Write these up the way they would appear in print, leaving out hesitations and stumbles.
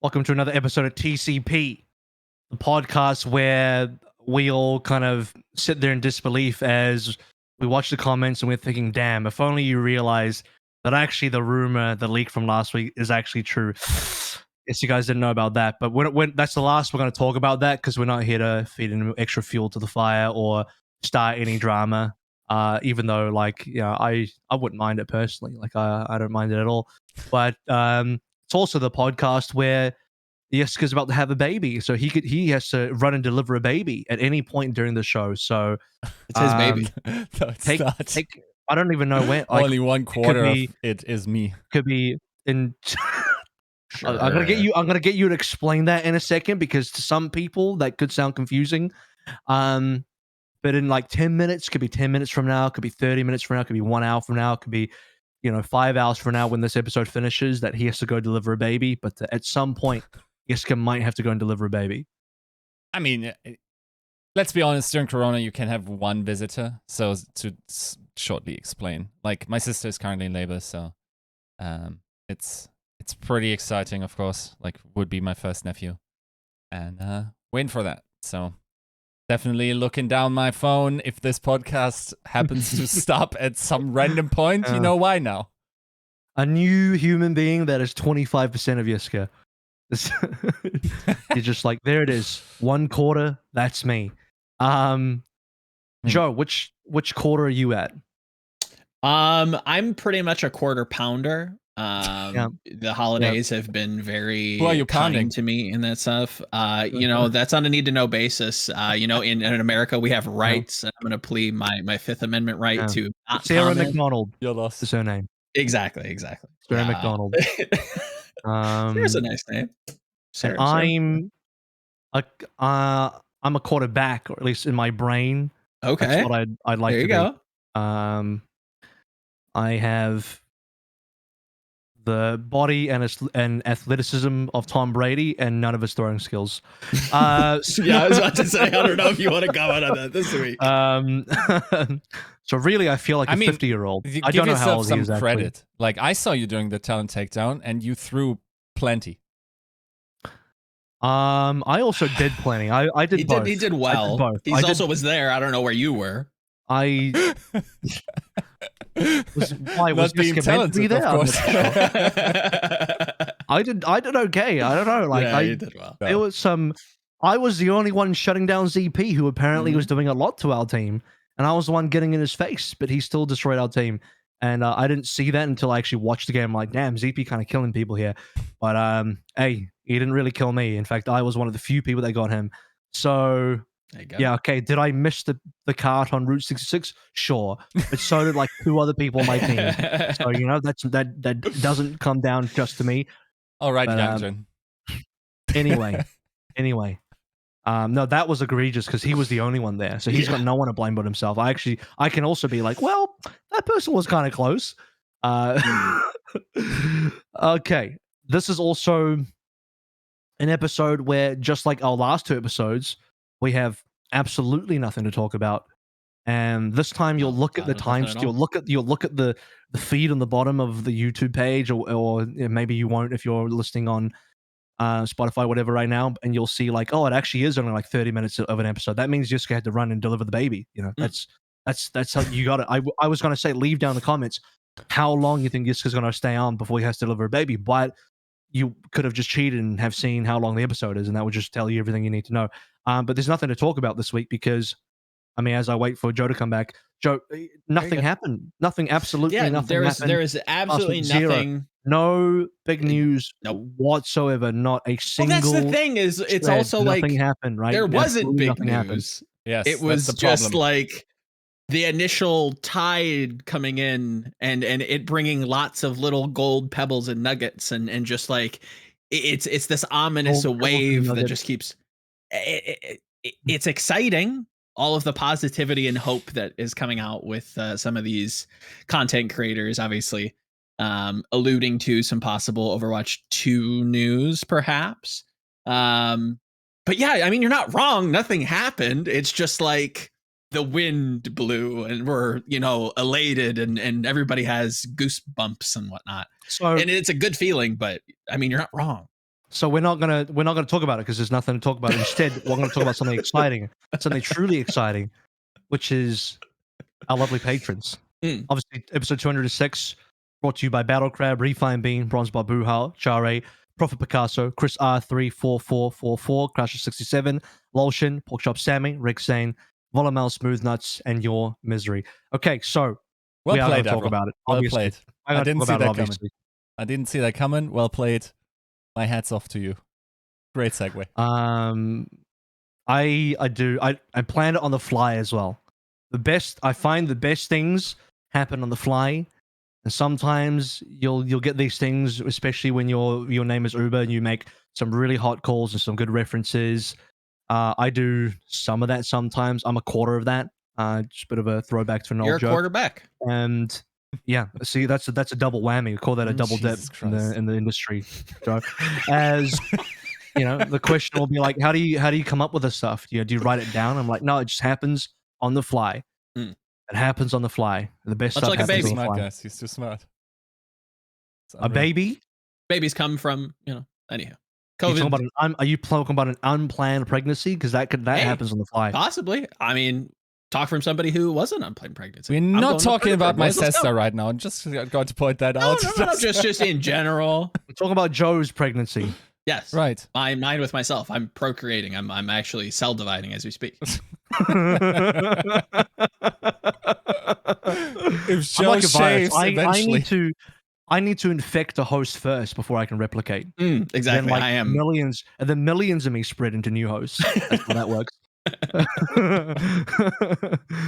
Welcome to another episode of TCP, the podcast where we all kind of sit there in disbelief as we watch the comments and we're thinking, damn, if only you realize that actually the rumor, the leak from last week is actually true. Yes, you guys didn't know about that, but when that's the last we're going to talk about that because we're not here to feed in extra fuel to the fire or start any drama. Even though, like, I wouldn't mind it personally. Like, I don't mind it at all. But it's also the podcast where Yiska's about to have a baby, so he has to run and deliver a baby at any point during the show. So it's his baby. No, it's not. I don't even know when. Only one quarter of it is me. Could be in. Sure. I'm gonna get you to explain that in a second because to some people that could sound confusing. But in like 10 minutes, could be 10 minutes from now, could be 30 minutes from now, could be 1 hour from now, could be 5 hours from now when this episode finishes that he has to go deliver a baby. But at some point, Yiska might have to go and deliver a baby. I mean, let's be honest, during Corona, you can have one visitor. So to shortly explain, like my sister is currently in labor, so it's pretty exciting, of course, like would be my first nephew and waiting for that. So definitely looking down my phone if this podcast happens to stop at some random point. You know why now. A new human being that is 25% of Yiska. You're just like, there it is. 1 quarter, that's me. Joe, which quarter are you at? I'm pretty much a quarter pounder. The holidays have been very kind to me and that stuff. That's on a need to know basis. In America we have rights, and I'm going to plead my Fifth Amendment right to not Sarah comment. McDonald. Is her name. Exactly. Sarah McDonald. Here's a nice name. Sarah, I'm a quarterback, or at least in my brain. Okay. That's what I'd like to go. Be. I have the body and athleticism of Tom Brady and none of his throwing skills. I was about to say, I don't know if you want to comment on that this week. So really, I feel like a 50-year-old. I don't know how old he is, credit. Actually. Like I saw you doing the talent takedown, and you threw plenty. I also did plenty. I did both. He did well. He also was there. I don't know where you were. I was being talented, of course. I did okay. I don't know. Like you did well. There was some. I was the only one shutting down ZP, who apparently was doing a lot to our team, and I was the one getting in his face, but he still destroyed our team. And I didn't see that until I actually watched the game. I'm like, damn, ZP kind of killing people here. But hey, he didn't really kill me. In fact, I was one of the few people that got him. So yeah, okay. Did I miss the cart on Route 66? Sure, but so did like 2 other people on my team. So that doesn't come down just to me. All right, Youngjun. Anyway. No, that was egregious because he was the only one there. So he's got no one to blame but himself. I can also be like, well, that person was kind of close. Okay. This is also an episode where, just like our last 2 episodes, we have absolutely nothing to talk about. And this time you'll look at the times, you'll look at the feed on the bottom of the YouTube page, or maybe you won't if you're listening on Spotify, whatever, right now, and you'll see like, oh, it actually is only like 30 minutes of an episode. That means Yiska had to run and deliver the baby. That's how you got it. I was gonna say, leave down in the comments how long you think Yiska's gonna stay on before he has to deliver a baby, but you could have just cheated and have seen how long the episode is, and that would just tell you everything you need to know. But there's nothing to talk about this week because, I mean, as I wait for Joe to come back, Joe, nothing happened. Nothing, absolutely nothing happened. There is absolutely nothing. No big news whatsoever. Not a single. Well, that's the thing. Is it's thread. also nothing like happened, right? There wasn't big news. Happened. Yes, it was just like the initial tide coming in and it bringing lots of little gold pebbles and nuggets and just like it's this ominous wave that just keeps. It's exciting. All of the positivity and hope that is coming out with some of these content creators, obviously, alluding to some possible Overwatch 2 news, perhaps. But yeah, I mean, you're not wrong. Nothing happened. It's just like the wind blew and we're, elated and everybody has goosebumps and whatnot. And it's a good feeling, but I mean, you're not wrong. So we're not gonna talk about it because there's nothing to talk about. Instead, we're gonna talk about something exciting, something truly exciting, which is our lovely patrons. Obviously, episode 206, brought to you by Battle Crab, Refine Bean, Bronze Bar Woohyal, Chare, Prophet Picasso, Chris R34444, Crasher67, Lolshin, Porkchop Sammy, Rick Zane, Volamel, Smooth Nuts, and Your Misery. Okay, so Well we are going played, to talk about it. Well Obviously. played. I'm I gonna didn't talk see about that it, coming. obviously. I didn't see that coming. Well played. My hat's off to you. Great segue. I planned it on the fly as well. I find the best things happen on the fly, and sometimes you'll get these things, especially when your name is Uber and you make some really hot calls and some good references. I do some of that sometimes. I'm a quarter of that. Just a bit of a throwback to an You're old a joke. quarterback. And yeah, see, that's a double whammy. We call that a double dip in the industry. So, as you know, the question will be like, how do you come up with this stuff? Do you write it down? I'm like, no, it just happens on the fly. It happens on the fly. The best Much stuff like a happens baby. on the Smart fly. guys. He's too smart. A baby? Babies come from, anyhow. Are you COVID. talking about an unplanned pregnancy? Because that happens on the fly. Possibly. I mean, talk from somebody who was an unplanned pregnancy. We're not talking about my sister right now. I'm just going to point that out. No, just in general. We're talking about Joe's pregnancy. Yes. Right. Mine with myself. I'm procreating. I'm actually cell dividing as we speak. If Joe shaves eventually. I need to infect a host first before I can replicate. Exactly. Then, like, I am millions of me spread into new hosts. That's how that works.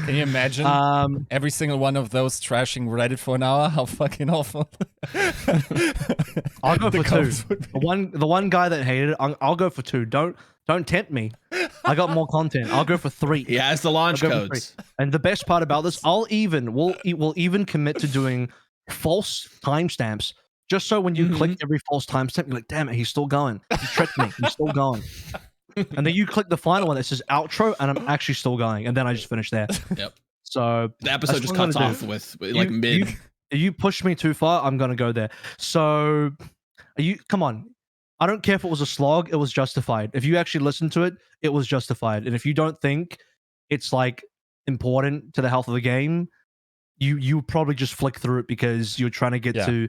Can you imagine every single one of those trashing Reddit for an hour? How fucking awful. I'll go for two. The one guy that hated it, I'll go for two. Don't tempt me. I got more content. I'll go for three. He has the launch codes. And the best part about this, we'll even commit to doing false timestamps, just so when you click every false timestamp, you're like, damn it, he's still going. He tricked me. He's still going. And then you click the final one that says outro, and I'm actually still going. And then I just finish there. Yep. So the episode just cuts off with like mid. If you push me too far, I'm gonna go there. So come on. I don't care if it was a slog, it was justified. If you actually listen to it, it was justified. And if you don't think it's like important to the health of the game, you probably just flick through it because you're trying to get to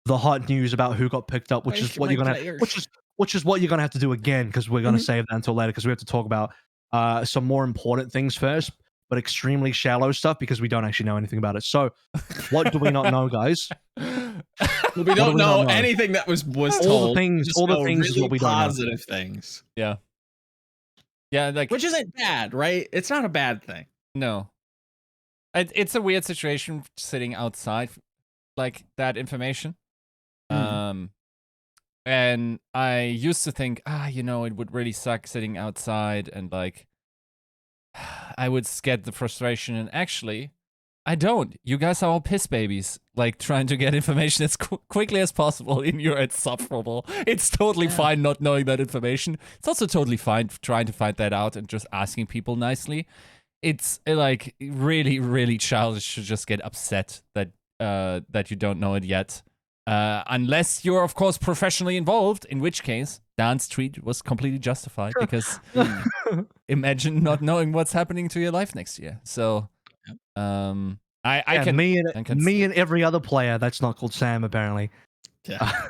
the hot news about who got picked up, which is what you're gonna have to do again, because we're gonna save that until later, because we have to talk about some more important things first, but extremely shallow stuff because we don't actually know anything about it. So what do we not know, guys? We don't know anything that was told. All the things really is what we don't know. Positive things. Yeah, like, which isn't bad, right? It's not a bad thing. No. It's a weird situation sitting outside like that information. And I used to think, it would really suck sitting outside, and like I would get the frustration, and actually I don't. You guys are all piss babies, like trying to get information as quickly as possible, and you're insufferable. It's totally fine not knowing that information. It's also totally fine trying to find that out and just asking people nicely. It's like really, really childish to just get upset that you don't know it yet, unless you're, of course, professionally involved. In which case, Dan's tweet was completely justified, because imagine not knowing what's happening to your life next year. So, me and every other player that's not called Sam, apparently. Yeah.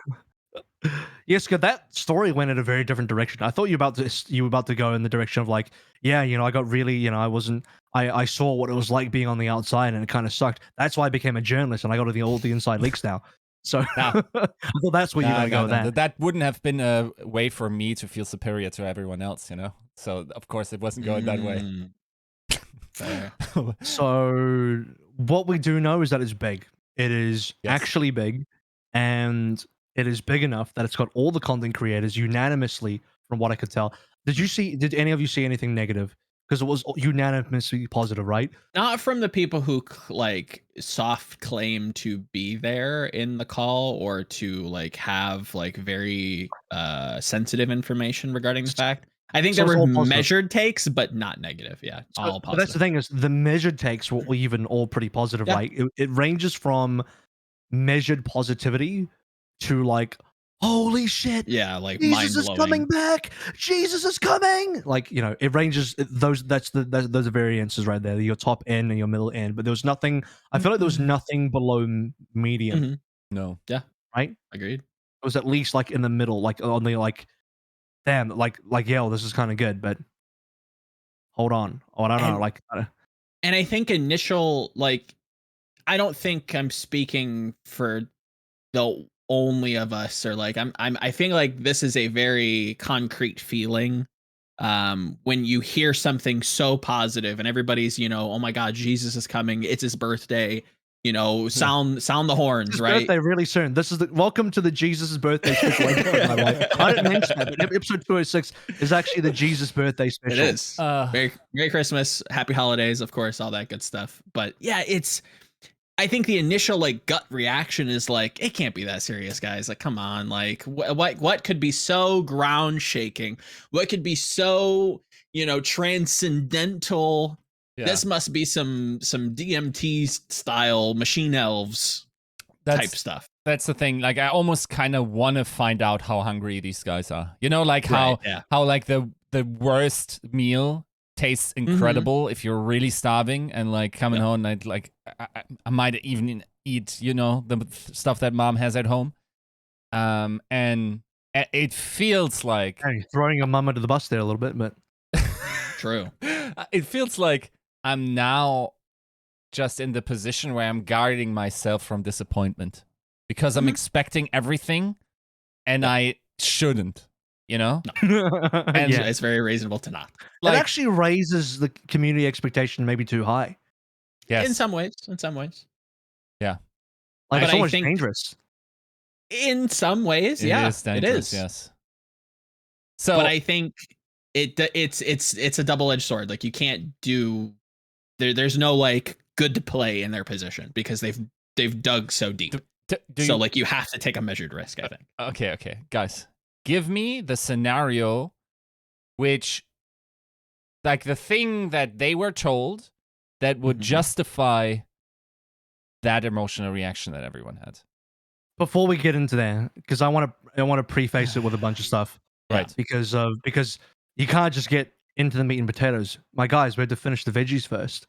Yiska, that story went in a very different direction. I thought you were about to go in the direction of like, I got really, I saw what it was like being on the outside, and it kind of sucked. That's why I became a journalist, and I got all the inside leaks now. So I thought that's where you're gonna go with that. That wouldn't have been a way for me to feel superior to everyone else, So of course it wasn't going that way. So what we do know is that it's big. It is actually big, and it is big enough that it's got all the content creators unanimously, from what I could tell. Did any of you see anything negative? Because it was unanimously positive, right? Not from the people who like soft claim to be there in the call, or to like have like very sensitive information regarding the fact. I think there were measured takes, but not negative. Yeah, all positive. But that's the thing, is the measured takes were even all pretty positive. Like it ranges from measured positivity to like holy shit, Yeah, like Jesus mind is blowing. coming back, Jesus is coming. Like, you know, it ranges those. Those are variances right there. Your top end and your middle end. But there was nothing. I feel like there was nothing below medium. Mhm. No. Yeah, Right. agreed. It was at least like in the middle, like on the like, damn, like yeah, this is kind of good, but hold on, oh, I don't know, like. And I think initial, like, I don't think I'm speaking for the only of us, or like I think like this is a very concrete feeling when you hear something so positive and everybody's, you know, oh my god, Jesus is coming, it's his birthday, you know, sound the horns, His right? birthday really soon. This is the welcome to the Jesus birthday special. I didn't mention that, but episode 206 is actually the Jesus birthday special. It is. Merry Christmas, happy holidays, of course, all that good stuff. But yeah, I think the initial like gut reaction is like, it can't be that serious, guys. Like, come on, like what could be so ground shaking? What could be so, you know, transcendental? Yeah. This must be some DMT style machine elves type stuff. That's the thing. Like, I almost kind of want to find out how hungry these guys are. You know, like how like the worst meal tastes incredible if you're really starving and like coming home and I might even eat, you know, the stuff that mom has at home. And it feels like throwing your mom under the bus there a little bit, but true. It feels like I'm now just in the position where I'm guarding myself from disappointment because I'm expecting everything and I shouldn't. You know, and it's very reasonable to not. Like, it actually raises the community expectation maybe too high. Yes, in some ways. Yeah, like it's almost dangerous. In some ways, it is. Yes. So, but I think it's a double-edged sword. Like, you can't do there's no like good to play in their position because they've dug so deep. So like you have to take a measured risk, I think. Okay, guys. Give me the scenario which, like, the thing that they were told that would justify that emotional reaction that everyone had. Before we get into there, because I want to preface it with a bunch of stuff, right? Because you can't just get into the meat and potatoes. My guys, we had to finish the veggies first,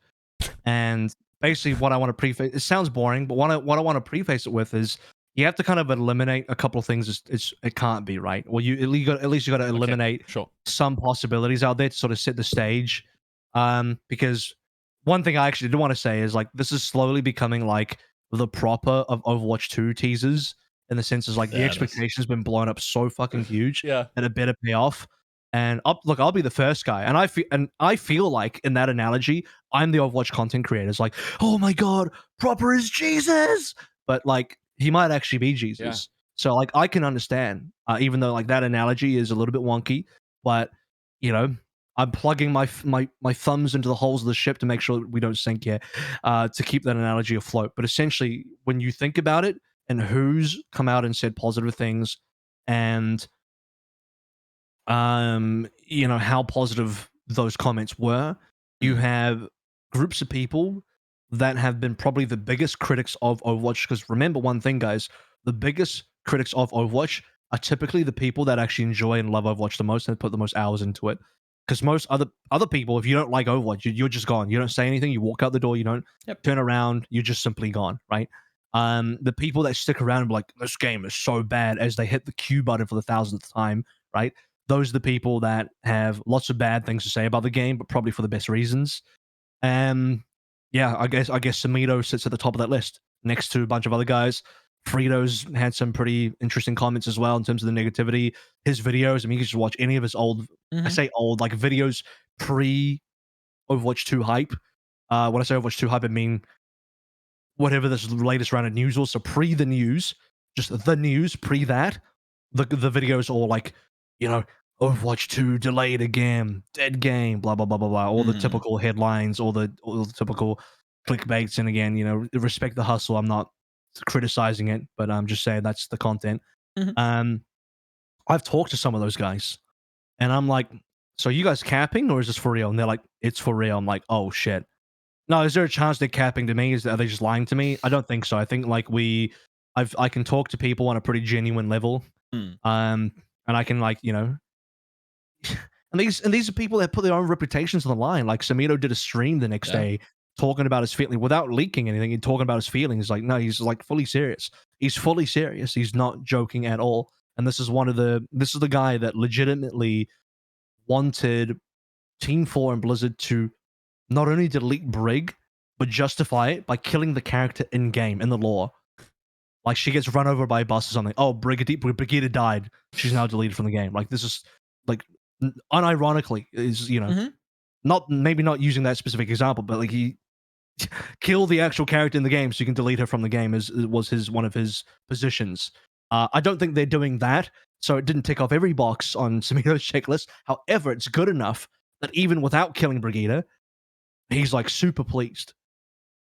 and basically what I want to preface. It sounds boring, but what I want to preface it with is, you have to kind of eliminate a couple of things. It can't be right. Well, at least you got to eliminate some possibilities out there to sort of set the stage. Because one thing I actually do want to say is, like, this is slowly becoming like the proper of Overwatch 2 teasers, in the sense is like the expectation's been blown up so fucking huge that it better pay off. And look, I'll be the first guy, and I feel like in that analogy, I'm the Overwatch content creator. It's like, oh my god, proper is Jesus, but like, he might actually be Jesus. Yeah. So like, I can understand, even though like that analogy is a little bit wonky, but you know, I'm plugging my thumbs into the holes of the ship to make sure we don't sink here, to keep that analogy afloat. But essentially, when you think about it, and who's come out and said positive things, and you know how positive those comments were, you have groups of people that have been probably the biggest critics of Overwatch. Because remember one thing, guys, the biggest critics of Overwatch are typically the people that actually enjoy and love Overwatch the most and put the most hours into it. Because most other people, if you don't like Overwatch, you're just gone. You don't say anything. You walk out the door. You don't turn around. You're just simply gone, right? The people that stick around and be like, this game is so bad, as they hit the Q button for the 1000th time, right? Those are the people that have lots of bad things to say about the game, but probably for the best reasons. Yeah, I guess Samito sits at the top of that list next to a bunch of other guys. Frito's had some pretty interesting comments as well in terms of the negativity. His videos, I mean, you can just watch any of his old, I say old, like videos pre Overwatch 2 hype. When I say Overwatch 2 hype, I mean whatever this latest round of news was. So pre the news, just the news, pre that, the videos all like, you know, Overwatch 2 delayed again, dead game, blah blah blah blah blah. All the typical headlines, all the typical clickbaits, and again, you know, respect the hustle. I'm not criticizing it, but I'm just saying that's the content. I've talked to some of those guys, and I'm like, so you guys capping, or is this for real? And they're like, it's for real. I'm like, oh shit. No, is there a chance they're capping to me? Are they just lying to me? I don't think so. I think like I can talk to people on a pretty genuine level. And I can like, you know, and these are people that put their own reputations on the line. Like Samito did a stream the next day talking about his feeling without leaking anything and talking about his feelings. Like, no, he's like fully serious. He's fully serious. He's not joking at all. And this is the guy that legitimately wanted Team 4 and Blizzard to not only delete Brig, but justify it by killing the character in game, in the lore. Like, she gets run over by a bus or something. Oh, Brigida died. She's now deleted from the game. Like, this is, like, unironically, is, you know, maybe not using that specific example, but, like, he killed the actual character in the game so you can delete her from the game, was one of his positions. I don't think they're doing that, so it didn't tick off every box on Samito's checklist. However, it's good enough that even without killing Brigida, he's, like, super pleased.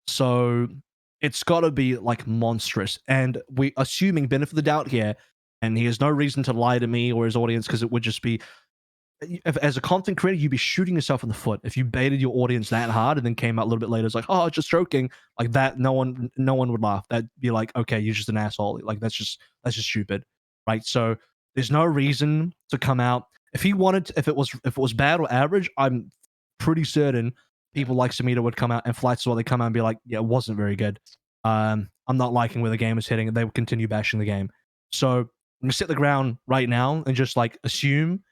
So it's got to be like monstrous. And we assuming benefit of the doubt here, and he has no reason to lie to me or his audience, because it would just be, as a content creator, you'd be shooting yourself in the foot if you baited your audience that hard and then came out a little bit later. It's like, oh, just joking, like that. No one would laugh. That'd be like, okay, you're just an asshole. Like that's just stupid, right? So there's no reason to come out. If he wanted, if it was bad or average, I'm pretty certain people like Samito would come out, and Flights they come out and be like, yeah, it wasn't very good. I'm not liking where the game is heading, and they would continue bashing the game. So I'm gonna sit the ground right now and just like assume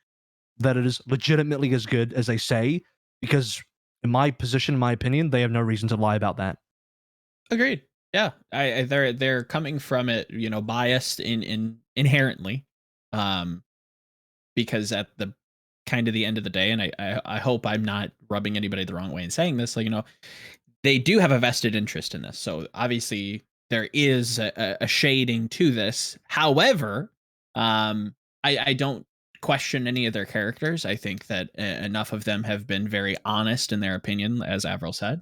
that it is legitimately as good as they say, because in my position, in my opinion, they have no reason to lie about that. Agreed. Yeah, they're coming from it, you know, biased in inherently, because at the kind of the end of the day, and I hope I'm not rubbing anybody the wrong way in saying this, like, you know, they do have a vested interest in this. So obviously there is a shading to this. However, I don't question any of their characters. I think that enough of them have been very honest in their opinion, as AVRL said,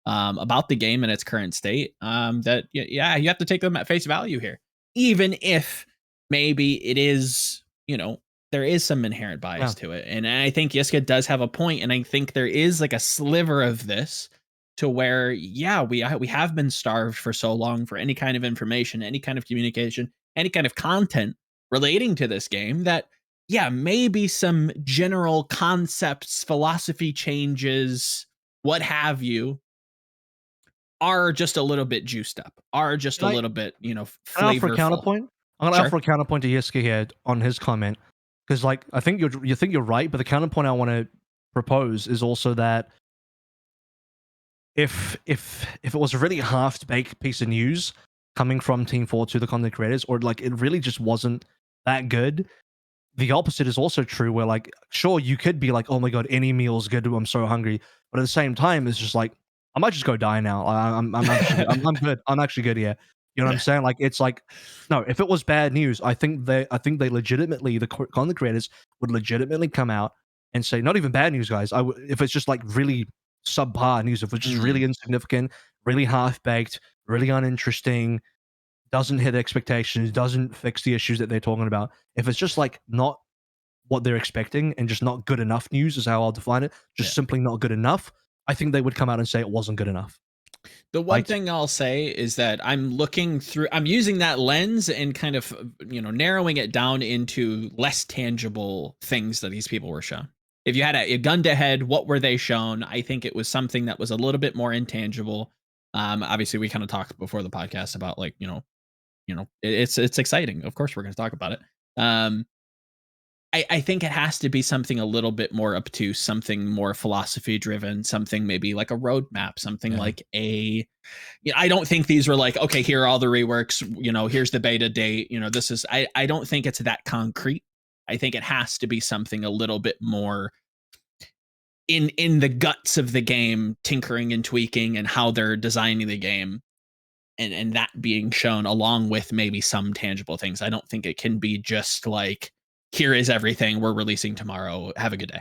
about the game in its current state. That yeah, you have to take them at face value here, even if maybe it is, you know, there is some inherent bias to it. And I think Yiska does have a point, and I think there is like a sliver of this to where, yeah, we have been starved for so long for any kind of information, any kind of communication, any kind of content relating to this game, that yeah, maybe some general concepts, philosophy changes, what have you, are just a little bit juiced up, are just a little bit, you know, flavorful. For a counterpoint, I'm gonna offer a counterpoint to Yiska here on his comment, because like I think you're right, but the counterpoint I want to propose is also that if it was a really half-baked piece of news coming from Team 4 to the content creators, or like it really just wasn't that good, the opposite is also true, where like, sure, you could be like, oh my god, any meal's good, I'm so hungry, but at the same time, it's just like, I might just go die now. I'm good. I'm actually good here. You know what I'm saying? Like, it's like, no, if it was bad news, I think they legitimately, the content creators would legitimately come out and say, not even bad news, guys. If it's just like really subpar news, if it's just really insignificant, really half-baked, really uninteresting, doesn't hit expectations, doesn't fix the issues that they're talking about, if it's just like not what they're expecting and just not good enough news is how I'll define it, just simply not good enough, I think they would come out and say it wasn't good enough. The one thing I'll say is that I'm using that lens and kind of, you know, narrowing it down into less tangible things that these people were shown. If you had a gun to head, what were they shown? I think it was something that was a little bit more intangible. Obviously we kind of talked before the podcast about, like, you know, it's exciting. Of course we're going to talk about it. I think it has to be something a little bit more obtuse, something more philosophy driven, something maybe like a roadmap, something like a, you know, I don't think these were like, okay, here are all the reworks, you know, here's the beta date, you know, this is, I don't think it's that concrete. I think it has to be something a little bit more in the guts of the game, tinkering and tweaking and how they're designing the game. And that being shown along with maybe some tangible things. I don't think it can be just like, here is everything we're releasing tomorrow, have a good day.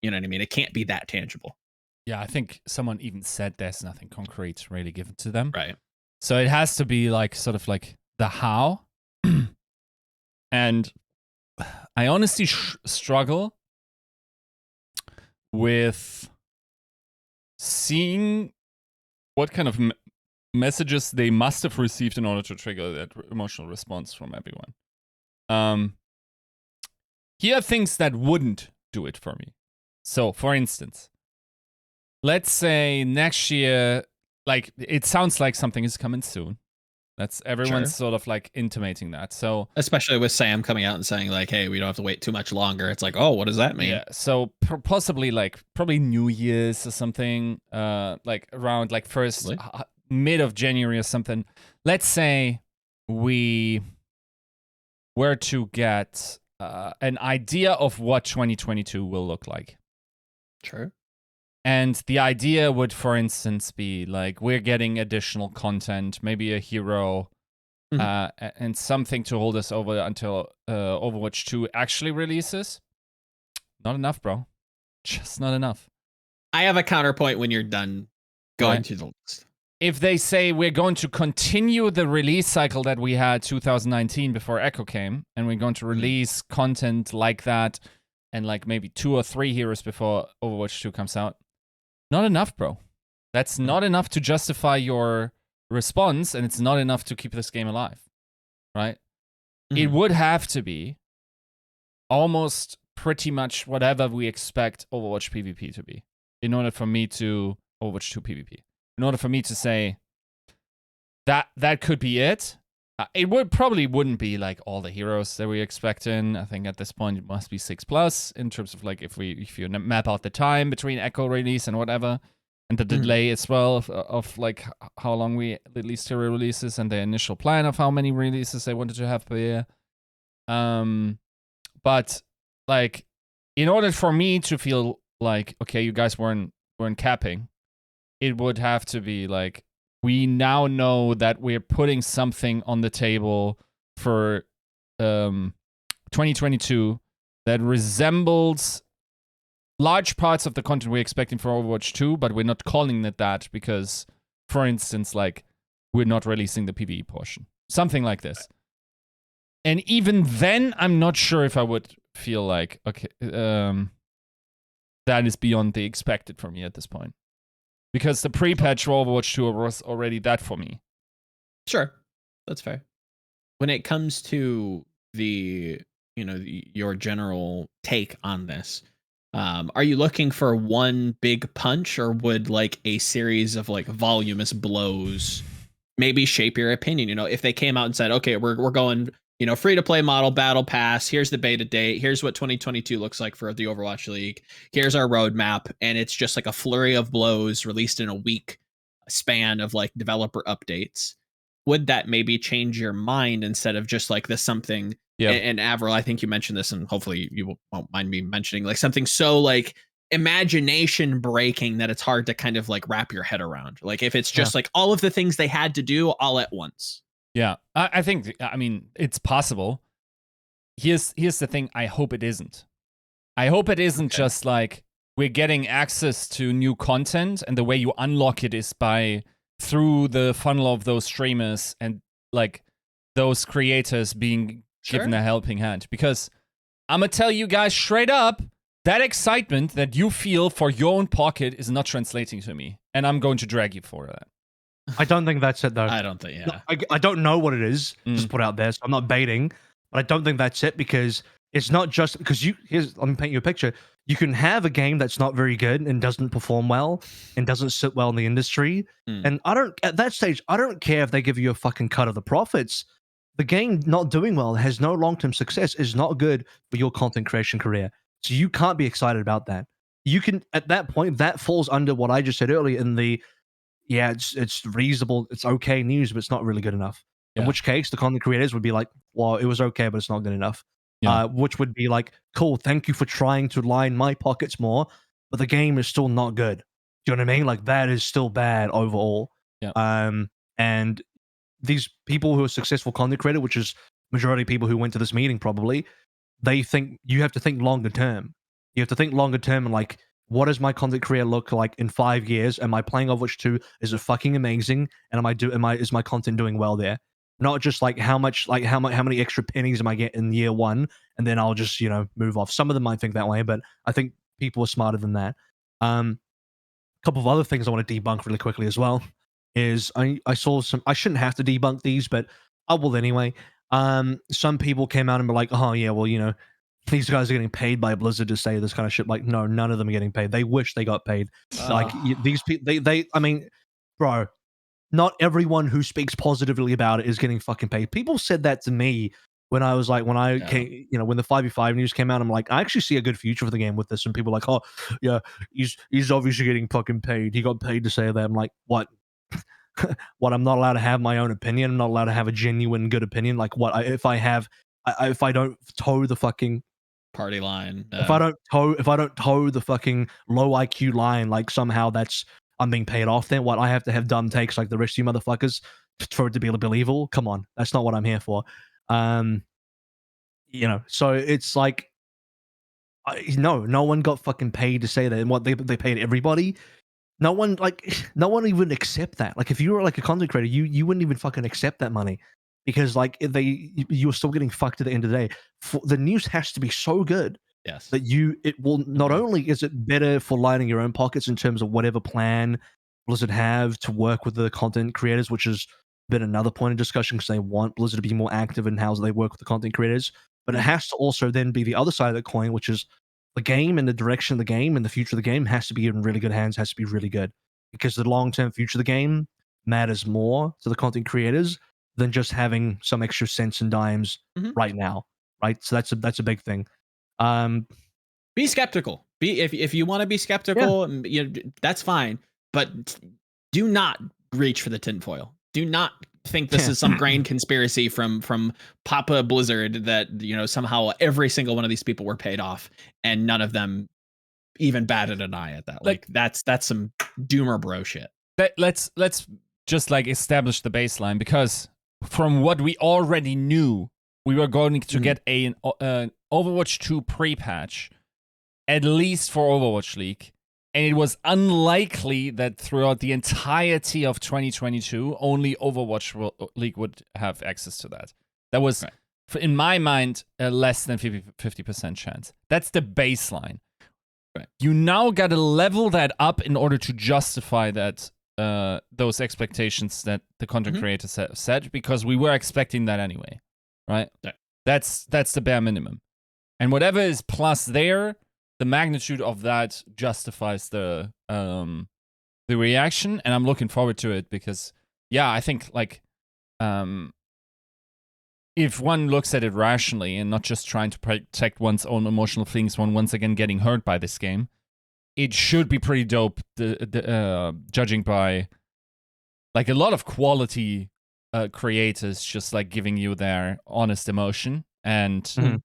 You know what I mean? It can't be that tangible. Yeah, I think someone even said there's nothing concrete really given to them. Right. So it has to be like sort of like the how. And I honestly struggle with seeing what kind of messages they must have received in order to trigger that emotional response from everyone. Here are things that wouldn't do it for me. So, for instance, let's say next year, like, it sounds like something is coming soon. That's everyone's sort of like intimating that. So especially with Sam coming out and saying like, "Hey, we don't have to wait too much longer." It's like, oh, what does that mean? Yeah. So possibly like probably New Year's or something. Like around like first mid of January or something. Let's say we were to get an idea of what 2022 will look like. Sure. And the idea would, for instance, be like we're getting additional content, maybe a hero, and something to hold us over until Overwatch 2 actually releases. Not enough, bro. Just not enough. I have a counterpoint when you're done going through the list. If they say we're going to continue the release cycle that we had 2019 before Echo came, and we're going to release content like that, and like maybe 2 or 3 heroes before Overwatch 2 comes out, not enough, bro. That's not enough to justify your response, and it's not enough to keep this game alive, right? It would have to be almost pretty much whatever we expect Overwatch PvP to be in order for me to Overwatch 2 PvP. In order for me to say that could be it. It wouldn't be like all the heroes that we expect in. I think at this point it must be 6+ in terms of like if you map out the time between Echo release and whatever, and the delay as well of like how long we released hero releases and the initial plan of how many releases they wanted to have per year. But like in order for me to feel like okay, you guys weren't capping, it would have to be like we now know that we're putting something on the table for 2022 that resembles large parts of the content we're expecting for Overwatch 2, but we're not calling it that because, for instance, like we're not releasing the PvE portion. Something like this. And even then, I'm not sure if I would feel like, okay, that is beyond the expected from me at this point. Because the pre-patch for Overwatch 2 was already that for me. Sure. That's fair. When it comes to your general take on this, are you looking for one big punch, or would like a series of like voluminous blows maybe shape your opinion? You know, if they came out and said, okay, we're going, free to play model, battle pass, here's the beta date, here's what 2022 looks like for the Overwatch League, here's our roadmap, and it's just like a flurry of blows released in a week span of like developer updates, would that maybe change your mind instead of just like this something? Yeah. And AVRL, I think you mentioned this, and hopefully you won't mind me mentioning, like something so like imagination breaking that it's hard to kind of like wrap your head around. Like if it's just like all of the things they had to do all at once. Yeah, I think, I mean, it's possible. Here's the thing. I hope it isn't. I hope it isn't just like we're getting access to new content, and the way you unlock it is through the funnel of those streamers and like those creators being given a helping hand. Because I'm gonna tell you guys straight up, that excitement that you feel for your own pocket is not translating to me, and I'm going to drag you for that. I don't think that's it, though. I don't think, yeah. I don't know what it is, just put out there, so I'm not baiting, but I don't think that's it, because it's not just because let me paint you a picture. You can have a game that's not very good and doesn't perform well and doesn't sit well in the industry, and at that stage, I don't care if they give you a fucking cut of the profits. The game not doing well, has no long-term success, is not good for your content creation career. So you can't be excited about that. You can, at that point, that falls under what I just said earlier in the, yeah, it's reasonable, it's okay news, but it's not really good enough. Yeah. In which case, the content creators would be like, well, it was okay, but it's not good enough. Yeah. Which would be like, cool, thank you for trying to line my pockets more, but the game is still not good. Do you know what I mean? Like, that is still bad overall. Yeah. And these people who are successful content creator, which is majority of people who went to this meeting probably, they think you have to think longer term. You have to think longer term and like, what does my content career look like in 5 years? Am I playing Overwatch 2? Is it fucking amazing? And is my content doing well there? Not just like how many extra pennies am I getting in year 1, and then I'll just move off. Some of them might think that way, but I think people are smarter than that. A couple of other things I want to debunk really quickly as well is I saw some. I shouldn't have to debunk these, but I will anyway. Some people came out and were like, oh yeah, well, you know, these guys are getting paid by Blizzard to say this kind of shit. Like, no, none of them are getting paid. They wish they got paid. Like these people, I mean, bro, not everyone who speaks positively about it is getting fucking paid. People said that to me when I was like, when I came, you know, when the 5v5 news came out, I'm like, I actually see a good future for the game with this. And people are like, oh yeah, he's obviously getting fucking paid. He got paid to say that. I'm like, what? What? I'm not allowed to have my own opinion. I'm not allowed to have a genuine good opinion. Like what? If I don't toe the fucking party line, if I don't toe the fucking low IQ line, like somehow I'm being paid off. Then what? I have to have dumb takes like the rest of you motherfuckers for it to be believable. Come on, that's not what I'm here for. You know, so it's like, no one got fucking paid to say that. And what they paid everybody. No one even accept that. Like if you were like a content creator, you wouldn't even fucking accept that money because like you were still getting fucked at the end of the day. The news has to be so good. Yes. That it will not only is it better for lining your own pockets in terms of whatever plan Blizzard have to work with the content creators, which has been another point of discussion because they want Blizzard to be more active in how they work with the content creators. But it has to also then be the other side of the coin, which is the game and the direction of the game and the future of the game has to be in really good hands, has to be really good. Because the long-term future of the game matters more to the content creators than just having some extra cents and dimes right now. Right? So that's a big thing. Be skeptical. If you want to be skeptical, you know, that's fine. But do not reach for the tinfoil. Do not think this is some grand conspiracy from Papa Blizzard that, you know, somehow every single one of these people were paid off and none of them even batted an eye at that. Like that's some doomer bro shit. Let's just like establish the baseline, because from what we already knew, we were going to get an Overwatch 2 pre-patch, at least for Overwatch League. And it was unlikely that throughout the entirety of 2022, only Overwatch League would have access to that. That was, in my mind, a less than 50% chance. That's the baseline. Right. You now got to level that up in order to justify that those expectations that the content creators have set, because we were expecting that anyway, right? Yeah. That's the bare minimum. And whatever is plus there, the magnitude of that justifies the reaction, and I'm looking forward to it because, yeah, I think like if one looks at it rationally and not just trying to protect one's own emotional feelings when once again getting hurt by this game, it should be pretty dope. Judging by like a lot of quality creators just like giving you their honest emotion, and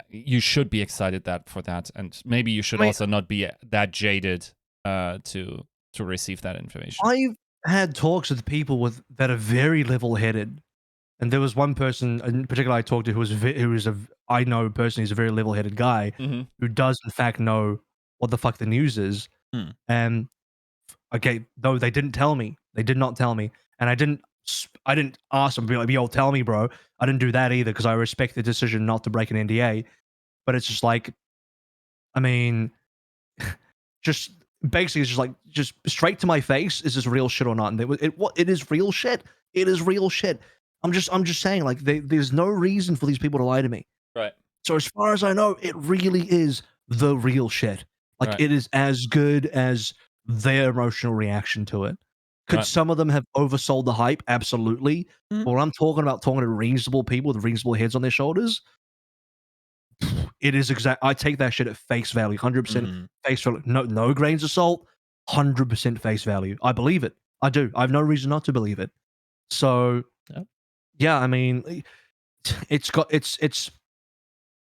you should be excited for that, and maybe you should also not be that jaded to receive that information. I've had talks with people that are very level-headed, and there was one person in particular I talked to I know personally is a very level-headed guy who does in fact know what the fuck the news is. And okay, though they didn't tell me, they did not tell me, and I didn't ask them, be like, yo, tell me, bro. I didn't do that either because I respect the decision not to break an NDA. But it's just like, I mean, just basically, it's just like, just straight to my face, is this real shit or not? And it is real shit. It is real shit. I'm just saying, like, there's no reason for these people to lie to me. Right. So as far as I know, it really is the real shit. Like, it is as good as their emotional reaction to it. Could some of them have oversold the hype? Absolutely. But when I'm talking to reasonable people with reasonable heads on their shoulders, it is I take that shit at face value, 100% face value. No grains of salt, 100% face value. I believe it. I do. I have no reason not to believe it. So, yeah, I mean, it's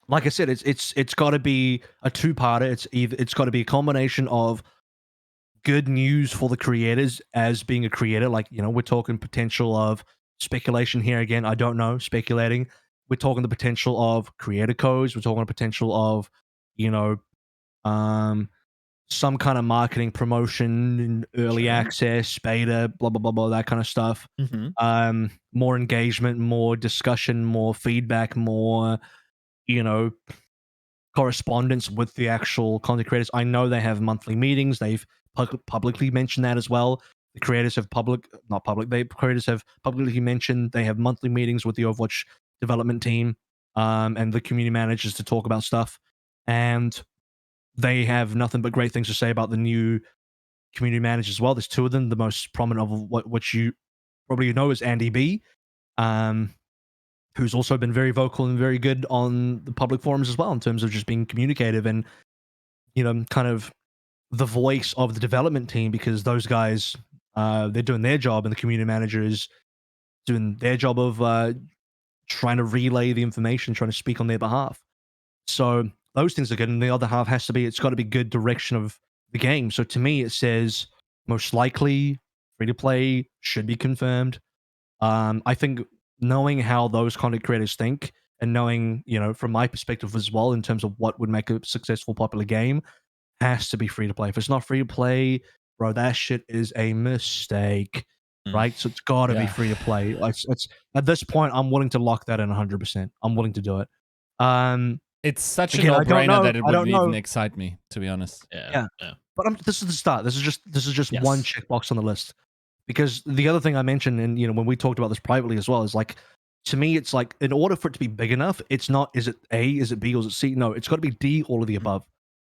like I said, it's got to be a two-parter. It's got to be a combination of good news for the creators as being a creator. Like, you know, we're talking potential of speculation here again. I don't know, speculating. We're talking the potential of creator codes. We're talking the potential of, you know, some kind of marketing promotion, early access, beta, blah, blah, blah, blah, that kind of stuff. More engagement, more discussion, more feedback, more, you know, correspondence with the actual content creators. I know they have monthly meetings. They've publicly mentioned that as well. The creators have creators have publicly mentioned they have monthly meetings with the Overwatch development team and the community managers to talk about stuff. And they have nothing but great things to say about the new community managers as well. There's two of them. The most prominent of what you probably know is Andy B, who's also been very vocal and very good on the public forums as well in terms of just being communicative and, you know, kind of the voice of the development team, because those guys, they're doing their job and the community manager is doing their job of trying to relay the information, trying to speak on their behalf. So those things are good. And the other half has to be, it's got to be good direction of the game. So to me, it says most likely free to play, should be confirmed. I think knowing how those content creators think and knowing, you know, from my perspective as well, in terms of what would make a successful, popular game, has to be free to play. If it's not free to play, bro, that shit is a mistake, right? So it's got to be free to play. Like, it's at this point, I'm willing to lock that in 100%. I'm willing to do it. It's such Again, a no-brainer that it wouldn't know. even excite me, to be honest. Yeah. But this is the start. This is just one checkbox on the list. Because the other thing I mentioned, and you know, when we talked about this privately as well, is like, to me, it's like, in order for it to be big enough, it's not, is it A, is it B, or is it C? No, it's got to be D, all of the above.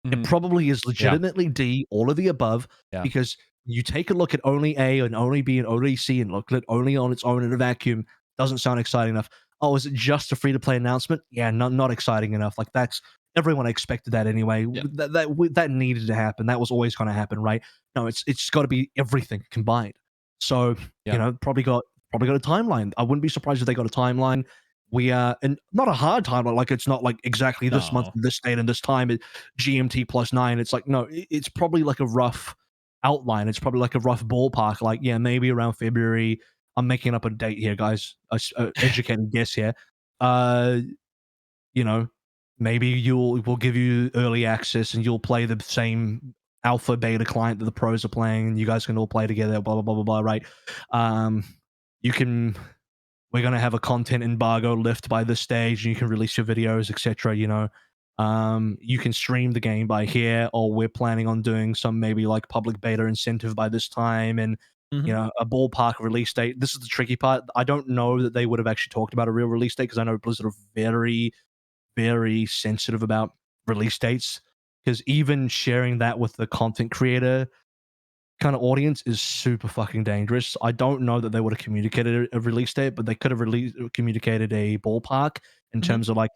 It probably is legitimately D, all of the above, because you take a look at only A and only B and only C and look at it only on its own in a vacuum, doesn't sound exciting enough. Oh, is it just a free-to-play announcement? Yeah, not exciting enough. Like, that's, everyone expected that anyway. That needed to happen. That was always going to happen, right? No, it's got to be everything combined. So, you know, probably got a timeline. I wouldn't be surprised if they got a timeline. And not a hard timeline, like it's not like exactly this month, this date, and this time, GMT +9. It's like, no, it's probably like a rough outline. It's probably like a rough ballpark. Like, yeah, maybe around February. I'm making up a date here, guys. Educated guess here. You know, maybe we'll give you early access and you'll play the same alpha beta client that the pros are playing, and you guys can all play together, blah blah blah blah blah, right? We're gonna have a content embargo lift by this stage, and you can release your videos, etc. You know, you can stream the game by here, or we're planning on doing some maybe like public beta incentive by this time, and you know, a ballpark release date. This is the tricky part. I don't know that they would have actually talked about a real release date, because I know Blizzard are very, very sensitive about release dates. Because even sharing that with the content creator kind of audience is super fucking dangerous. I don't know that they would have communicated a release date, but they could have communicated a ballpark in terms of, like,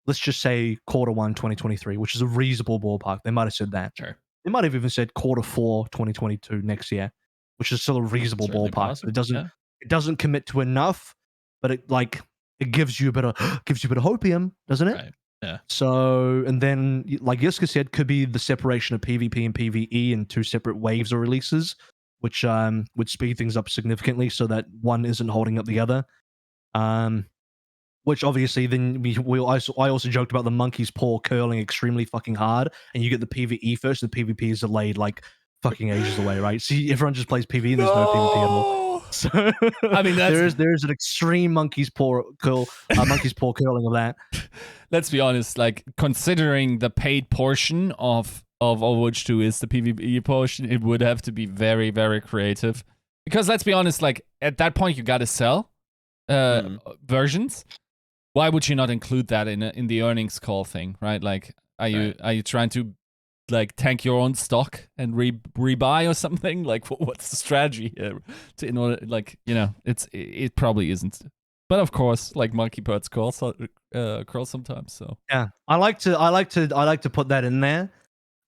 let's just say Q1 2023, which is a reasonable ballpark. They might have said that. Sure. They might have even said Q4 2022 next year, which is still a reasonable ballpark. Possible. It doesn't commit to enough, but it gives you a bit of hopium, doesn't it? Right. Yeah. So, and then, like Yiska said, could be the separation of PvP and PvE in two separate waves of releases, which would speed things up significantly, so that one isn't holding up the other. Which obviously then I also joked about the monkey's paw curling extremely fucking hard, and you get the PvE first, and the PvP is delayed like fucking ages away, right? See, everyone just plays PvE, and there's no PvP at all. So I mean, there's an extreme monkey's paw curling of that. Let's be honest, like, considering the paid portion of Overwatch 2 is the PvE portion, it would have to be very, very creative. Because let's be honest, like, at that point you gotta sell versions. Why would you not include that in the earnings call thing, right? Like, are you trying to, like, tank your own stock and rebuy or something? Like, what's the strategy here? In order, like, you know, it probably isn't. But of course, like, monkey parts curl sometimes. So yeah, I like to put that in there,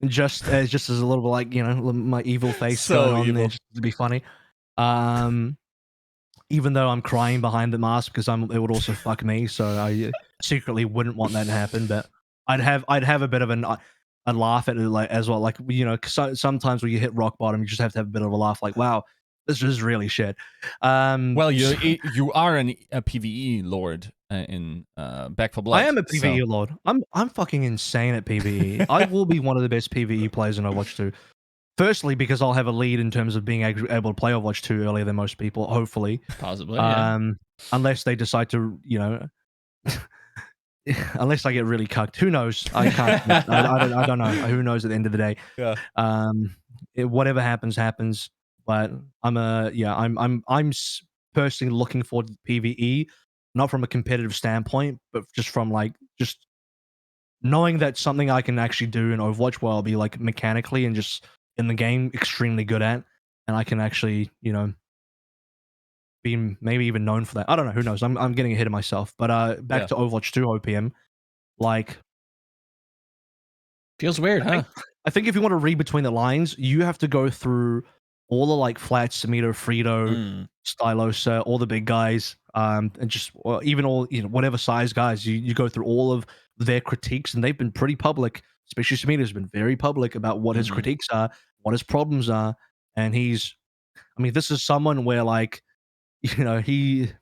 just as a little bit, like, you know, my evil face so going on evil. there, just to be funny. Even though I'm crying behind the mask, because it would also fuck me, so I secretly wouldn't want that to happen. But I'd have a bit of a laugh at it, like, as well. Like, you know, sometimes when you hit rock bottom, you just have to have a bit of a laugh, like, wow, this is really shit. Well, you are a PvE lord in Back 4 Blood. I am a PvE lord. I'm fucking insane at PvE. I will be one of the best PvE players in Overwatch 2. Firstly, because I'll have a lead in terms of being able to play Overwatch 2 earlier than most people, hopefully. Possibly, yeah. Unless they decide to, you know, unless I get really cucked. Who knows? I can't. I don't know. Who knows at the end of the day? Yeah. Whatever happens, happens. But I'm personally looking forward to PvE, not from a competitive standpoint, but just from like just knowing that something I can actually do in Overwatch where I'll be like mechanically and just in the game extremely good at, and I can actually, you know, be maybe even known for that. I don't know, who knows? I'm getting ahead of myself. But back to Overwatch 2 OPM, like feels weird, I think if you want to read between the lines, you have to go through all the like Flats, Samito, Frito, Stylosa, all the big guys, and just even all, you know, whatever size guys. You go through all of their critiques, and they've been pretty public. Especially Samito's been very public about what his critiques are, what his problems are, and he's. I mean, this is someone where like, you know, he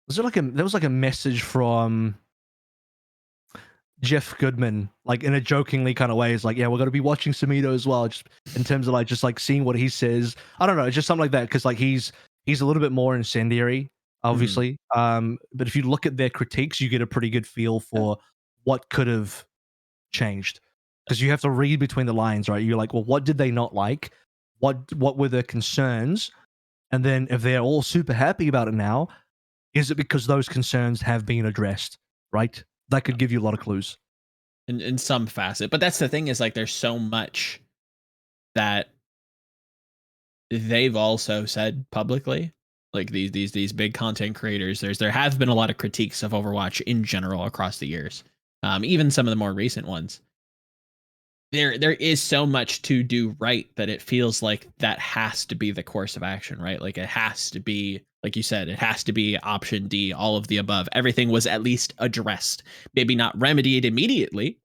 was there was like a message from Jeff Goodman, like in a jokingly kind of way, is like, yeah, we're gonna be watching Samito as well, just in terms of like just like seeing what he says. I don't know, it's just something like that, because like he's a little bit more incendiary, obviously. But if you look at their critiques, you get a pretty good feel for what could have changed, because you have to read between the lines, right? You're like, well, what did they not like? What were their concerns? And then if they're all super happy about it now, is it because those concerns have been addressed, right? That could give you a lot of clues. In some facet. But that's the thing, is like there's so much that they've also said publicly. Like these big content creators, there have been a lot of critiques of Overwatch in general across the years. Even some of the more recent ones. There is so much to do right that it feels like that has to be the course of action, right? Like it has to be, like you said, it has to be option D, all of the above. Everything was at least addressed, maybe not remedied immediately,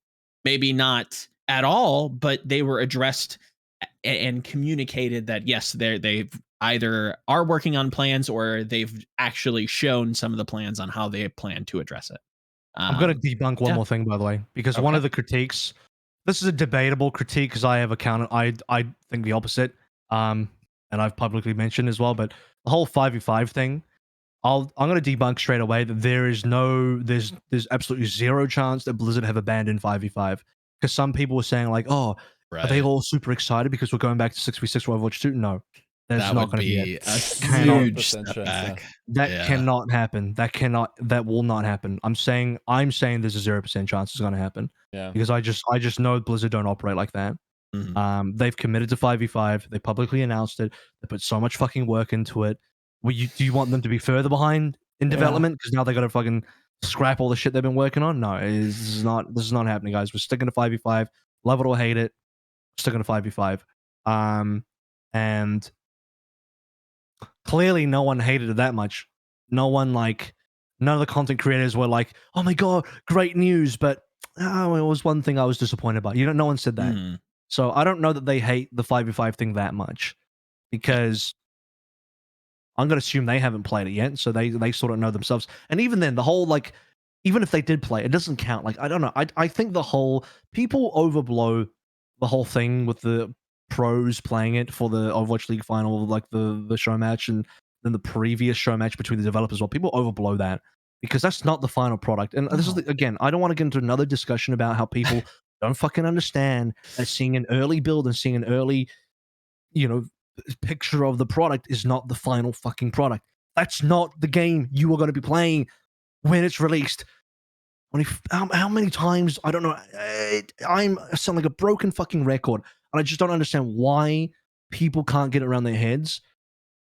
maybe not at all, but they were addressed and communicated that yes, they've either are working on plans or they've actually shown some of the plans on how they plan to address it. I'm going to debunk one more thing, by the way, because one of the critiques, this is a debatable critique, because I have a counter. I think the opposite, and I've publicly mentioned as well. But the whole 5v5 thing, I'm going to debunk straight away that there's absolutely zero chance that Blizzard have abandoned 5v5, because some people were saying like, oh, are they all super excited because we're going back to 6v6 for Overwatch 2? No. That's not going to be a huge step back. That cannot happen. That will not happen. I'm saying there's a 0% chance it's going to happen. Yeah. Because I just know Blizzard don't operate like that. They've committed to 5v5. They publicly announced it. They put so much fucking work into it. Do you want them to be further behind in development? Because now they got to fucking scrap all the shit they've been working on? No, this is not happening, guys. We're sticking to 5v5. Love it or hate it. Sticking to 5v5. And clearly no one hated it that much. None of the content creators were like, oh my god, great news, but it was one thing I was disappointed by. No one said that. So I don't know that they hate the 5v5 thing that much, because I'm going to assume they haven't played it yet, so they sort of know themselves. And even then, the whole, like, even if they did play, it doesn't count. Like, I don't know. I think people overblow the whole thing with the pros playing it for the Overwatch League final, like the show match, and then the previous show match between the developers. Well, people overblow that, because that's not the final product. And this is again, I don't want to get into another discussion about how people don't fucking understand that seeing an early build and seeing an early, picture of the product is not the final fucking product. That's not the game you are going to be playing when it's released. How many times, I don't know, I sound like a broken fucking record, and I just don't understand why people can't get it around their heads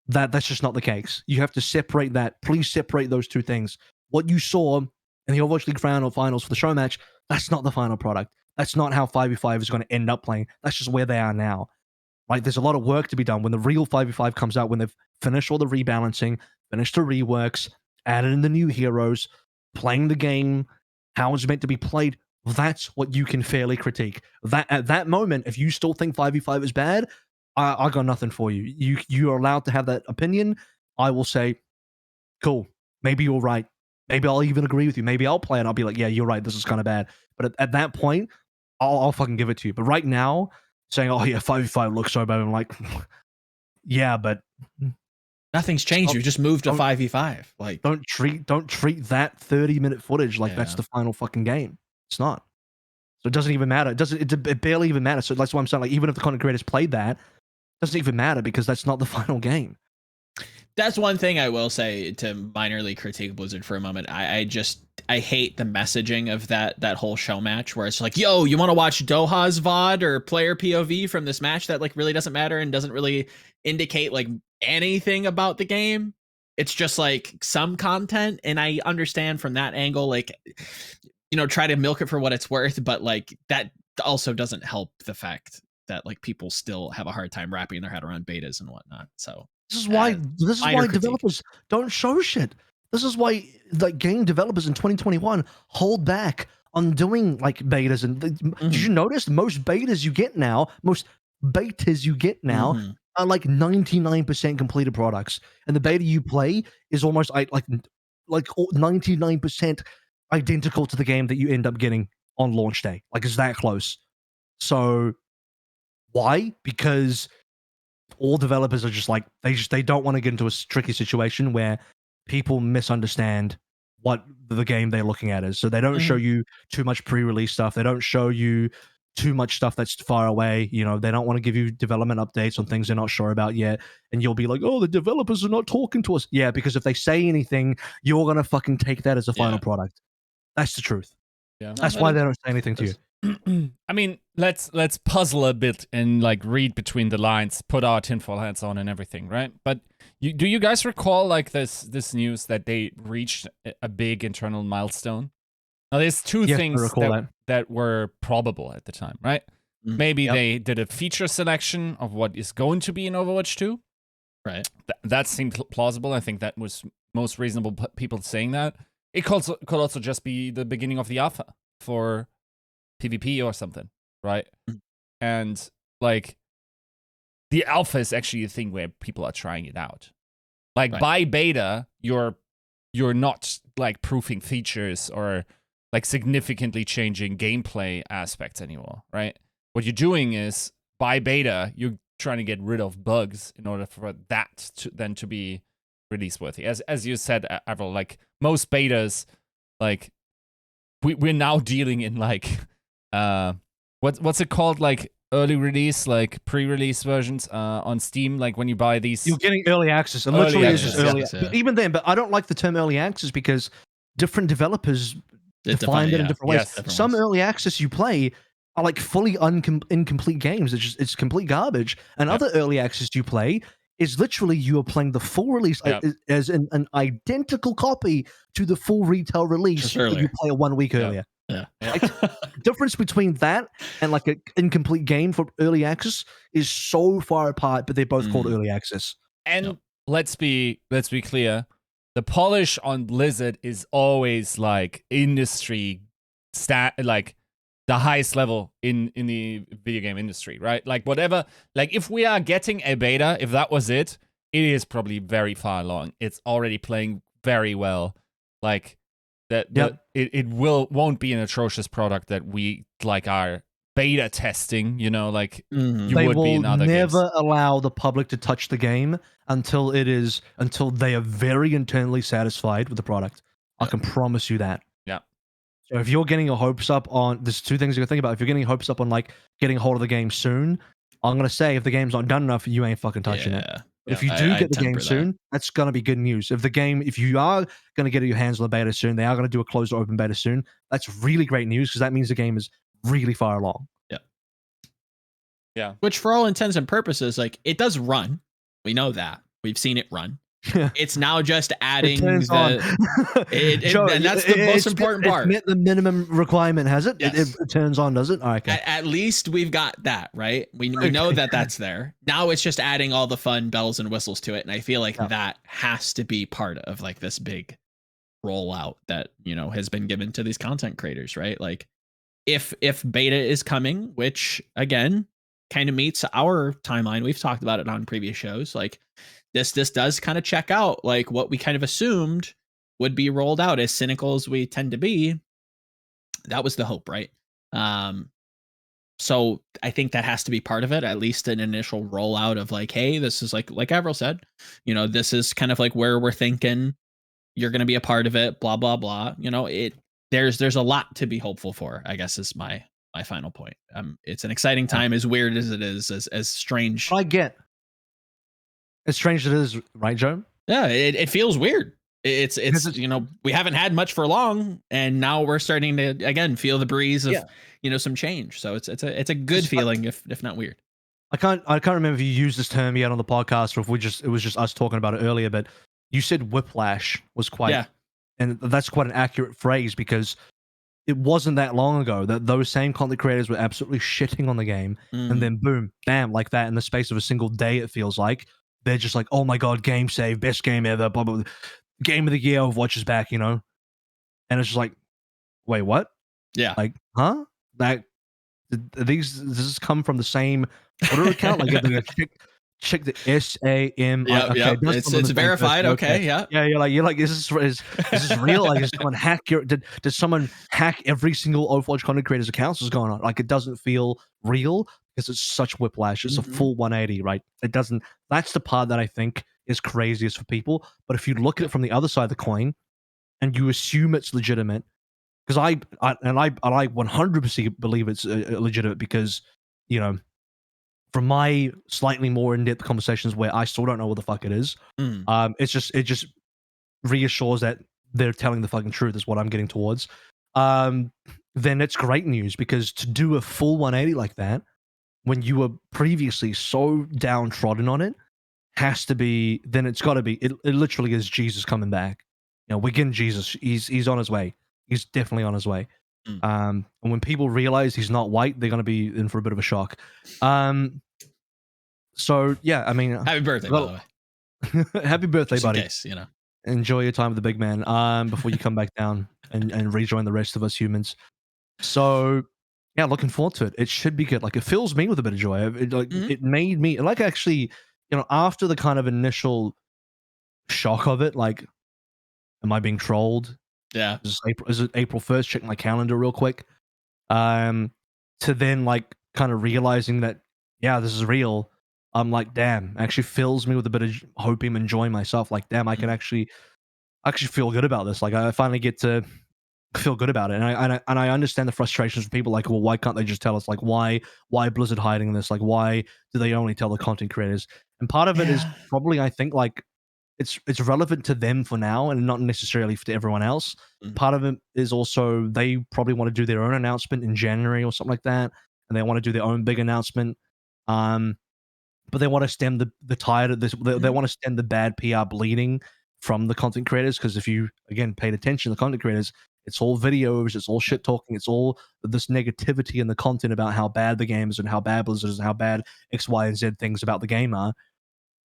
that that's just not the case. You have to separate that. Please separate those two things. What you saw in the Overwatch League finals for the show match, that's not the final product. That's not how 5v5 is going to end up playing. That's just where they are now. Right? There's a lot of work to be done. When the real 5v5 comes out, when they've finished all the rebalancing, finished the reworks, added in the new heroes, playing the game how it's meant to be played, that's what you can fairly critique. That at that moment, if you still think 5v5 is bad, I got nothing for you. You are allowed to have that opinion. I will say, cool, maybe you're right. Maybe I'll even agree with you. Maybe I'll play and I'll be like, yeah, you're right, this is kind of bad. But at that point, I'll fucking give it to you. But right now, saying, oh yeah, 5v5 looks so bad, I'm like, yeah, but nothing's changed. You just moved to 5v5. Like, don't treat that 30-minute footage like that's the final fucking game. It's not. So it doesn't even matter. It barely even matters. So that's why I'm saying, like, even if the content creators played that, doesn't even matter because that's not the final game. That's one thing I will say to minorly critique Blizzard for a moment. I hate the messaging of that whole show match where it's like, yo, you want to watch Doha's VOD or player POV from this match that like really doesn't matter and doesn't really indicate like anything about the game. It's just like some content, and I understand from that angle, like, you know, try to milk it for what it's worth, but like that also doesn't help the fact that like people still have a hard time wrapping their head around betas and whatnot. So this is why developers don't show shit. This is why like game developers in 2021 hold back on doing like betas. And did you notice most betas you get now, are like 99% completed products, and the beta you play is almost like 99% identical to the game that you end up getting on launch day. Like it's that close. So why? Because all developers are just like they don't want to get into a tricky situation where people misunderstand what the game they're looking at is. So they don't show you too much pre-release stuff. They don't show you too much stuff that's far away. You know, they don't want to give you development updates on things they're not sure about yet. And you'll be like, oh, the developers are not talking to us. Yeah, because if they say anything, you're gonna fucking take that as a final product. That's the truth. Yeah, that's why they don't say anything to you. I mean, let's puzzle a bit and like read between the lines, put our tinfoil hats on and everything, right? But do you guys recall like this news that they reached a big internal milestone? Now, there's two things that were probable at the time, right? Maybe they did a feature selection of what is going to be in Overwatch 2. Right. That seemed plausible. I think that was most reasonable people saying that. It could also just be the beginning of the alpha for PvP or something, right? And like the alpha is actually a thing where people are trying it out. Like by beta, you're not like proofing features or like significantly changing gameplay aspects anymore, right? What you're doing is by beta, you're trying to get rid of bugs in order for that to be release worthy. As you said, Avril, like most betas, like we're now dealing in like what's it called, like early release, like pre-release versions on Steam. Like when you buy these, you're getting early access, and literally it's just early. But even then, but I don't like the term early access because different developers define it in different ways. Some early access you play are like fully incomplete games. It's complete garbage. And other early access you play is literally you are playing the full release as an identical copy to the full retail release that you play 1 week earlier. Yeah. Like, difference between that and like an incomplete game for early access is so far apart, but they're both called early access. And let's be clear, the polish on Blizzard is always like industry like the highest level in the video game industry, right? Like whatever, like if we are getting a beta, if that was it is probably very far along. It's already playing very well. Like it won't be an atrocious product that we like are beta testing, you know, like you they would will be in other never games. allow the public to touch the game until they are very internally satisfied with the product. I can promise you that. Yeah. So if you're getting your hopes up on, there's two things you can think about. If you're getting hopes up on like getting a hold of the game soon, I'm gonna say if the game's not done enough, you ain't fucking touching it. But if you do get the game soon, that's gonna be good news. If you are gonna get your hands on the beta soon, they are gonna do a closed or open beta soon. That's really great news because that means the game is really far along. Yeah. Which for all intents and purposes, like it does run. We know that. We've seen it run. It's now just adding and that's the most important part. It's met the minimum requirement, has it? Yes. It turns on, does it? Okay. At least we've got that, right? We know that that's there. Now it's just adding all the fun bells and whistles to it, and I feel like that has to be part of like this big rollout that, you know, has been given to these content creators, right? Like if beta is coming, which again kind of meets our timeline, we've talked about it on previous shows, like this does kind of check out like what we kind of assumed would be rolled out. As cynical as we tend to be, that was the hope, right? So I think that has to be part of it, at least an initial rollout of like, hey, this is like Avril said, you know, this is kind of like where we're thinking you're going to be a part of it, blah, blah, blah. You know, there's a lot to be hopeful for, I guess is my final point. It's an exciting time, as weird as it is, as strange. I get As strange as it is, right, Joe? Yeah, it feels weird. It's you know, we haven't had much for long, and now we're starting to again feel the breeze of you know, some change. So it's a good feeling, if not weird. I can't remember if you used this term yet on the podcast or if it was just us talking about it earlier, but you said whiplash was quite and that's quite an accurate phrase because it wasn't that long ago that those same content creators were absolutely shitting on the game and then boom, bam, like that in the space of a single day, it feels like. They're just like, oh my god, game save, best game ever, blah, blah, blah. Game of the year, Overwatch is back, you know? And it's just like, wait, what? Yeah. Like, huh? That does this come from the same Twitter account? Like, check the SAM. Okay, it's verified. Okay, yeah. Yeah, you're like, is this real? Like, did someone hack did someone hack every single Overwatch content creator's accounts? What's going on? Like, it doesn't feel real because it's such whiplash. It's a full 180, right? It doesn't. That's the part that I think is craziest for people. But if you look at it from the other side of the coin, and you assume it's legitimate, because I 100% believe it's legitimate because, you know, from my slightly more in-depth conversations where I still don't know what the fuck it is, it just reassures that they're telling the fucking truth is what I'm getting towards. Then it's great news because to do a full 180 like that when you were previously so downtrodden on it has to be. Then it's got to be. It literally is Jesus coming back. You know, we're getting Jesus. He's on his way. He's definitely on his way. And when people realize he's not white, they're going to be in for a bit of a shock. So yeah, I mean, happy birthday, by the way. Happy birthday, just buddy. In case, you know, enjoy your time with the big man. Before you come back down and rejoin the rest of us humans. So yeah, looking forward to it. It should be good. Like, it fills me with a bit of joy. It made me like, actually, you know, after the kind of initial shock of it, like, am I being trolled? Yeah. Is it April 1st? Check my calendar real quick. To then like kind of realizing that, yeah, this is real. I'm like, damn, actually fills me with a bit of hopium and joy myself. Like, damn, I can actually feel good about this. Like, I finally get to feel good about it. And I understand the frustrations of people like, well, why can't they just tell us? Like, why Blizzard hiding this? Like, why do they only tell the content creators? And part of it is probably, I think, like, it's relevant to them for now and not necessarily to everyone else. Part of it is also they probably want to do their own announcement in January or something like that, and they want to do their own big announcement. But they want to stem the tide of this. They want to stem the bad PR bleeding from the content creators, because if you again paid attention to the content creators, it's all videos, it's all shit talking, it's all this negativity in the content about how bad the game is and how bad Blizzard is and how bad X, Y, and Z things about the game are.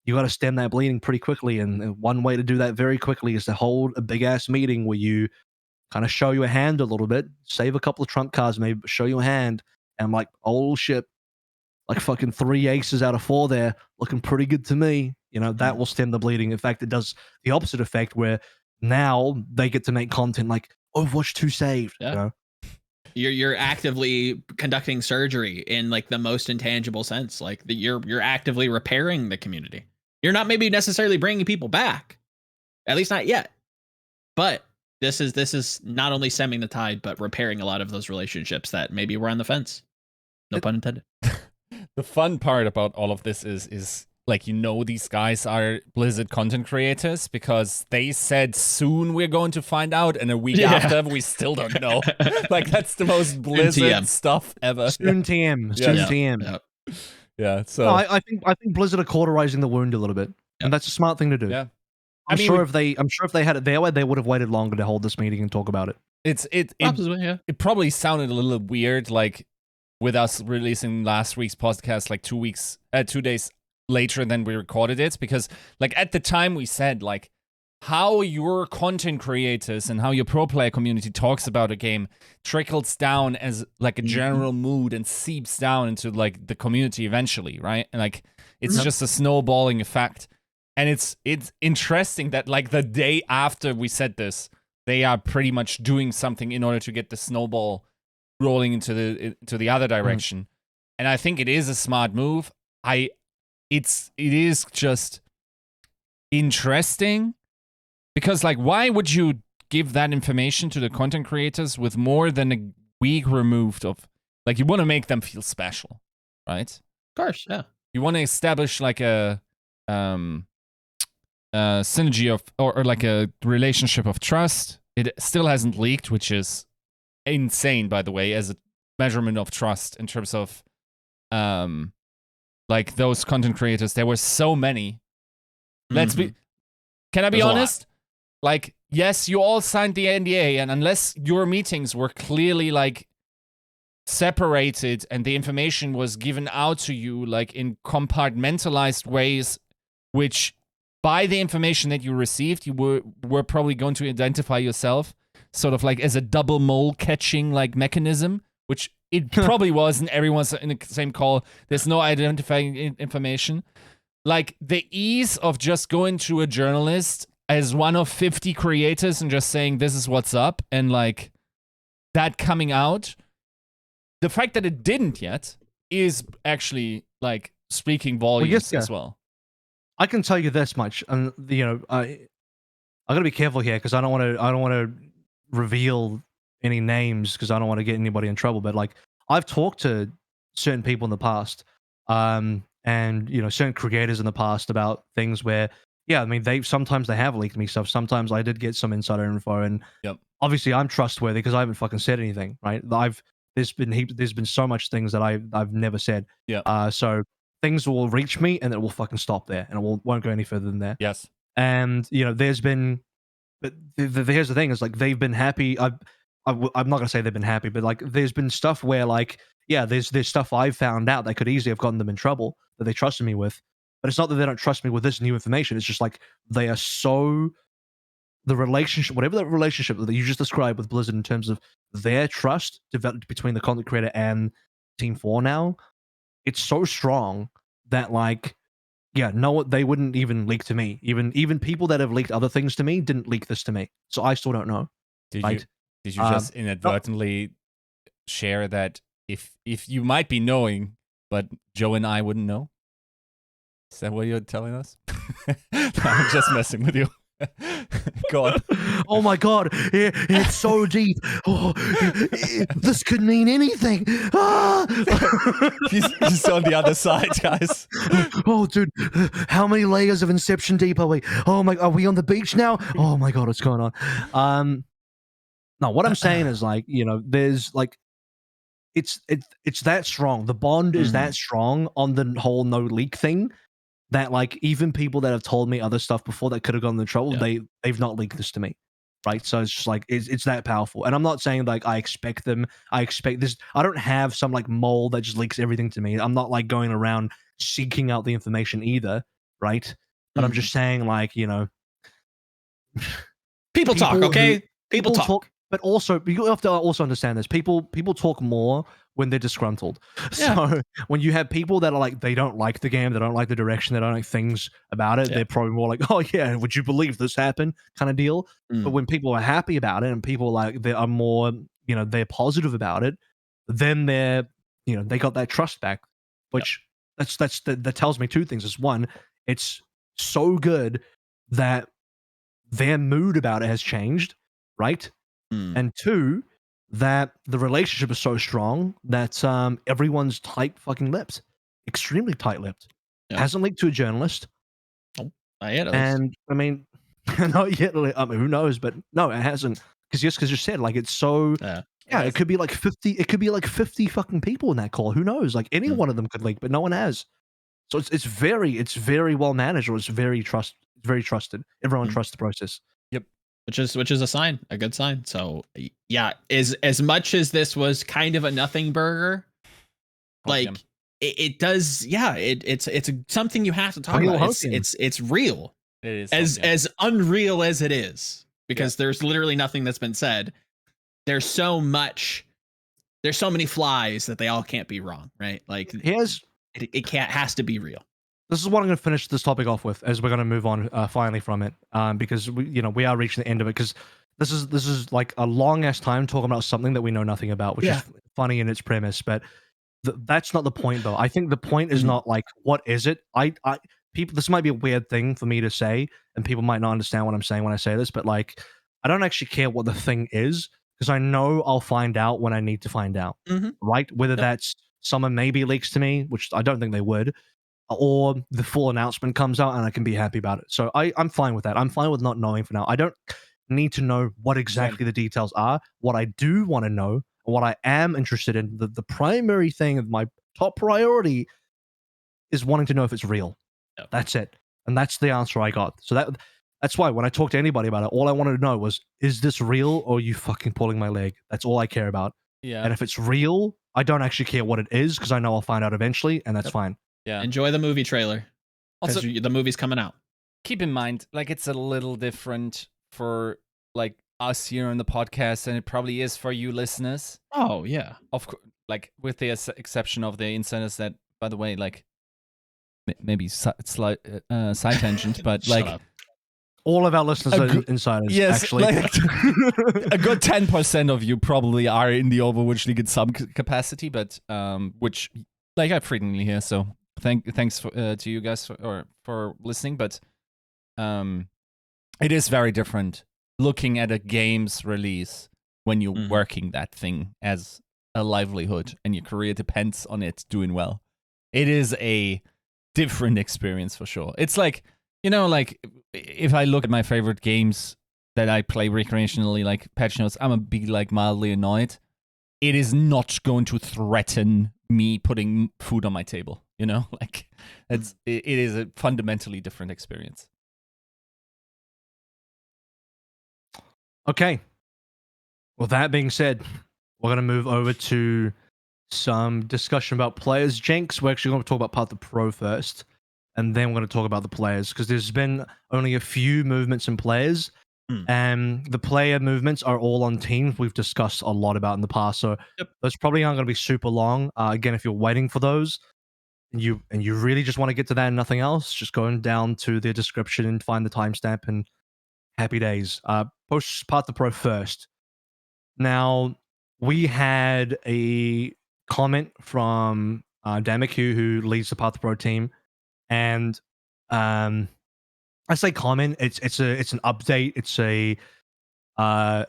You got to stem that bleeding pretty quickly, and one way to do that very quickly is to hold a big ass meeting where you kind of show your hand a little bit, save a couple of trump cards, maybe show your hand, and I'm like, oh shit, like fucking 3 aces out of 4 there, looking pretty good to me. You know, that will stem the bleeding. In fact, it does the opposite effect where now they get to make content like Overwatch 2 saved. Yeah. You know? You're actively conducting surgery in like the most intangible sense. Like you're actively repairing the community. You're not maybe necessarily bringing people back, at least not yet. But this is not only stemming the tide, but repairing a lot of those relationships that maybe were on the fence. No pun intended. The fun part about all of this is like, you know, these guys are Blizzard content creators because they said soon we're going to find out, and a week after we still don't know. Like, that's the most Blizzard stuff ever. Soon TM. Soon TM. Yeah. Yeah, so no, I think Blizzard are cauterizing the wound a little bit, and that's a smart thing to do. Yeah, I'm sure if they had it their way, they would have waited longer to hold this meeting and talk about it. It probably sounded a little weird, like with us releasing last week's podcast like 2 days later than we recorded it, because like at the time we said like how your content creators and how your pro player community talks about a game trickles down as like a general mood and seeps down into like the community eventually, right? And like it's just a snowballing effect. And it's interesting that like the day after we said this, they are pretty much doing something in order to get the snowball rolling into the other direction. And I think it is a smart move. It is just interesting. Because, like, why would you give that information to the content creators with more than a week removed of... Like, you want to make them feel special, right? Of course, yeah. You want to establish, like, a synergy of or like a relationship of trust. It still hasn't leaked, which is insane, by the way, as a measurement of trust in terms of like those content creators. There were so many. Can I be honest? Like, yes, you all signed the NDA, and unless your meetings were clearly like separated and the information was given out to you like in compartmentalized ways, which by the information that you received, you were probably going to identify yourself sort of like as a double mole catching like mechanism, which it probably was, and everyone's in the same call. There's no identifying information. Like the ease of just going to a journalist as one of 50 creators and just saying, this is what's up, and like that coming out. The fact that it didn't yet is actually like speaking volumes as well. I can tell you this much, and you know, I gotta be careful here because I don't want to reveal any names because I don't want to get anybody in trouble. But like, I've talked to certain people in the past, and you know, certain creators in the past about things where, yeah, I mean, sometimes they have leaked me stuff. Sometimes I did get some insider info, and obviously I'm trustworthy because I haven't fucking said anything, right? There's been so much things that I've never said. So things will reach me and it will fucking stop there, and it won't go any further than there. Yes. And you know, there's been, but here's the thing: is like they've been happy. I'm not gonna say they've been happy, but like there's been stuff where like, yeah, there's stuff I've found out that could easily have gotten them in trouble that they trusted me with. But it's not that they don't trust me with this new information. It's just like they are so, the relationship, whatever that relationship that you just described with Blizzard in terms of their trust developed between the content creator and Team 4 now, it's so strong that like, yeah, no, they wouldn't even leak to me. Even people that have leaked other things to me didn't leak this to me. So I still don't know. Did you just inadvertently share that if you might be knowing, but Joe and I wouldn't know? Is that what you're telling us? No, I'm just messing with you. Go on. Oh my god, it's so deep. Oh, this could mean anything. Ah! He's on the other side, guys. Oh, dude, how many layers of Inception deep are we? Oh my, are we on the beach now? Oh my god, what's going on? No, what I'm saying is like, you know, there's like, it's that strong. The bond is that strong on the whole no leak thing, that like even people that have told me other stuff before that could have gotten in trouble, they've not leaked this to me, right? So it's just like it's that powerful. And I'm not saying like I expect this. I don't have some like mole that just leaks everything to me. I'm not like going around seeking out the information either, right? But I'm just saying like, you know, people talk, okay? People talk. But also, you have to also understand this. People talk more when they're disgruntled. So when you have people that are like, they don't like the game, they don't like the direction, they don't like things about it, they're probably more like, oh yeah, would you believe this happened kind of deal. But when people are happy about it and people like they are more, you know, they're positive about it, then they're, you know, they got that trust back, which that tells me two things. Is one, it's so good that their mood about it has changed, right? And two, that the relationship is so strong that everyone's tight-fucking-lipped, extremely tight-lipped. Hasn't leaked to a journalist. Oh, not yet. And I mean, not yet. I mean, who knows? But no, it hasn't. Because you said, like, it's so. Yeah, it could be like 50. It could be like 50 fucking people in that call. Who knows? Like any one of them could leak, but no one has. So it's very well managed, or it's very trusted. Everyone trusts the process. Which is a sign, a good sign. So yeah, as much as this was kind of a nothing burger, like it does, it's something you have to talk about. It's real. It is as unreal as it is, because there's literally nothing that's been said. There's so many flies that they all can't be wrong, right? Like it has to be real. This is what I'm going to finish this topic off with, as we're going to move on finally from it, because we are reaching the end of it. Because this is like a long ass time talking about something that we know nothing about, which is funny in its premise. But that's not the point, though. I think the point is not like what is it. People, this might be a weird thing for me to say, and people might not understand what I'm saying when I say this. But like, I don't actually care what the thing is, because I know I'll find out when I need to find out, right? Whether that's someone maybe leaks to me, which I don't think they would. or the full announcement comes out and I can be happy about it. So I'm fine with that. I'm fine with not knowing for now. I don't need to know what exactly the details are. What I do want to know, what I am interested in, the primary thing of my top priority is wanting to know if it's real. Yep. That's it. And that's the answer I got. So that's why when I talked to anybody about it, all I wanted to know was, is this real or are you fucking pulling my leg? That's all I care about. Yeah. And if it's real, I don't actually care what it is because I know I'll find out eventually, and that's fine. Yeah. Enjoy the movie trailer. Also, the movie's coming out. Keep in mind, like, it's a little different for like us here on the podcast than it probably is for you listeners. Oh yeah, of course. Like, with the exception of the insiders that, by the way, like, maybe side tangent, but like. Up. All of our listeners are insiders. Yes, actually. Like, a good 10% of you probably are in the Overwatch League in some capacity, but which, like, I frequently hear. So thanks to you guys for listening. But it is very different looking at a game's release when you're working that thing as a livelihood and your career depends on it doing well. It is a different experience for sure. It's like, you know, like, if I look at my favorite games that I play recreationally, like patch notes, I'm a bit like mildly annoyed. It is not going to threaten me putting food on my table, you know? Like, it is a fundamentally different experience. Okay. Well, that being said, we're going to move over to some discussion about players. Jenks, we're actually going to talk about Path to Pro first. And then we're going to talk about the players, because there's been only a few movements in players, and the player movements are all on teams we've discussed a lot about in the past. So those probably aren't going to be super long. Again, if you're waiting for those, and you really just want to get to that and nothing else, just going down to the description and find the timestamp, and happy days. Post Path to Pro first. Now, we had a comment from Damiku, who leads the Path to Pro team. And I say comment. It's an update. It's a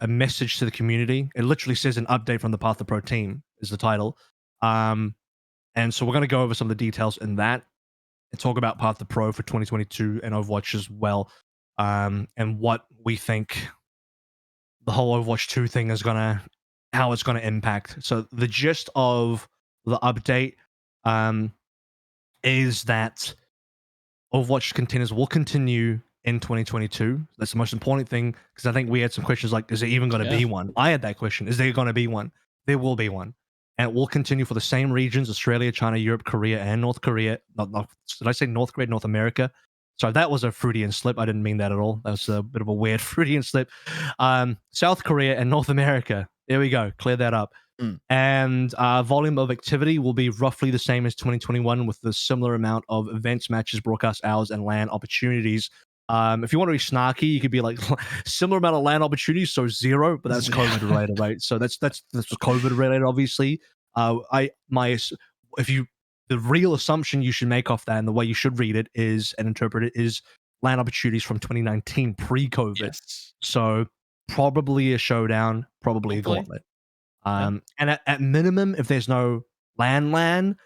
message to the community. It literally says an update from the Path to Pro team is the title. And so we're going to go over some of the details in that and talk about Path to Pro for 2022 and Overwatch as well, and what we think the whole Overwatch 2 thing is how it's gonna impact. So the gist of the update is that Overwatch Contenders will continue in 2022. That's the most important thing, because I think we had some questions like, is there even going to be one? I had that question. Is there going to be one? There will be one. And it will continue for the same regions: Australia, China, Europe, Korea, and North Korea. Did I say North Korea, North America? Sorry, that was a Freudian slip. I didn't mean that at all. That was a bit of a weird Freudian slip. South Korea and North America. There we go. Clear that up. And volume of activity will be roughly the same as 2021, with the similar amount of events, matches, broadcast hours, and LAN opportunities. If you want to be snarky, you could be like similar amount of LAN opportunities, so 0, but that's COVID related, right? So that's COVID related, obviously. The real assumption you should make off that, and the way you should read it is and interpret it, is LAN opportunities from 2019 pre-COVID. Yes. So probably a showdown, probably Hopefully. a gauntlet. And at minimum, if there's no LAN,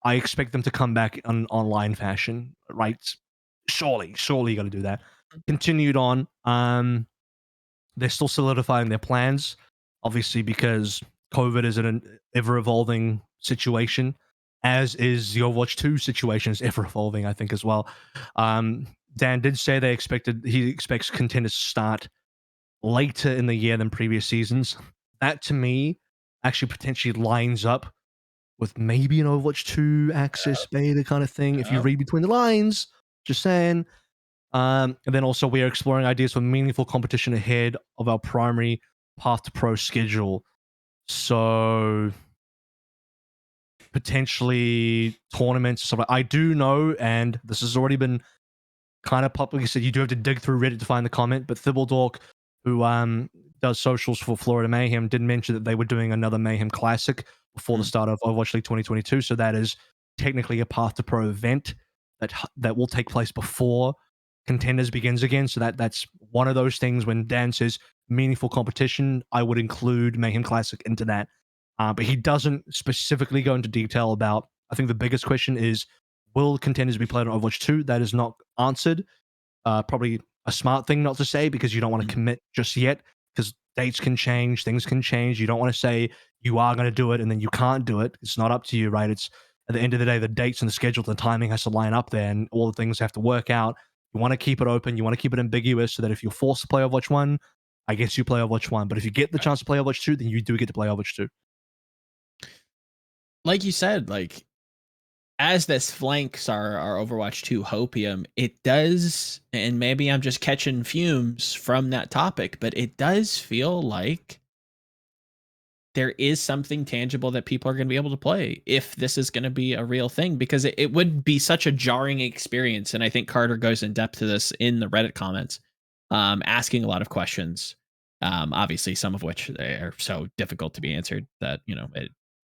I expect them to come back in online fashion, right? Surely you got to do that. Continued on, they're still solidifying their plans, obviously, because COVID is an ever-evolving situation, as is the Overwatch 2 situation is ever-evolving, I think, as well. Dan did say he expects Contenders to start later in the year than previous seasons. That, to me, actually potentially lines up with maybe an Overwatch 2 access beta kind of thing, if you read between the lines. Just saying. And then also, we are exploring ideas for meaningful competition ahead of our primary Path to Pro schedule. So, potentially tournaments. So I do know, and this has already been kind of publicly said, you do have to dig through Reddit to find the comment, but Thibbledork, who does socials for Florida Mayhem, did mention that they were doing another Mayhem Classic before the start of Overwatch League 2022. So that is technically a Path to Pro event that will take place before Contenders begins again. So that's one of those things. When Dan says meaningful competition, I would include Mayhem Classic into that. But he doesn't specifically go into detail about, I think the biggest question is, will Contenders be played on Overwatch 2? That is not answered. Probably a smart thing not to say because you don't want to commit just yet because dates can change, things can change. You don't want to say you are going to do it and then you can't do it. It's not up to you, right? It's at the end of the day, the dates and the schedule and the timing has to line up there and all the things have to work out. You want to keep it open. You want to keep it ambiguous so that if you're forced to play Overwatch 1, I guess you play Overwatch 1. But if you get the chance to play Overwatch 2, then you do get to play Overwatch 2. Like you said, like, as this flanks our Overwatch 2 hopium, it does, and maybe I'm just catching fumes from that topic, but it does feel like there is something tangible that people are going to be able to play if this is going to be a real thing, because it would be such a jarring experience. And I think Carter goes in depth to this in the Reddit comments, asking a lot of questions, obviously some of which are so difficult to be answered that, you know,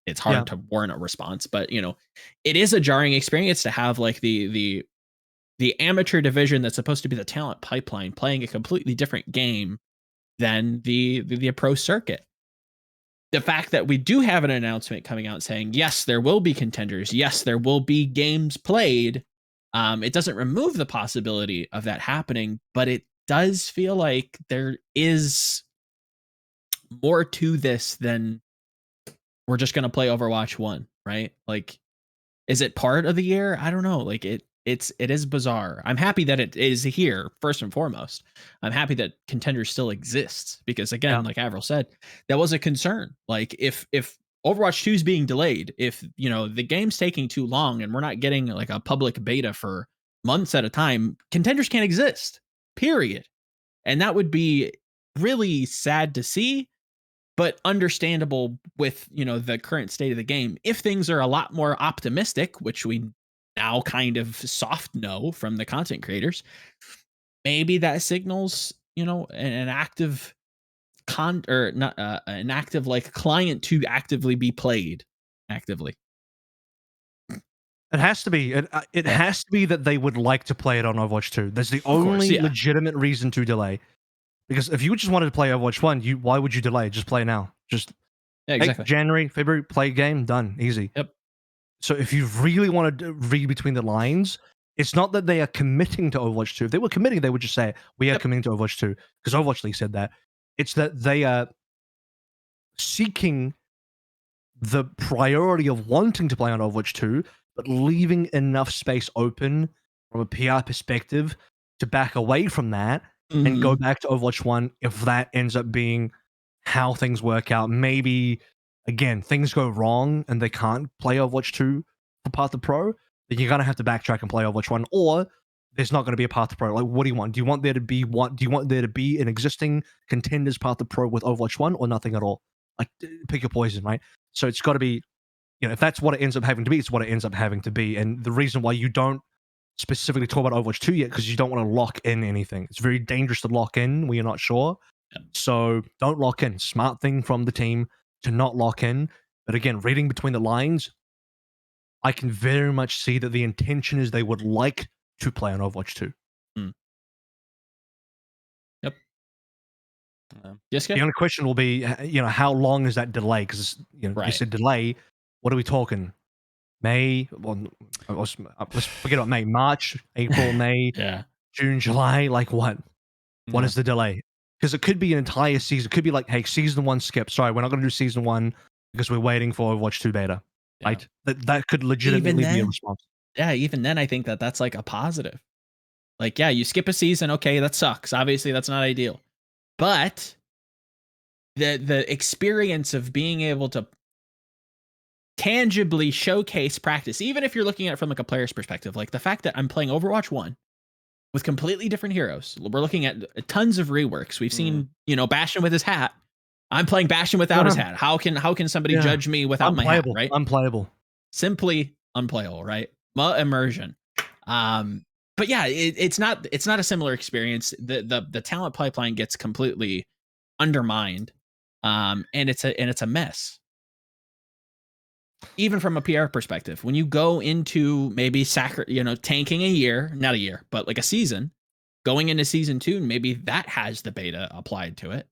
it's hard to warrant a response. But, you know, it is a jarring experience to have like the amateur division that's supposed to be the talent pipeline playing a completely different game than the pro circuit. The fact that we do have an announcement coming out saying, yes, there will be contenders. Yes, there will be games played. It doesn't remove the possibility of that happening, but it does feel like there is more to this than we're just going to play Overwatch 1, right? Like, is it part of the year? I don't know. Like it is bizarre. I'm happy that it is here first and foremost. I'm happy that Contenders still exists because again, like AVRL said, that was a concern. Like if Overwatch 2 is being delayed, if you know the game's taking too long and we're not getting like a public beta for months at a time, Contenders can't exist. Period. And that would be really sad to see, but understandable with, you know, the current state of the game. If things are a lot more optimistic, which we now kind of soft know from the content creators, maybe that signals, you know, an active an active like client to actively be played actively. It has to be. It has to be that they would like to play it on Overwatch 2. That's the only legitimate reason to delay. Because if you just wanted to play Overwatch 1, why would you delay? Just play now. Just exactly. January, February, play game, done, easy. Yep. So if you really want to read between the lines, it's not that they are committing to Overwatch 2. If they were committing, they would just say, we are committing to Overwatch 2. Because Overwatch League said that. It's that they are seeking the priority of wanting to play on Overwatch 2, but leaving enough space open from a PR perspective to back away from that and go back to Overwatch 1 if that ends up being how things work out. Maybe, again, things go wrong and they can't play Overwatch 2 for Path to Pro, then you're going to have to backtrack and play Overwatch 1, or there's not going to be a Path to Pro. Like, what do you want? Do you want there to be an existing Contenders Path to Pro with Overwatch 1 or nothing at all? Like, pick your poison, right? So it's got to be, you know, if that's what it ends up having to be, it's what it ends up having to be. And the reason why you don't specifically talk about Overwatch 2 yet, because you don't want to lock in anything. It's very dangerous to lock in when you're not sure. So don't lock in. Smart thing from the team to not lock in. But again, reading between the lines, I can very much see that the intention is they would like to play on Overwatch 2. Yep. Yes, the only question will be, you know, how long is that delay? Because, you know, you said delay. What are we talking? May? Well, let's forget about May. March, April, May, June, July. Like what? What is the delay? Because it could be an entire season. It could be like, hey, season 1 skip. Sorry, we're not going to do season 1 because we're waiting for Overwatch 2 beta. Right? That could legitimately be a response. Yeah, even then, I think that's like a positive. Like, yeah, you skip a season. Okay, that sucks. Obviously, that's not ideal. But the experience of being able to tangibly showcase practice, even if you're looking at it from like a player's perspective, like the fact that I'm playing Overwatch 1 with completely different heroes. We're looking at tons of reworks. We've seen, you know, Bastion with his hat. I'm playing Bastion without his hat. How can somebody judge me without my hat, right? Unplayable. Simply unplayable, right? Immersion. But yeah, it's not a similar experience. The talent pipeline gets completely undermined. And it's a mess. Even from a PR perspective, when you go into maybe tanking a year, not a year, but like a season, going into season 2, maybe that has the beta applied to it.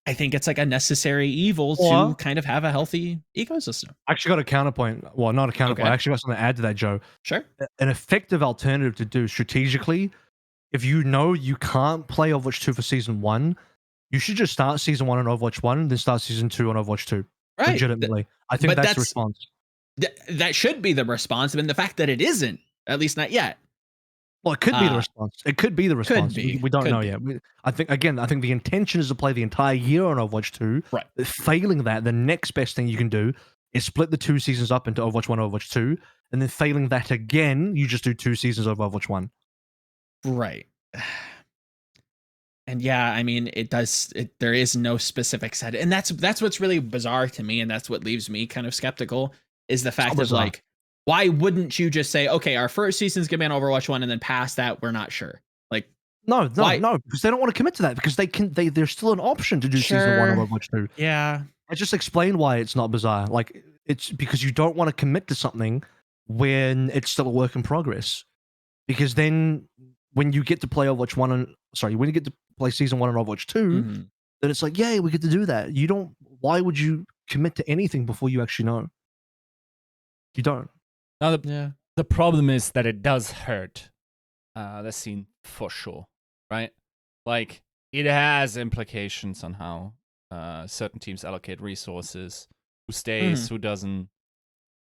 I think it's like a necessary evil Or- to kind of have a healthy ecosystem. I actually got a counterpoint. Well, not a counterpoint. Okay. I actually got something to add to that, Joe. Sure. An effective alternative to do strategically, if you know you can't play Overwatch 2 for Season 1, you should just start Season 1 on Overwatch 1, then start Season 2 on Overwatch 2. Right. Legitimately. I think but that's the response. That should be the response, and the fact that it isn't, at least not yet. Well, it could be the response. It could be the response. be. We don't Could know be. yet. I think the intention is to play the entire year on Overwatch 2. Right. Failing that, the next best thing you can do is split the 2 seasons up into Overwatch 1 and Overwatch 2. And then failing that again, you just do 2 seasons of Overwatch 1. Right. And yeah, I mean, there is no specific set. And that's what's really bizarre to me. And that's what leaves me kind of skeptical, is the fact of like, why wouldn't you just say, okay, our first season's gonna be on Overwatch 1, and then past that, we're not sure. Like, no, because they don't want to commit to that, because there's still an option to do Season 1 of Overwatch 2. Yeah. I just explained why it's not bizarre. Like, it's because you don't want to commit to something when it's still a work in progress. Because then when you get to play when you get to play Season 1 on Overwatch 2, then it's like, yay, we get to do that. Why would you commit to anything before you actually know? You don't. Now, the problem is that it does hurt the scene for sure, right? Like, it has implications on how certain teams allocate resources, who stays, who doesn't.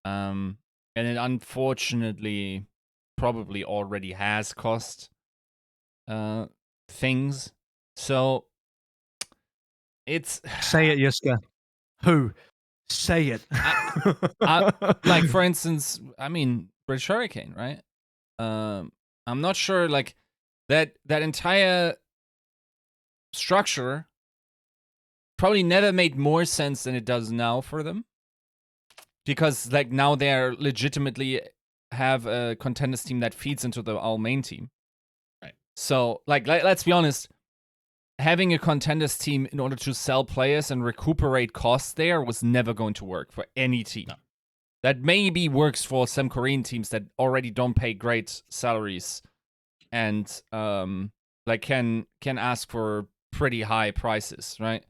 And it unfortunately probably already has cost things. So it's... Say it, Yiska. Who? Say it. Like, for instance, I mean, British Hurricane, right? I'm not sure, like, that entire structure probably never made more sense than it does now for them. Because, like, now they're legitimately have a Contenders team that feeds into our main team. Right. So, like, let's be honest, having a Contenders team in order to sell players and recuperate costs there was never going to work for any team. No. That maybe works for some Korean teams that already don't pay great salaries and like can ask for pretty high prices, right?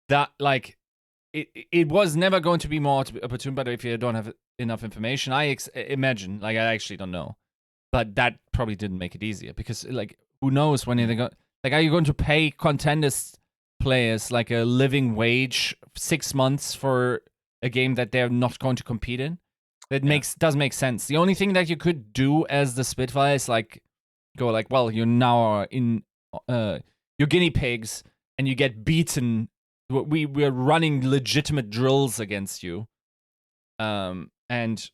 That, like, it was never going to be more opportune, but if you don't have enough information, I imagine, like, I actually don't know, but that probably didn't make it easier, because, like, who knows when they go. Like, are you going to pay Contenders players like a living wage 6 months for a game that they're not going to compete in? That does make sense. The only thing that you could do as the Spitfire is like go like, well, you're now in you're guinea pigs and you get beaten. We're running legitimate drills against you, and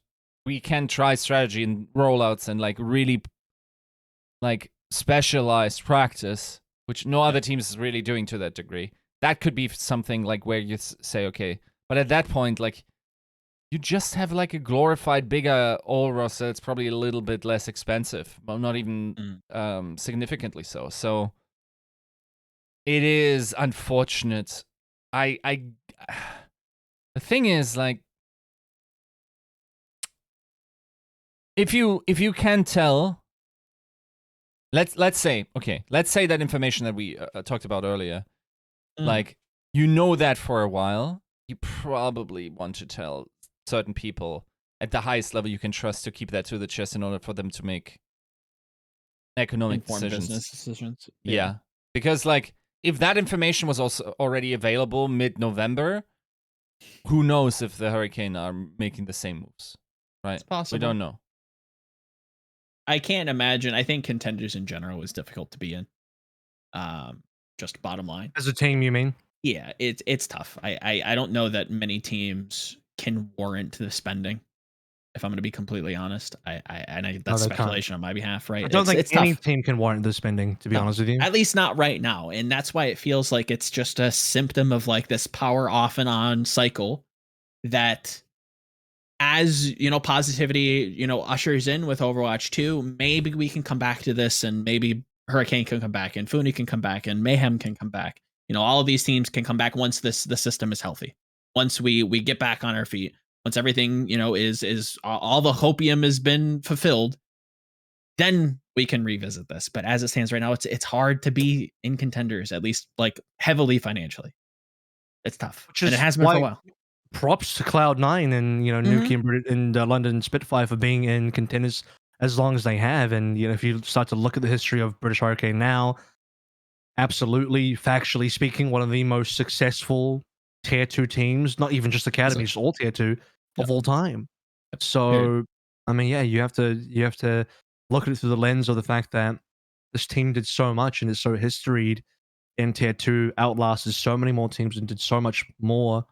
we can try strategy and rollouts and like really like specialized practice, which no other team is really doing to that degree. That could be something like where you say, okay, but at that point, like, you just have like a glorified bigger all roster. It's probably a little bit less expensive, but not even significantly so. So it is unfortunate. The thing is, like, if you can tell, let's say that information that we talked about earlier, like, you know that for a while, you probably want to tell certain people at the highest level you can trust to keep that to the chest in order for them to make economic decisions. Business decisions. Yeah, because, like, if that information was also already available mid-November, who knows if the Hurricane are making the same moves, right? It's possible. We don't know. I can't imagine. I think Contenders in general is difficult to be in. Just bottom line. As a team, you mean? Yeah, it's tough. I don't know that many teams can warrant the spending. If I'm going to be completely honest, that's speculation on my behalf, right? I don't think it's any tough. team can warrant the spending, to be honest with you. At least not right now, and that's why it feels like it's just a symptom of like this power off and on cycle that, as you know, positivity, you know, ushers in with Overwatch 2. Maybe we can come back to this, and maybe Hurricane can come back, and Funi can come back, and Mayhem can come back. You know, all of these teams can come back once the system is healthy. Once we get back on our feet. Once everything, you know, is all the hopium has been fulfilled, then we can revisit this. But as it stands right now, it's hard to be in Contenders, at least like heavily financially. It's tough, Which and it is has been for a why while. props to Cloud9 and Mhm. Nuki and London Spitfire for being in Contenders as long as they have. And if you start to look at the history of British Hurricane now, absolutely, factually speaking, one of the most successful tier 2 teams, not even just academies, all tier 2 Yep. of all time. Period. So, I mean, yeah, you have to look at it through the lens of the fact that this team did so much and is so historied in tier 2, outlasted so many more teams and did so much more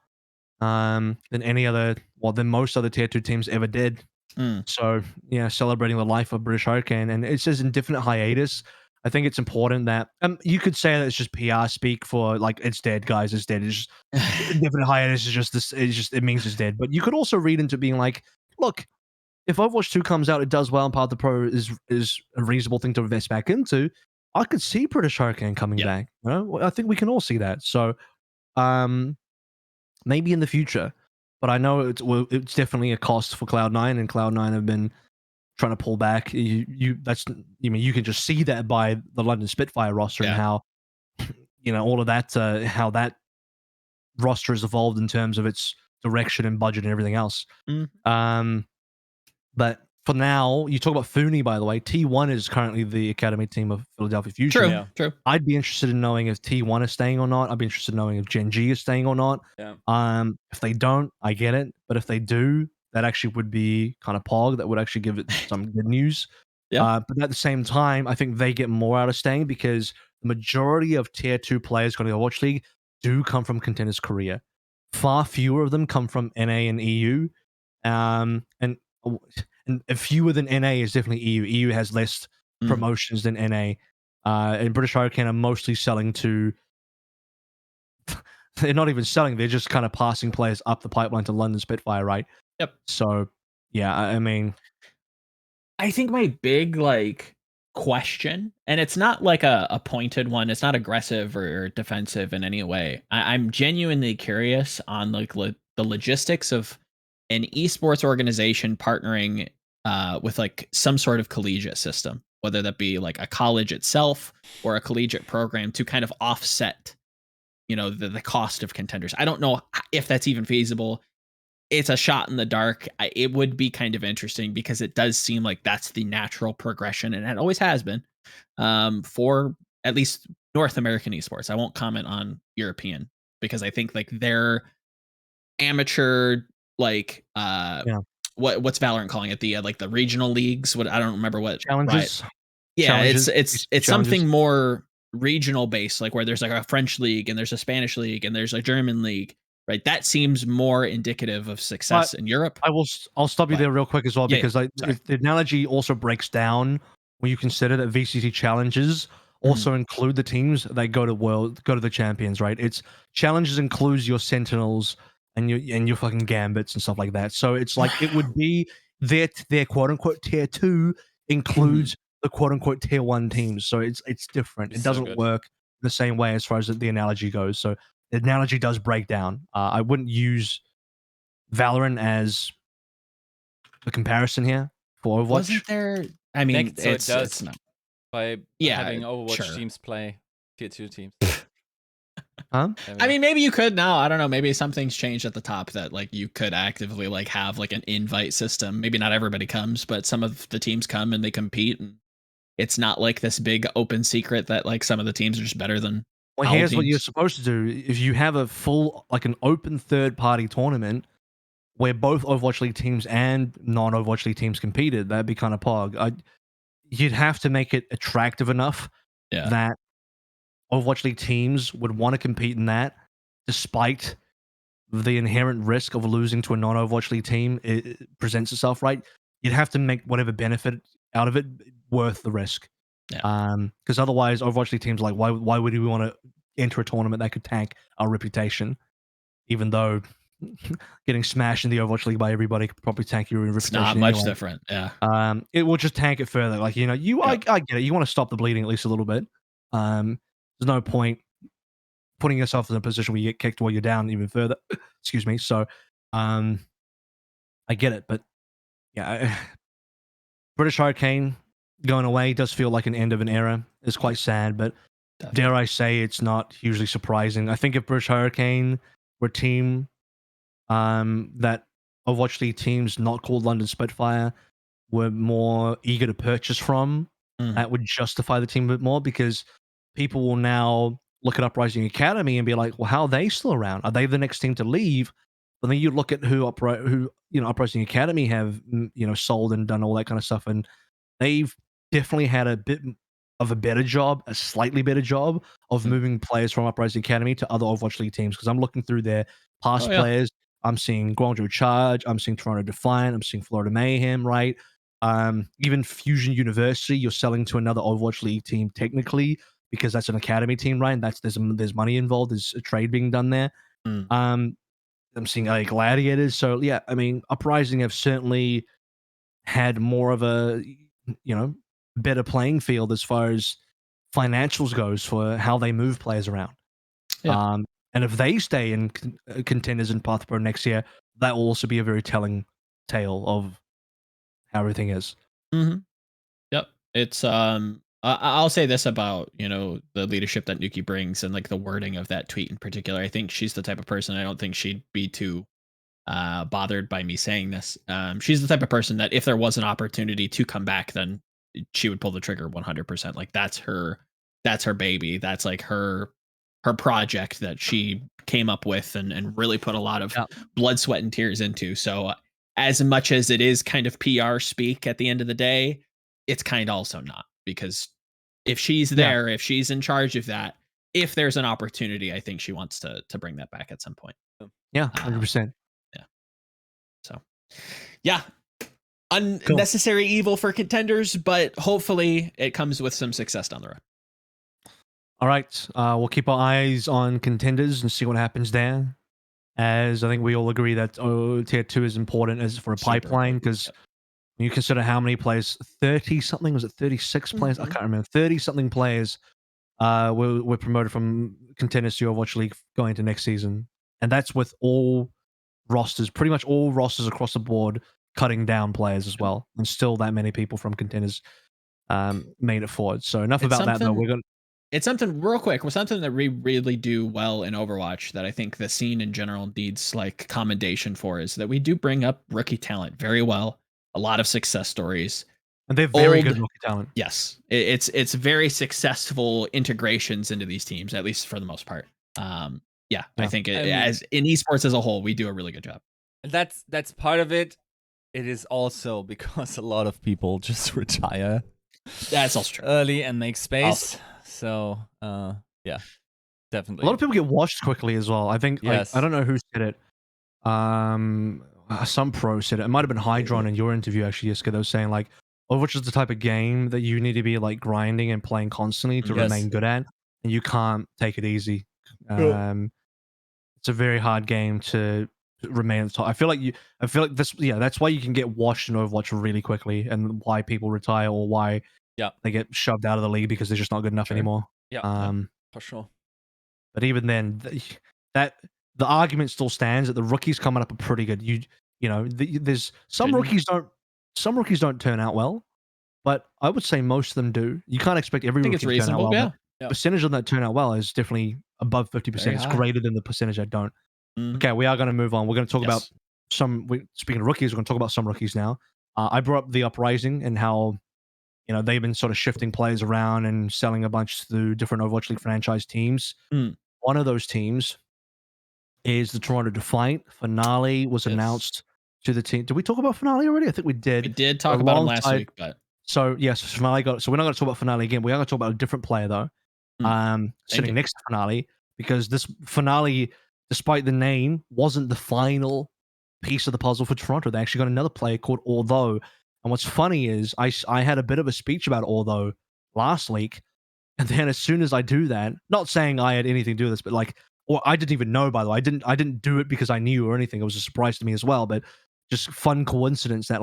than than most other tier 2 teams ever did. Mm. So, yeah, celebrating the life of British Hurricane, and it says indefinite hiatus. I think it's important that you could say that it's just PR speak for like it's dead, guys, it's dead. It's just indefinite hiatus is just this. It's just it means it's dead. But you could also read into being like, look, if Overwatch 2 comes out, it does well, and Path to Pro is a reasonable thing to invest back into. I could see British Hurricane coming back. You know, I think we can all see that. So, maybe in the future, but I know it's definitely a cost for Cloud9, and Cloud9 have been trying to pull back. You can just see that by the London Spitfire roster and how all of that how that roster has evolved in terms of its direction and budget and everything else. But for now, you talk about Funi, by the way. T1 is currently the academy team of Philadelphia Fusion. True. I'd be interested in knowing if T1 is staying or not. I'd be interested in knowing if Gen G is staying or not. Yeah. If they don't, I get it. But if they do, that actually would be kind of pog. That would actually give it some good news. Yeah. But at the same time, I think they get more out of staying because the majority of tier 2 players going to the Overwatch League do come from Contenders Korea. Far fewer of them come from NA and EU. And fewer than NA is definitely EU. EU has less promotions than NA. And British Hurricane are mostly selling to. They're not even selling; they're just kind of passing players up the pipeline to London Spitfire, right? Yep. So, yeah, I mean, I think my big question, and it's not like a pointed one. It's not aggressive or defensive in any way. I'm genuinely curious on like the logistics of an esports organization partnering with like some sort of collegiate system, whether that be like a college itself or a collegiate program to kind of offset, the cost of Contenders. I don't know if that's even feasible. It's a shot in the dark. It would be kind of interesting because it does seem like that's the natural progression, and it always has been for at least North American esports. I won't comment on European because I think like their amateur what's Valorant calling it, the like the regional leagues. What I don't remember what challenges. Right. Yeah, challenges, it's something more regional based, like where there's like a French league and there's a Spanish league and there's a German league. Right, that seems more indicative of success in Europe. I'll stop you there real quick as well because the analogy also breaks down when you consider that VCT challenges also include the teams that go to the champions. Right, it's challenges includes your Sentinels and your fucking Gambits and stuff like that. So it's like it would be their quote unquote tier 2 includes the quote unquote tier 1 teams. So it's different. It doesn't work the same way as far as the analogy goes. So the analogy does break down. I wouldn't use Valorant as a comparison here for Overwatch. Wasn't there? I mean, so it does it's not. By having Overwatch teams play tier 2 teams. Huh? I mean, maybe you could now. I don't know. Maybe something's changed at the top that like you could actively like have like an invite system. Maybe not everybody comes, but some of the teams come and they compete, and it's not like this big open secret that like some of the teams are just better than. Well, here's what you're supposed to do: if you have a full like an open third-party tournament where both Overwatch League teams and non-Overwatch League teams competed, that'd be kind of pog. You'd have to make it attractive enough that Overwatch League teams would want to compete in that, despite the inherent risk of losing to a non-Overwatch League team it presents itself, right? You'd have to make whatever benefit out of it worth the risk. Because otherwise, Overwatch League teams are like, why would we want to enter a tournament that could tank our reputation? Even though getting smashed in the Overwatch League by everybody could probably tank your reputation. It's not much different. Yeah. It will just tank it further. Like I get it. You want to stop the bleeding at least a little bit. There's no point putting yourself in a position where you get kicked while you're down even further. Excuse me. So, I get it, but yeah, British Hurricane, going away does feel like an end of an era. It's quite sad, but dare I say it's not hugely surprising. I think if British Hurricane were a team that Overwatch League teams not called London Spitfire were more eager to purchase from, that would justify the team a bit more, because people will now look at Uprising Academy and be like, well, how are they still around? Are they the next team to leave? But then you look at who Uprising Academy have sold and done all that kind of stuff, and they've definitely had a bit of a better job, a slightly better job of moving players from Uprising Academy to other Overwatch League teams. Because I'm looking through their past players. I'm seeing Guangzhou Charge, I'm seeing Toronto Defiant, I'm seeing Florida Mayhem, right? Even Fusion University, you're selling to another Overwatch League team technically, because that's an academy team, right? And there's money involved, there's a trade being done there. I'm seeing Gladiators. So yeah, I mean, Uprising have certainly had more of a better playing field as far as financials goes for how they move players around. And if they stay in Contenders and Path Pro next year, that will also be a very telling tale of how everything is. Yep. It's I'll say this about the leadership that Nuki brings, and like the wording of that tweet in particular. I think she's the type of person, I don't think she'd be too bothered by me saying this. She's the type of person that if there was an opportunity to come back, then she would pull the trigger 100%. Like that's her baby. That's like her project that she came up with and really put a lot of blood, sweat, and tears into. So as much as it is kind of PR speak at the end of the day, it's kind of also not, because if she's there, if she's in charge of that, if there's an opportunity, I think she wants to bring that back at some point. Yeah, 100%. Yeah. So, yeah, unnecessary evil for Contenders, but hopefully it comes with some success down the road. All right, we'll keep our eyes on Contenders and see what happens there. As I think we all agree that tier 2 is important as for a pipeline, because when you consider how many players, 30 something, was it 36 players? I can't remember. 30 something players were promoted from Contenders to Overwatch League going into next season, and that's with all rosters, pretty much all rosters across the board, cutting down players as well, and still that many people from Contenders made it forward. So enough about that, though. It's something real quick. Something that we really do well in Overwatch that I think the scene in general needs like commendation for, is that we do bring up rookie talent very well. A lot of success stories, and they're very good rookie talent. Yes, it's very successful integrations into these teams, at least for the most part. I think as in esports as a whole, we do a really good job. That's part of it. It is also because a lot of people just retire. That's also true. Early and make space. So, yeah, definitely. A lot of people get washed quickly as well. I think, I don't know who said it. Some pro said it. It might have been Hydron in your interview, actually, Yiska, that was saying, like, Overwatch is the type of game that you need to be, like, grinding and playing constantly to remain good at, and you can't take it easy. It's a very hard game to remain at the top. I feel like this, that's why you can get washed in Overwatch really quickly, and why people retire, or why they get shoved out of the league because they're just not good enough anymore. For sure. But even then, the argument still stands that the rookies coming up are pretty good. There's some rookies don't turn out well, but I would say most of them do. You can't expect every rookie to turn out well. Percentage of that turn out well is definitely above 50%. It's greater than the percentage that don't. Okay, we are going to move on. We're going to talk about speaking of rookies, we're going to talk about some rookies now. I brought up the Uprising and how they've been sort of shifting players around and selling a bunch through different Overwatch League franchise teams. One of those teams is the Toronto Defiant. Finale was announced to the team. Did we talk about Finale already? I think we did. We did talk about them last week, but so yes, Finale got. So we're not going to talk about Finale again. We are going to talk about a different player though, sitting next to Finale, because this Finale, despite the name, wasn't the final piece of the puzzle for Toronto. They actually got another player called Although. And what's funny is I had a bit of a speech about Although last week, and then as soon as I do that, not saying I had anything to do with this, but or I didn't even know, by the way. I didn't do it because I knew or anything. It was a surprise to me as well, but just fun coincidence that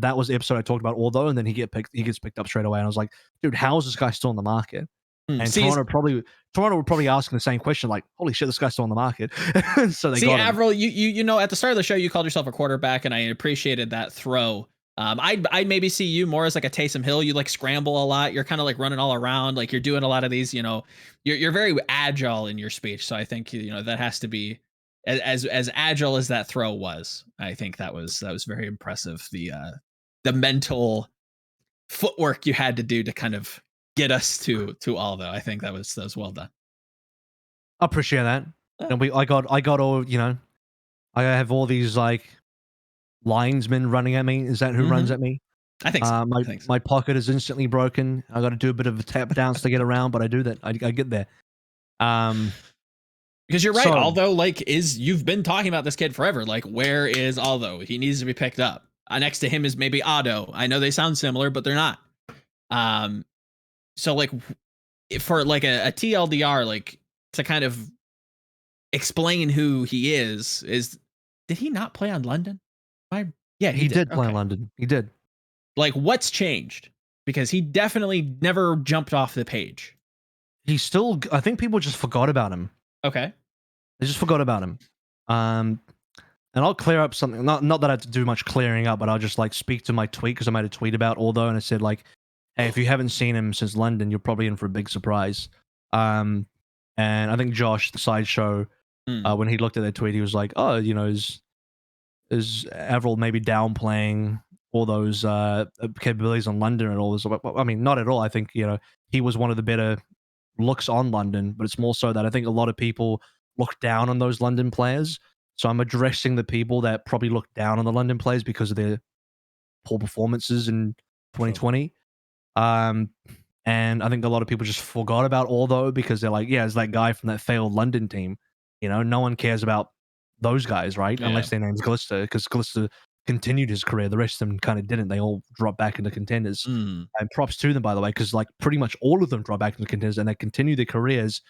that was the episode I talked about Although, and then he gets picked up straight away, and I was like, dude, how is this guy still on the market? And Toronto would probably ask the same question, like, holy shit, this guy's still on the market. So they got him. AVRL, you know, at the start of the show, you called yourself a quarterback, and I appreciated that throw I'd maybe see you more as like a Taysom Hill. You like scramble a lot. You're kind of like running all around. Like you're doing a lot of these, you know, you're very agile in your speech. So I think, you know, that has to be as agile as that throw was. I think that was very impressive. The mental footwork you had to do to kind of get us to Aldo. I think that was well done. I appreciate that. And I got all, you know, I have all these like linesmen running at me. Is that who runs at me? I think so. My pocket is instantly broken. I got to do a bit of a tap dance to get around, but I do that. I get there. Because you're right, Aldo, like, you've been talking about this kid forever. Like, where is Aldo? He needs to be picked up. Next to him is maybe Otto. I know they sound similar, but they're not. So like, for like a TLDR, like to kind of explain who he is did he not play on London? Yeah, he did play on London. He did. Like, what's changed? Because he definitely never jumped off the page. He's still. I think people just forgot about him. Okay. They just forgot about him. And I'll clear up something. Not that I have to do much clearing up, but I'll just like speak to my tweet because I made a tweet about Aldo and I said like, hey, if you haven't seen him since London, you're probably in for a big surprise. And I think Josh, the sideshow, when he looked at that tweet, he was like, oh, you know, is AVRL maybe downplaying all those capabilities on London and all this? I mean, not at all. I think, you know, he was one of the better looks on London, but it's more so that I think a lot of people look down on those London players. So I'm addressing the people that probably look down on the London players because of their poor performances in 2020. And I think a lot of people just forgot about Aldo because they're like, yeah, it's that guy from that failed London team. You know, no one cares about those guys, right? Yeah. Unless their name's Glister, because Glister continued his career. The rest of them kind of didn't. They all dropped back into Contenders. And props to them, by the way, because like pretty much all of them dropped back into Contenders and they continue their careers.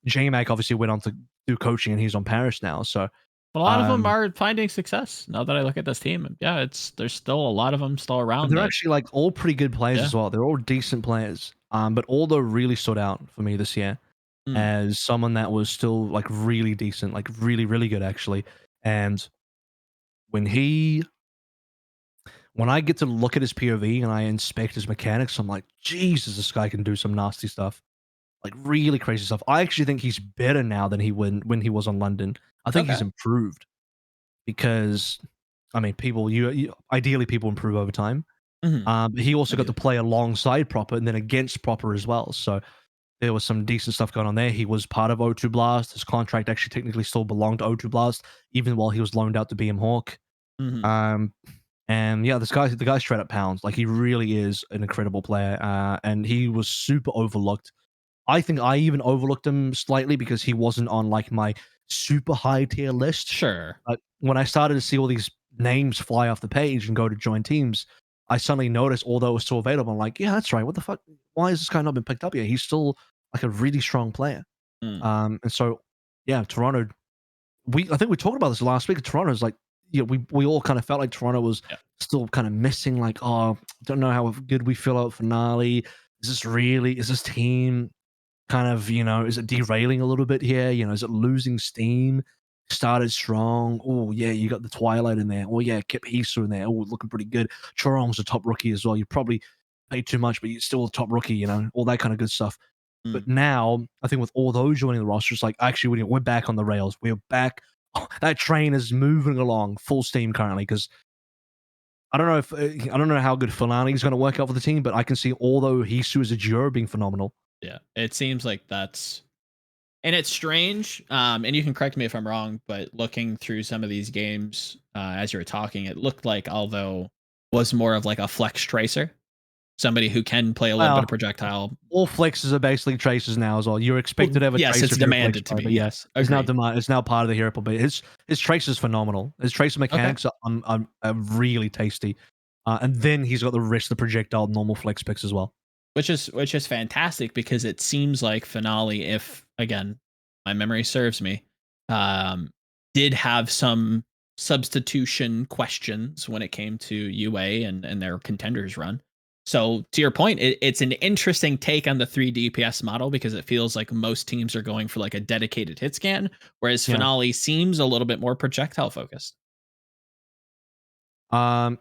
J-Mac obviously went on to do coaching and he's on Paris now. So a lot of them are finding success. Now that I look at this team, yeah, there's still a lot of them still around. They're actually like all pretty good players as well. They're all decent players. But Aldo really stood out for me this year as someone that was still like really decent, like really, really good actually. And when I get to look at his POV and I inspect his mechanics, I'm like, Jesus, this guy can do some nasty stuff. Like really crazy stuff. I actually think he's better now than he when he was on London. I think he's improved because, I mean, ideally people improve over time. But he also got to play alongside Proper and then against Proper as well. So there was some decent stuff going on there. He was part of O2 Blast. His contract actually technically still belonged to O2 Blast, even while he was loaned out to BM Hawk. And yeah, the guy straight up pounds. Like he really is an incredible player. And he was super overlooked. I think I even overlooked him slightly because he wasn't on like my super high tier list. Sure. But when I started to see all these names fly off the page and go to join teams, I suddenly noticed, although it was still available, I'm like, yeah, that's right. What the fuck? Why has this guy not been picked up yet? He's still like a really strong player. And so, yeah, Toronto, I think we talked about this last week. Toronto's like, yeah, we all kind of felt like Toronto was still kind of missing, like, oh, don't know how good we feel about finale. Is this team kind of, you know, is it derailing a little bit here? You know, is it losing steam? Started strong. Oh, yeah, you got the Twilight in there. Oh, yeah, kept Yiska in there. Oh, looking pretty good. Chorong's a top rookie as well. You probably paid too much, but you're still a top rookie, you know, all that kind of good stuff. But now, I think with all those joining the roster, it's like, actually, we're back on the rails. We're back. Oh, that train is moving along full steam currently because I don't know how good Finale is going to work out for the team, but I can see although Yiska as a duo being phenomenal. Yeah, it seems like that's, and it's strange. And you can correct me if I'm wrong, but looking through some of these games as you were talking, it looked like Aldo was more of like a flex tracer, somebody who can play a little bit of projectile. All flexes are basically tracers now as well. You're expected to have a tracer. Yes, it's demanded to be. Yes, it's now demand. It's now part of the hero pool. But his tracer is phenomenal. His tracer mechanics are really tasty. And then he's got the rest of the projectile normal flex picks as well. Which is fantastic because it seems like Finale, if again my memory serves me, did have some substitution questions when it came to UA and their Contenders run. So to your point, it's an interesting take on the 3 DPS model because it feels like most teams are going for like a dedicated hit scan, whereas Finale seems a little bit more projectile focused.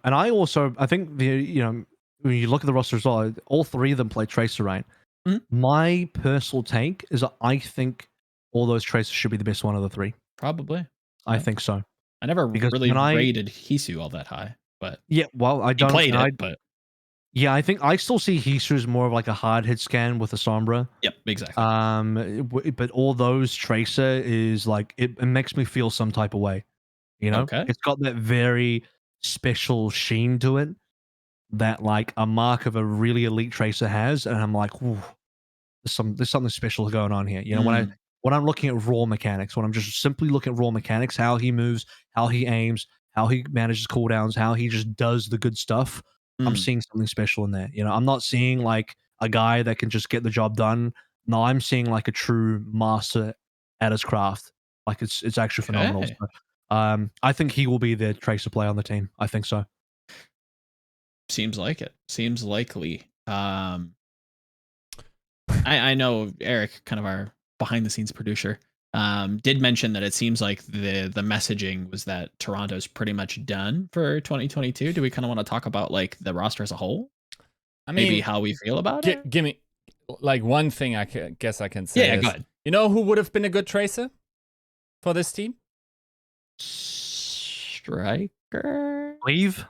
And I think when you look at the roster as well, all three of them play Tracer, right? Mm-hmm. My personal take is that I think all those Tracers should be the best one of the three. Probably. I think so. I never Because really when rated Hisu all that high, but yeah, well, I he don't. played it, but Yeah, I think I still see Hisu as more of like a hard hit scan with a Sombra. yep, exactly. But all those Tracer is like it makes me feel some type of way. You know, Okay. it's got that very special sheen to it that like a mark of a really elite Tracer has, and I'm like, ooh, there's something special going on here. You know, when I'm looking at raw mechanics, when I'm just simply looking at raw mechanics, how he moves, how he aims, how he manages cooldowns, how he just does the good stuff, I'm seeing something special in there. You know, I'm not seeing like a guy that can just get the job done. No, I'm seeing like a true master at his craft. Like it's actually phenomenal. Okay. So, I think he will be the Tracer player on the team. I think so. Seems like it. Seems likely. I know Eric, kind of our behind the scenes producer, did mention that it seems like the messaging was that Toronto's pretty much done for 2022. Do we kind of want to talk about like the roster as a whole? I mean, Maybe how we feel about it? Give me like one thing guess I can say. Yeah, is, go ahead. You know who would have been a good Tracer for this team? Striker. Leave.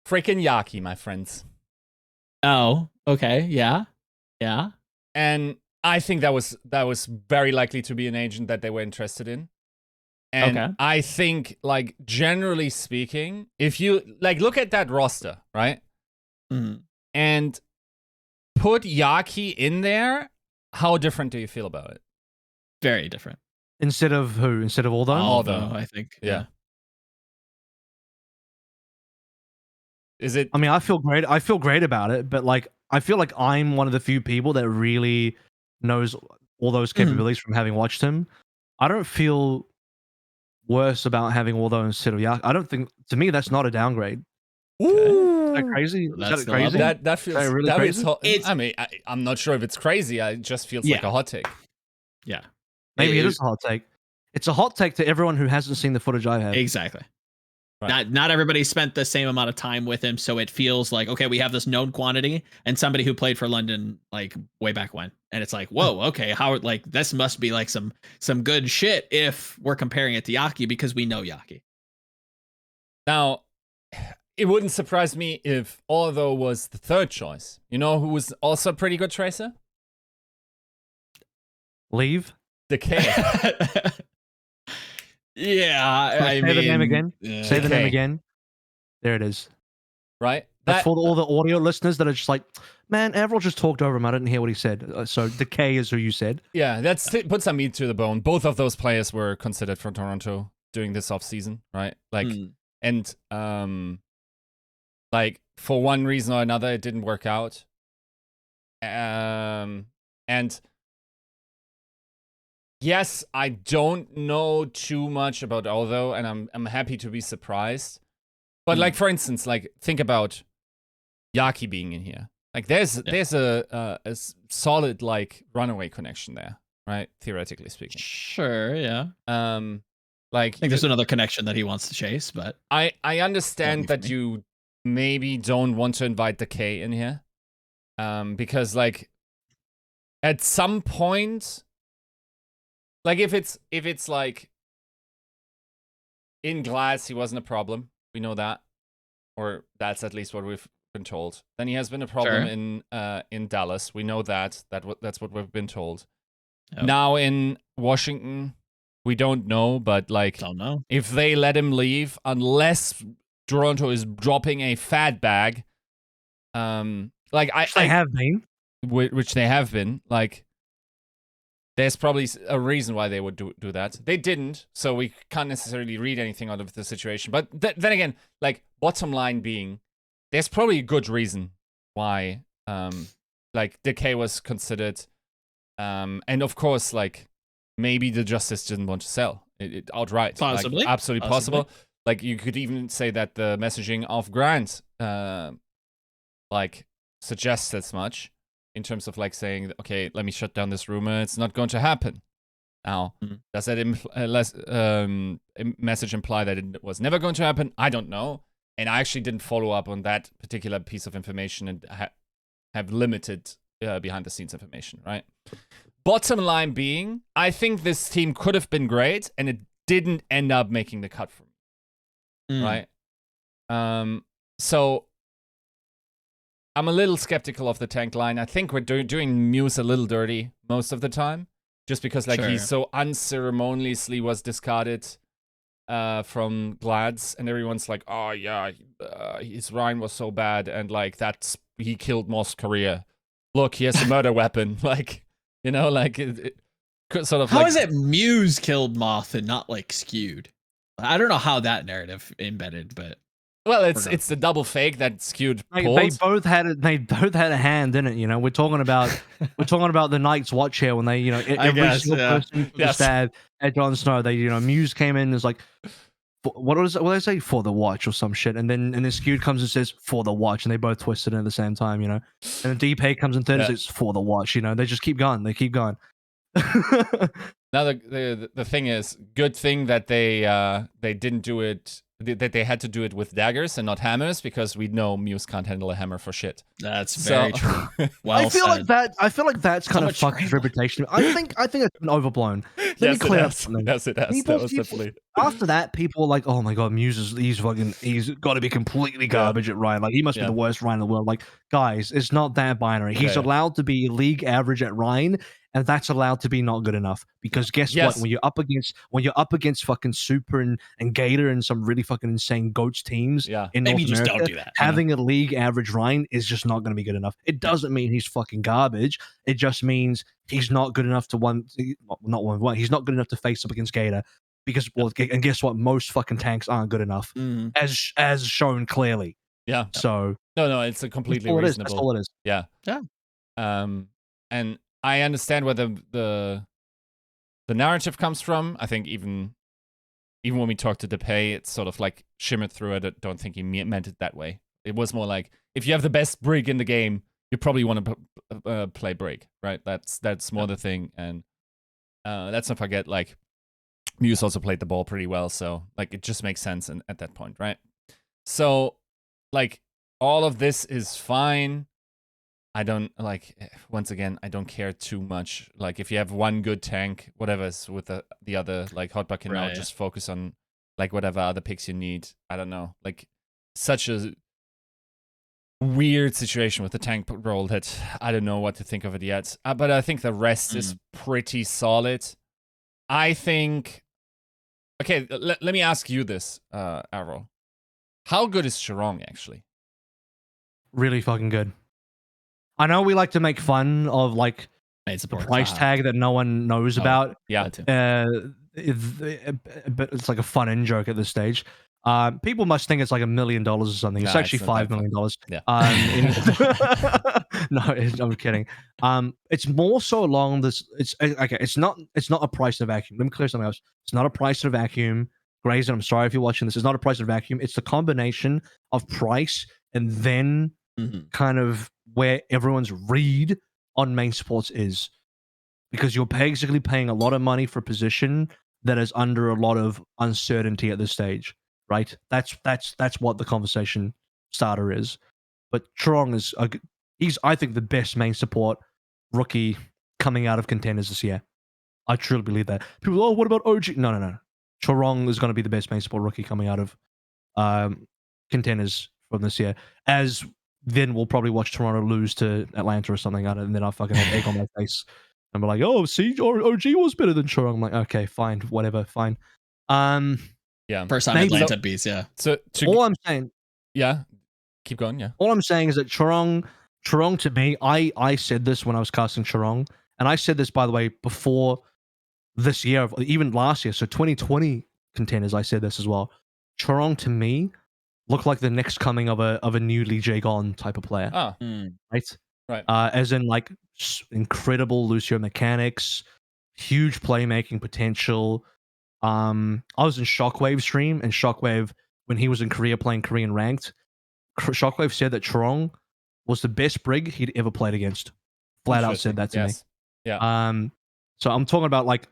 Freaking Yaki, my friends. Oh, okay. Yeah. Yeah. And I think that was very likely to be an agent that they were interested in. And Okay. I think, like, generally speaking, if you like look at that roster, right? Mm. And put Yaki in there, how different do you feel about it? Very different. Instead of who? Instead of Aldo? Aldo. I think. Yeah. Is it? I mean, I feel great. I feel great about it, but like, I feel like I'm one of the few people that really knows all those capabilities from having watched him. I don't feel worse about having all those instead of Yak. I don't think. To me, that's not a downgrade. Ooh. Is that crazy? Is That's that the crazy? level. That feels really that crazy? is I mean, I'm not sure if it's crazy. It just feels like Yeah. a hot take. Yeah. Maybe it is a hot take. It's a hot take to everyone who hasn't seen the footage I have. Exactly. Right. Not everybody spent the same amount of time with him, so it feels like, okay, we have this known quantity and somebody who played for London like way back when, and it's like, whoa, okay, how like this must be like some good shit if we're comparing it to Yaki because we know Yaki. Now, it wouldn't surprise me if Aldo was the third choice. You know who was also a pretty good Tracer? Leave. Decay. Yeah, Say the name again. Say the name Decay. again. There it is. Right? That's for all the audio listeners that are just like, man, Avril just talked over him. I didn't hear what he said. So Decay is who you said. Yeah, that's put some meat to the bone. Both of those players were considered for Toronto during this offseason, right? Like, and like for one reason or another, it didn't work out. And yes, I don't know too much about Aldo, and I'm happy to be surprised. But like, for instance, like think about Yaki being in here. Like there's a solid like runaway connection there, right? Theoretically speaking. Sure, yeah. Like I think there's another connection that he wants to chase, but I understand that you maybe don't want to invite Decay in here. Because like at some point, like if it's like in Glass he wasn't a problem. We know that. Or that's at least what we've been told. Then he has been a problem in Dallas. We know that. That's what we've been told. Yep. Now in Washington, we don't know, but like don't know. If they let him leave, unless Toronto is dropping a fat bag, like which they have been, like there's probably a reason why they would do that. They didn't, so we can't necessarily read anything out of the situation. But then again, like bottom line being, there's probably a good reason why like Decay was considered, and of course like maybe the Justice didn't want to sell it outright. Possibly, like, absolutely possible. Like you could even say that the messaging of Grant like suggests as much in terms of like saying, okay, let me shut down this rumor. It's not going to happen. Now, Mhm. does that message imply that it was never going to happen? I don't know. And I actually didn't follow up on that particular piece of information and have limited behind the scenes information, right? Bottom line being, I think this team could have been great, and it didn't end up making the cut for me, right? So I'm a little skeptical of the tank line. I think we're doing Muse a little dirty most of the time, just because like he so unceremoniously was discarded from Glads, and everyone's like, oh yeah, his Rhine was so bad, and like he killed Moss' career. Look, he has a murder weapon. Like, you know, like it sort of. How like, is it Muse killed Moth and not like skewed? I don't know how that narrative embedded, but well, it's the double fake that skewed. They both had a hand in it. You know, we're talking about the Night's Watch here when they, you know, every single person took a stab at Jon Snow. They, you know, Muse came in and was like, what did they say, for the watch or some shit, and then skewed comes and says for the watch, and they both twisted it at the same time, you know. And then DP comes in third and says for the watch, you know. They just keep going. They keep going. Now the thing is, good thing that they didn't do it. That they had to do it with daggers and not hammers, because we know Muse can't handle a hammer for shit. That's very true. Well I feel said. like that's kind of fucked his reputation. I think it's been overblown. Let me clear up something. Yes, it has. Definitely. After that, people were like, "Oh my god, Muse he's got to be completely garbage at Ryan. Like he must be the worst Ryan in the world." Like, guys, it's not that binary. He's allowed to be league average at Ryan, and that's allowed to be not good enough. Because guess what? When you're up against fucking Super and Gator and some really fucking insane goats teams in North America, don't do that. Having a league average Ryan is just not going to be good enough. It doesn't mean he's fucking garbage. It just means he's not good enough to he's not good enough to face up against Gator. Because and guess what? Most fucking tanks aren't good enough, as shown clearly. Yeah. So no, it's a completely reasonable. That's all it is. Yeah. And I understand where the narrative comes from. I think even when we talked to Decay, it's sort of like shimmered through it. I don't think he meant it that way. It was more like, if you have the best Brig in the game, you probably want to play Brig, right? That's more the thing. And let's not forget, like, Muse also played the ball pretty well, so like it just makes sense at that point, right? So like all of this is fine. I don't once again, I don't care too much. Like if you have one good tank, whatever's with the other, like Hotbar can now just focus on like whatever other picks you need. I don't know. Like such a weird situation with the tank role that I don't know what to think of it yet. But I think the rest is pretty solid. I think. Okay, let me ask you this, Arrow. How good is Chirong actually? Really fucking good. I know we like to make fun of like the price tag that no one knows about. Yeah. But it's like a fun in joke at this stage. People must think it's like $1 million or something. It's actually $5 million. Yeah. No, I'm kidding. It's more so along this. It's okay. It's not a price in a vacuum. Let me clear something else. It's not a price in a vacuum. Grazen, I'm sorry if you're watching this. It's not a price in a vacuum. It's the combination of price and then kind of where everyone's read on main sports is, because you're basically paying a lot of money for a position that is under a lot of uncertainty at this stage. Right, that's what the conversation starter is. But Chirong is he's, I think, the best main support rookie coming out of Contenders this year. I truly believe that. People, oh, what about OG? No. Chirong is going to be the best main support rookie coming out of Contenders from this year. As then we'll probably watch Toronto lose to Atlanta or something, and then I'll fucking have egg on my face and be like, oh, see, OG was better than Chirong. I'm like, okay, fine, whatever, fine. Yeah. First time Atlanta beats, So all I'm saying, keep going, yeah. All I'm saying is that Chirong to me, I said this when I was casting Chirong, and I said this, by the way, before this year, even last year, so 2020 Contenders, I said this as well. Chirong to me looked like the next coming of a newly Jagon type of player. Right. As in like incredible Lucio mechanics, huge playmaking potential. I was in Shockwave stream, and Shockwave, when he was in Korea playing Korean ranked, Shockwave said that Chirong was the best Brig he'd ever played against. Flat out said that to me. Yeah. So I'm talking about like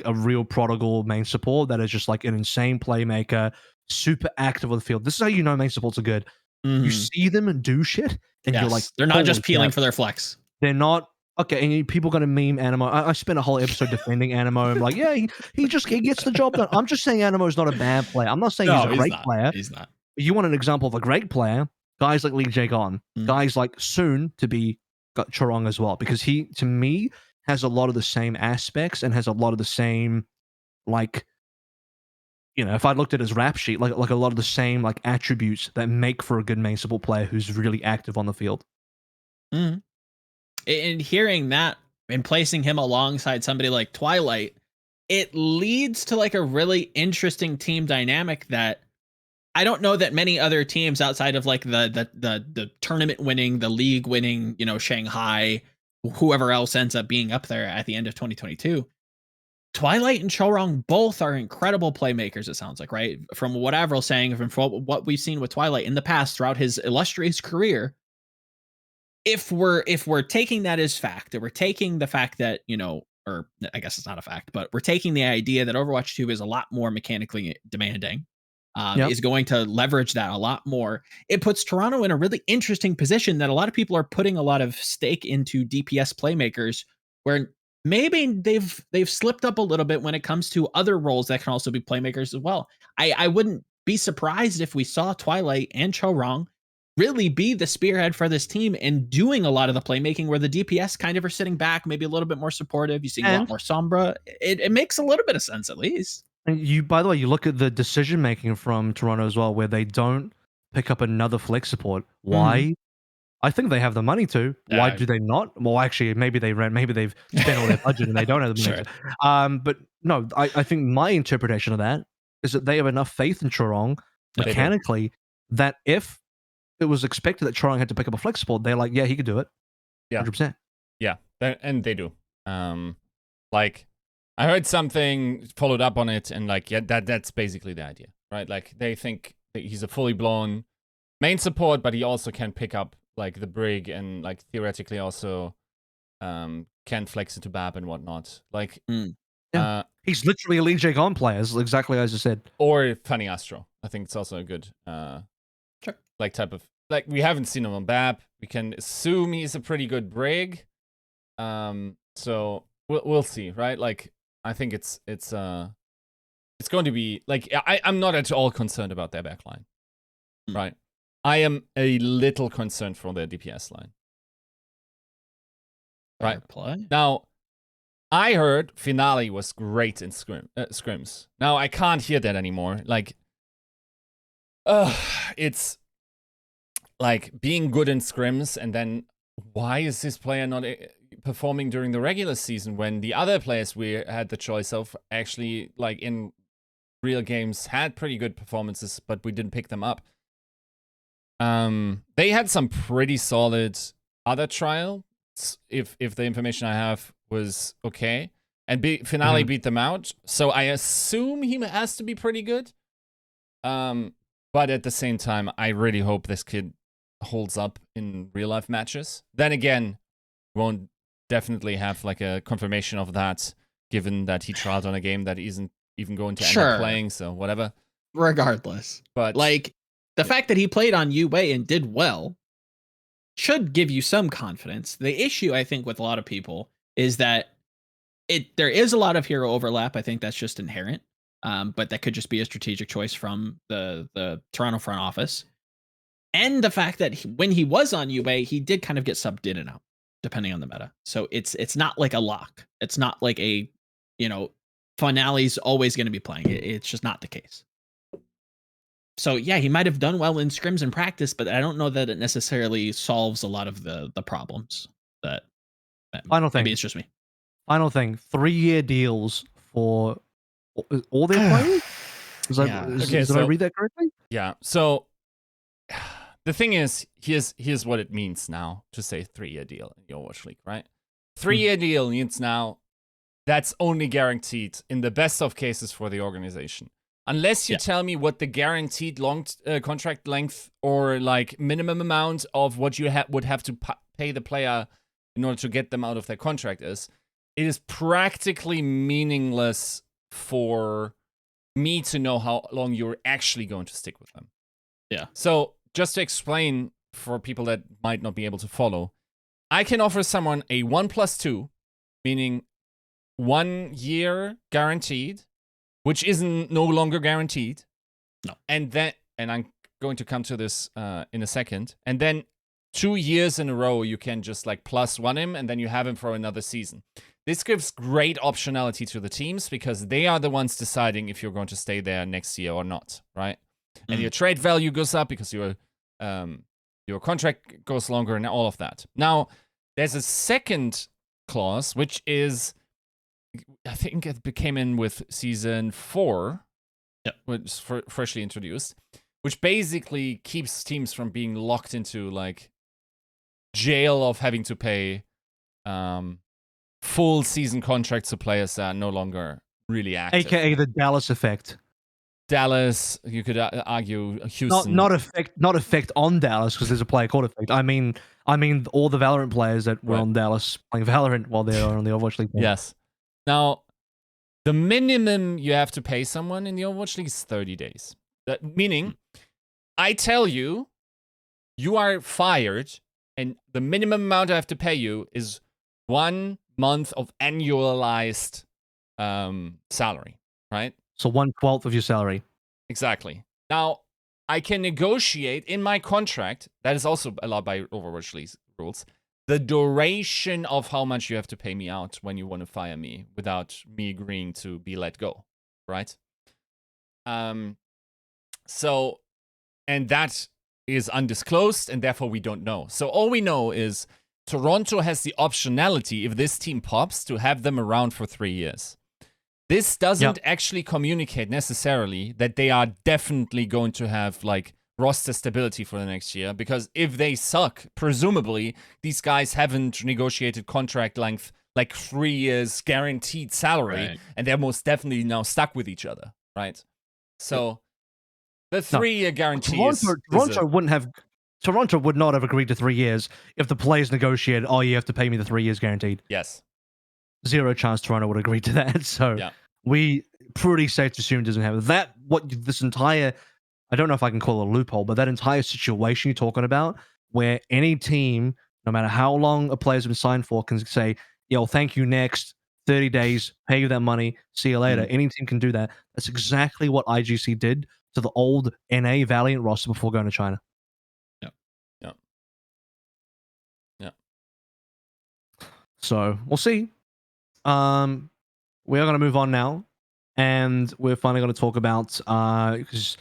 a real prodigal main support that is just like an insane playmaker, super active on the field. This is how you know main supports are good. You see them and do shit, and you're like, they're not just "Holy peeling crap." for their flex. They're not okay. And people gonna meme Animo. I spent a whole episode defending Animo. I'm like, yeah, he gets the job done. I'm just saying Animo is not a bad player. I'm not saying he's a great player. He's not. You want an example of a great player? Guys like Lee Jae-gon, guys like soon to be got Chorong as well, because he, to me, has a lot of the same aspects and has a lot of the same, like, you know, if I looked at his rap sheet, like a lot of the same like attributes that make for a good main support player who's really active on the field. And hearing that and placing him alongside somebody like Twilight, it leads to like a really interesting team dynamic that I don't know that many other teams outside of like the tournament winning, the league winning, you know, Shanghai, whoever else ends up being up there at the end of 2022. Twilight and Chorong both are incredible playmakers, it sounds like, right? From what Avril's saying, from what we've seen with Twilight in the past throughout his illustrious career, if we're taking that as fact, that we're taking the fact that, you know, or I guess it's not a fact, but we're taking the idea that Overwatch 2 is a lot more mechanically demanding, is going to leverage that a lot more. It puts Toronto in a really interesting position that a lot of people are putting a lot of stake into DPS playmakers, where maybe they've slipped up a little bit when it comes to other roles that can also be playmakers as well. I wouldn't be surprised if we saw Twilight and Chorong really be the spearhead for this team and doing a lot of the playmaking, where the DPS kind of are sitting back, maybe a little bit more supportive. You see a lot more Sombra. It makes a little bit of sense, at least. And you, by the way, you look at the decision making from Toronto as well, where they don't pick up another flex support. Why? I think they have the money to. Why do they not? Well, actually, maybe they've spent all their budget and they don't have the money. But no, I think my interpretation of that is that they have enough faith in Chorong mechanically that if it was expected that Chorong had to pick up a flex support, they're like, yeah, he could do it. Yeah. 100%. Yeah, and they do. Like, I heard something, followed up on it, and like, yeah, that's basically the idea, right? Like, they think that he's a fully blown main support, but he also can pick up like the Brig and like theoretically also can flex into BAP and whatnot. Like, he's literally a Lee Jae-gon player, exactly as you said. Or Funny Astro. I think it's also a good like type of, like, we haven't seen him on BAP. We can assume he's a pretty good Brig. So we'll see, right? Like, I think it's going to be like, I'm not at all concerned about their backline, right? I am a little concerned for their DPS line. Right. Now, I heard Finale was great in scrims. Now, I can't hear that anymore. Like, it's like being good in scrims, and then why is this player not performing during the regular season when the other players we had the choice of actually, like, in real games had pretty good performances, but we didn't pick them up? They had some pretty solid other trials, if the information I have was okay, and Finale beat them out, so I assume he has to be pretty good. But at the same time, I really hope this kid holds up in real life matches. Then again, won't definitely have like a confirmation of that, given that he trialed on a game that isn't even going to end up playing, so whatever. Regardless. But like, the fact that he played on UA and did well should give you some confidence. The issue, I think, with a lot of people is that there is a lot of hero overlap. I think that's just inherent. But that could just be a strategic choice from the Toronto front office. And the fact that when he was on UA, he did kind of get subbed in and out, depending on the meta. So it's not like a lock. It's not like a, you know, Finale's always going to be playing. It's just not the case. So yeah, he might have done well in scrims and practice, but I don't know that it necessarily solves a lot of the problems that Final thing. Maybe it's just me. Final thing. 3-year deals for all their players? Did I read that correctly? Yeah. So the thing is, here's what it means now to say 3-year deal in the Overwatch League, right? 3-year deal means now that's only guaranteed in the best of cases for the organization. Unless you tell me what the guaranteed long contract length or like minimum amount of what you would have to pay the player in order to get them out of their contract is, it is practically meaningless for me to know how long you're actually going to stick with them. Yeah. So just to explain for people that might not be able to follow, I can offer someone a 1+2, meaning 1 year guaranteed, which isn't no longer guaranteed. No. And I'm going to come to this in a second. And then 2 years in a row, you can just like +1 him, and then you have him for another season. This gives great optionality to the teams because they are the ones deciding if you're going to stay there next year or not, right? And your trade value goes up because your contract goes longer and all of that. Now, there's a second clause, which is, I think it came in with season 4, which is freshly introduced, which basically keeps teams from being locked into like jail of having to pay full season contracts to players that are no longer really active. AKA the Dallas effect. Dallas, you could argue Houston. Not effect on Dallas because there's a player called effect. I mean all the Valorant players that were on Dallas playing Valorant while they are on the Overwatch League. Yes. Now, the minimum you have to pay someone in the Overwatch League is 30 days. Meaning, I tell you, you are fired, and the minimum amount I have to pay you is 1 month of annualized salary, right? So 1/12 of your salary. Exactly. Now, I can negotiate in my contract, that is also allowed by Overwatch League rules, the duration of how much you have to pay me out when you want to fire me without me agreeing to be let go, right? So, and that is undisclosed, and therefore we don't know. So all we know is Toronto has the optionality, if this team pops, to have them around for 3 years. This doesn't actually communicate necessarily that they are definitely going to have like roster stability for the next year, because if they suck, presumably these guys haven't negotiated contract length like 3 years guaranteed salary, and they're most definitely now stuck with each other, right? So the 3-year guarantee Toronto would not have agreed to 3 years if the players negotiated, oh, you have to pay me the 3 years guaranteed. Yes. Zero chance Toronto would agree to that. So we pretty safe to assume it doesn't have that. This entire, I don't know if I can call it a loophole, but that entire situation you're talking about, where any team, no matter how long a player's been signed for, can say, yo, thank you, next 30 days, pay you that money, see you later. Any team can do that. That's exactly what IGC did to the old NA Valiant roster before going to China. So we'll see. We are going to move on now, and we're finally going to talk about, because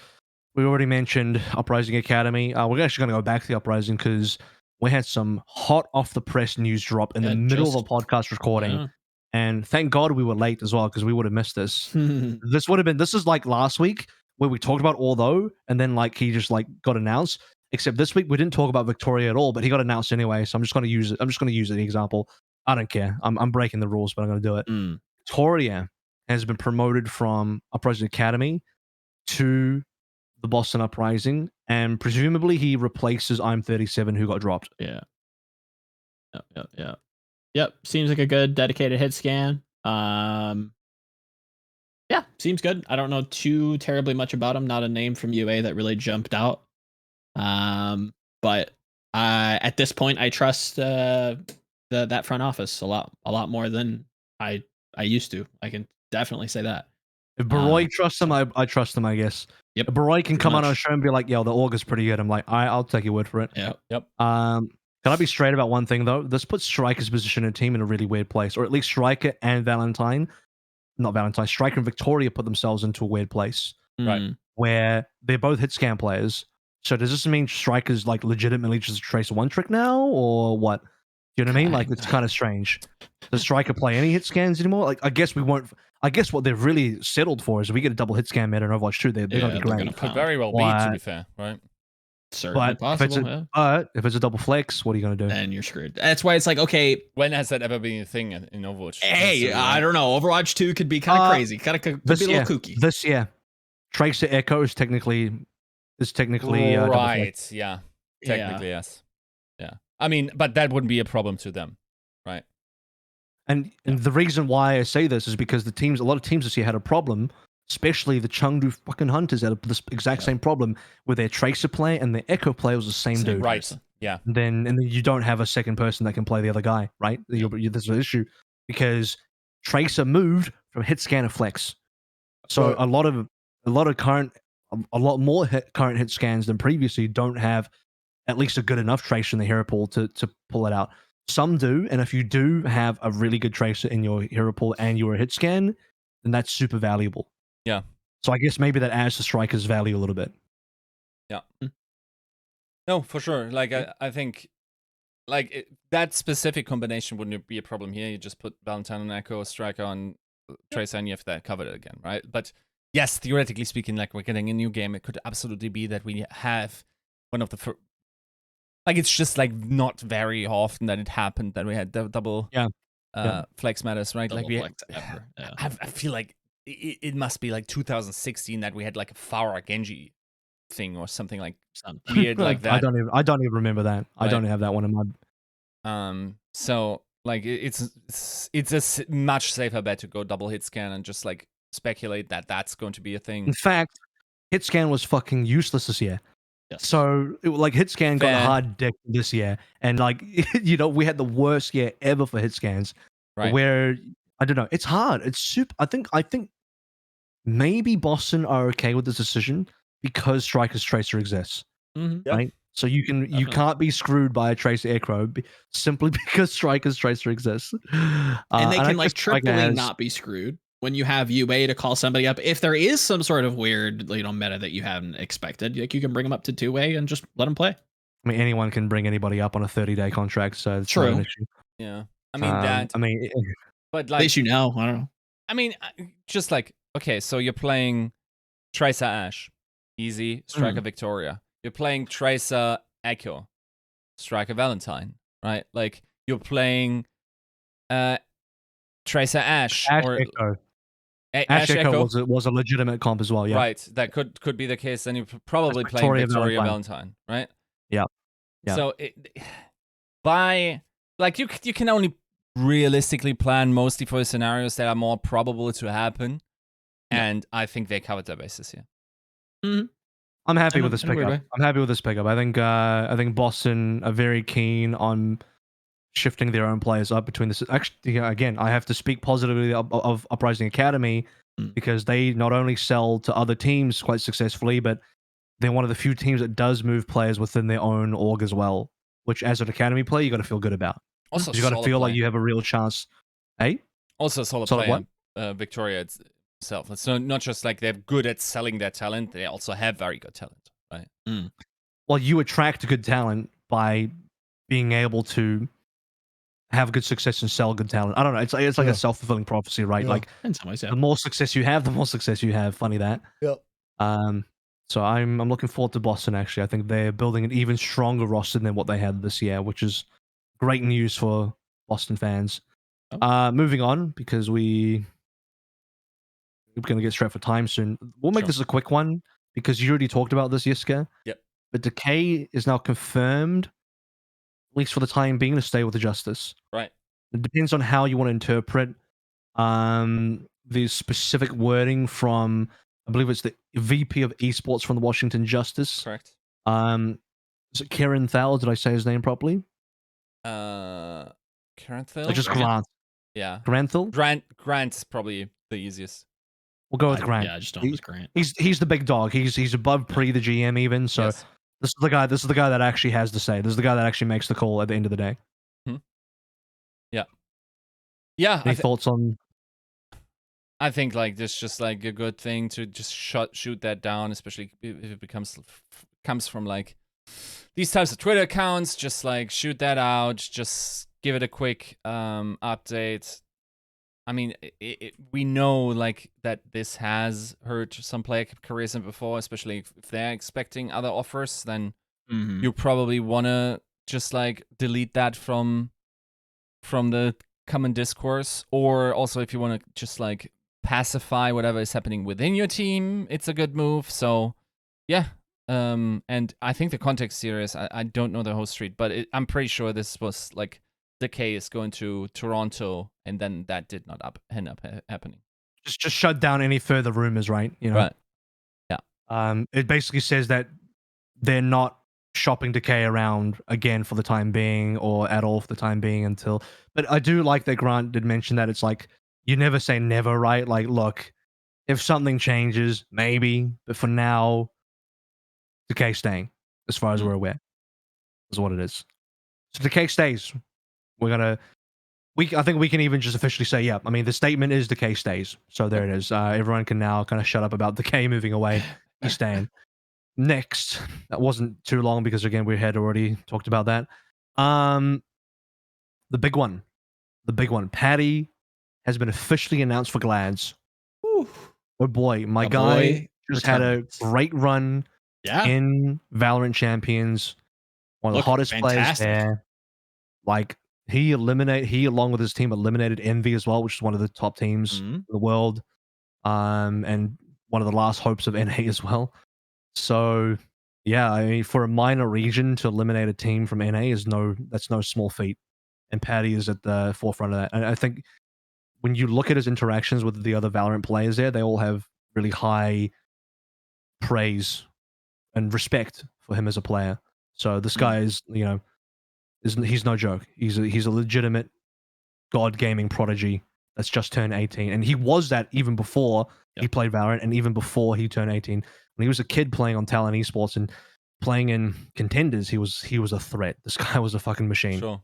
we already mentioned Uprising Academy. We're actually going to go back to the Uprising because we had some hot off the press news drop in the middle of a podcast recording, and thank God we were late as well because we would have missed this. This is like last week where we talked about Although, and then like he just like got announced. Except this week we didn't talk about Victoria at all, but he got announced anyway. So I'm just going to use it. I'm just going to use the example. I don't care. I'm breaking the rules, but I'm going to do it. Victoria has been promoted from Uprising Academy to the Boston Uprising, and presumably he replaces I'm 37, who got dropped. Yep. Seems like a good dedicated hit scan. Seems good. I don't know too terribly much about him. Not a name from UA that really jumped out. But at this point, I trust that front office a lot more than I used to. I can definitely say that. If Baroy trusts him, I trust him, I guess. Yep. If Baroy can come on our show and be like, yo, the org is pretty good, I'm like, I'll take your word for it. Yep. Can I be straight about one thing, though? This puts Striker's position in a team in a really weird place, or at least Striker and Striker and Victoria put themselves into a weird place. Right. Where they're both hit scan players. So does this mean Striker's like legitimately just a Tracer one trick now, or what? You know what I mean? Like, it's kind of strange. Does Striker play any hit scans anymore? Like, I guess we won't. I guess what they've really settled for is if we get a double hit scan meta in Overwatch 2, they're going to be great. Could very well be, to be fair, right? Certainly possible. But if it's a double flex, what are you going to do? Then you're screwed. That's why it's like, okay. When has that ever been a thing in Overwatch? Hey, I don't know. Overwatch 2 could be kind of crazy. Could be a little kooky. This year, Tracer Echo is technically right. Yeah. Technically, yes. Yeah. I mean, but that wouldn't be a problem to them, right? And the reason why I say this is because a lot of teams this year had a problem, especially the Chengdu fucking Hunters had this exact same problem where their Tracer player and their Echo player was the same dude. Right. Yeah. And then you don't have a second person that can play the other guy, right? This is an issue because Tracer moved from hit scan to flex. So a lot more current hit scans than previously don't have at least a good enough tracer in the hero pool to pull it out. Some do, and if you do have a really good tracer in your hero pool and you're a hit scan, then that's super valuable. Yeah. So I guess maybe that adds to Striker's value a little bit. Yeah. No, for sure. Like I think, like that specific combination wouldn't be a problem here. You just put Valentine on Echo, Striker on Tracer, and you have that covered again, right? But yes, theoretically speaking, like we're getting a new game, it could absolutely be that we have one of the first. Like it's just like not very often that it happened that we had double flex matters, right? Double like we flex ever. Yeah. I feel like it must be like 2016 that we had like a Farah Genji thing or something like weird like that. I don't even remember that. Right. I don't have that one in my. So like it's a much safer bet to go double hit scan and just like speculate that that's going to be a thing. In fact, hit scan was fucking useless this year. Yes. So like hit scan got hard dick this year, and like we had the worst year ever for hit scans. Right. Where I don't know, it's hard. It's super. I think maybe Boston are okay with this decision because Striker's Tracer exists, right? So you can't be screwed by a Tracer Aircrow simply because Striker's Tracer exists, and they can like triply not be screwed. When you have UA to call somebody up, if there is some sort of weird, meta that you haven't expected, like you can bring them up to 2-way and just let them play. I mean, anyone can bring anybody up on a 30-day contract, so it's not an issue. Yeah, I mean but like, at least I don't know. I mean, just like okay, so you're playing Tracer Ashe, easy Striker Victoria. You're playing Tracer Echo, Striker Valentine, right? Like you're playing Tracer Ashe or Echo. Ashe Echo was a legitimate comp as well, yeah. Right, that could be the case. Then you're probably playing Victoria Valentine, right? Yeah. So you can only realistically plan mostly for the scenarios that are more probable to happen, and I think they covered their bases here. I'm happy with this pickup. I think Boston are very keen on shifting their own players up between this. Actually, again, I have to speak positively of Uprising Academy because they not only sell to other teams quite successfully, but they're one of the few teams that does move players within their own org as well, which as an Academy player, you got to feel good about. Also, you got to feel like you have a real chance. Hey? Also, solid play Victoria itself. It's not just like they're good at selling their talent, they also have very good talent, right? Well, you attract good talent by being able to have good success and sell good talent. I don't know. It's like a self-fulfilling prophecy, right? Yeah. Like in some ways, the more success you have, the more success you have. Funny that. Yep. So I'm looking forward to Boston. Actually, I think they're building an even stronger roster than what they had this year, which is great news for Boston fans. Moving on because we're going to get straight for time soon. We'll make this a quick one because you already talked about this, Yiska. Yep. But Decay is now confirmed, at least for the time being, to stay with the Justice. Right. It depends on how you want to interpret the specific wording from, I believe it's the VP of Esports from the Washington Justice. Correct. Is it Kieran Thal? Did I say his name properly? Kieran Thal? Or just Grant? Yeah. Granthal? Grant is probably the easiest. We'll go with Grant. Yeah, I just don't with Grant. He's the big dog. He's above Pre the GM even. So this is the guy that actually has to say. This is the guy that actually makes the call at the end of the day. Yeah. Yeah. Any thoughts on? I think like this just like a good thing to just shoot that down, especially if it comes from like these types of Twitter accounts. Just like shoot that out. Just give it a quick update. I mean, we know like that this has hurt some player careers before, especially if they're expecting other offers. Then you probably wanna just like delete that from the common discourse, or also if you want to just like pacify whatever is happening within your team, it's a good move. So yeah, and I think the context here is I don't know the whole street, but I'm pretty sure this was like Decay is going to Toronto, and then that did not end up happening. Just shut down any further rumors, right? You know, Right. Yeah. It basically says that they're not shopping Decay around again for the time being, or at all for the time being until. But I do like that Grant did mention that it's like you never say never, right? Like, look, if something changes, maybe, but for now, Decay staying, as far as we're aware, is what it is. So Decay stays. We're gonna. I think we can even just officially say, yeah. I mean, the statement is Decay stays. So there it is. Everyone can now kind of shut up about Decay moving away. He's staying. Next, that wasn't too long because again we had already talked about that. The big one, Patty has been officially announced for Glads. Whew. Oh boy, my A guy boy just had a returns. great run Yeah. in Valorant Champions. One of the Looked hottest players fantastic. there. Like he along with his team eliminated Envy as well, which is one of the top teams in the world. And one of the last hopes of NA as well. So yeah, I mean, for a minor region to eliminate a team from NA that's no small feat, and Patty is at the forefront of that. And I think when you look at his interactions with the other Valorant players there, they all have really high praise and respect for him as a player. So this guy is, he's no joke. He's a legitimate god gaming prodigy that's just turned 18, and he was that even before he played Valorant, and even before he turned 18. When he was a kid playing on Talent Esports and playing in Contenders, he was a threat. This guy was a fucking machine. Sure.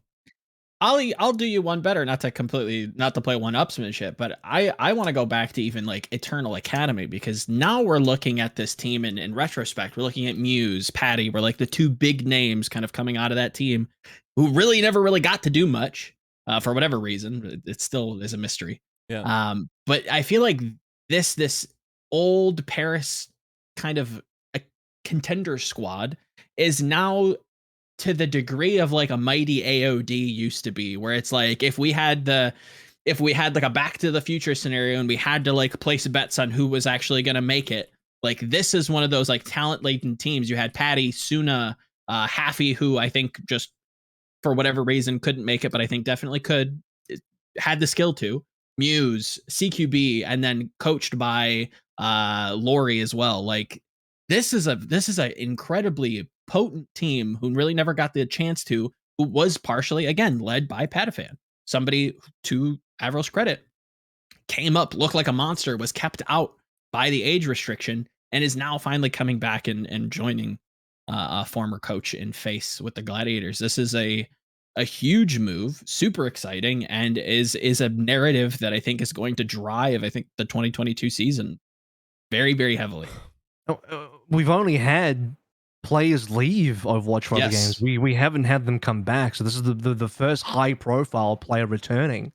I'll do you one better, not to play one-upsmanship, but I want to go back to even like Eternal Academy, because now we're looking at this team in retrospect. We're looking at Muse, Patty, we're like the two big names kind of coming out of that team who really never really got to do much for whatever reason. It still is a mystery. Yeah. But I feel like this old Paris kind of a contender squad is now to the degree of like a mighty AOD used to be, where it's like if we had like a Back to the Future scenario and we had to like place bets on who was actually going to make it, like this is one of those like talent laden teams. You had Patty, Suna, Haffy, who I think just for whatever reason couldn't make it, but I think definitely could, had the skill to. Muse, CQB, and then coached by Lori as well. Like this is a incredibly potent team who really never got the chance to, who was partially again led by Patiphan, somebody, to AVRL's credit, came up, looked like a monster, was kept out by the age restriction, and is now finally coming back and joining a former coach in FaZe with the Gladiators. This is a huge move, super exciting, and is a narrative that I think is going to drive the 2022 season very, very heavily. We've only had players leave Overwatch for other games. We haven't had them come back. So this is the first high profile player returning.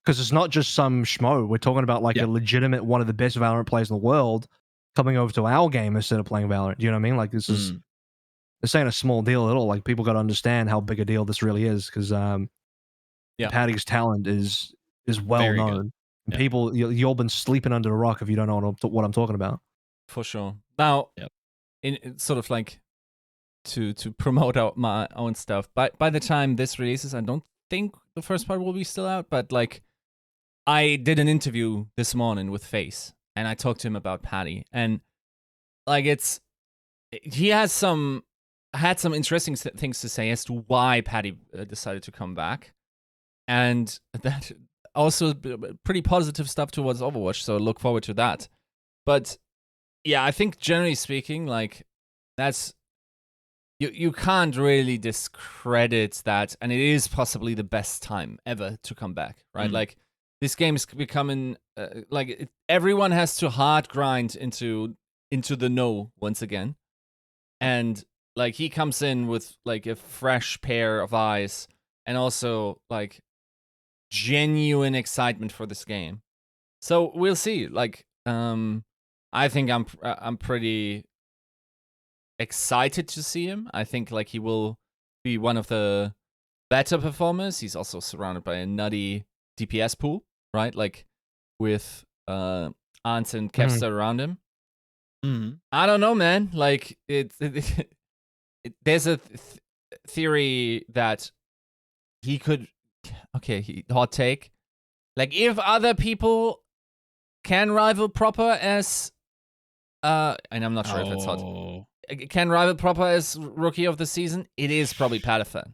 Because it's not just some schmo. We're talking about like a legitimate, one of the best Valorant players in the world coming over to our game instead of playing Valorant. You know what I mean? Like this ain't a small deal at all. Like people got to understand how big a deal this really is, because Patty's talent is well Very known. And people, you've been sleeping under a rock if you don't know what I'm talking about. For sure. Now, in sort of like to promote my own stuff, by the time this releases, I don't think the first part will be still out, but like I did an interview this morning with FaZe, and I talked to him about Patty, and like he had some interesting things to say as to why Patty decided to come back, and that also pretty positive stuff towards Overwatch, so look forward to that. But yeah, I think generally speaking, like that's you can't really discredit that, and it is possibly the best time ever to come back, right? Like this game is becoming everyone has to hard grind into the no once again, and like he comes in with like a fresh pair of eyes and also like genuine excitement for this game. So we'll see. Like I think I'm pretty excited to see him. I think like he will be one of the better performers. He's also surrounded by a nutty DPS pool, right? Like with Ant and Kevster around him. I don't know, man. Like there's a theory that he could okay, hot take. Like, if other people can rival proper as, and I'm not sure if it's hot, can rival proper as rookie of the season, it is probably Patiphan.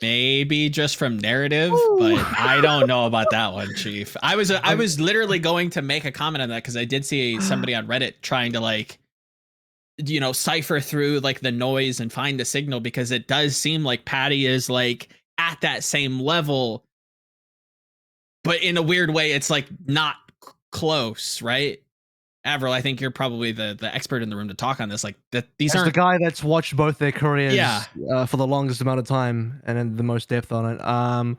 Maybe just from narrative, but I don't know about that one, Chief. I was literally going to make a comment on that because I did see somebody on Reddit trying to like, you know, cipher through like the noise and find the signal, because it does seem like Patty is like at that same level, but in a weird way, it's like not close, right? AVRL, I think you're probably the expert in the room to talk on this. Like that, these aren't the guy that's watched both their careers Yeah. For the longest amount of time and then the most depth on it.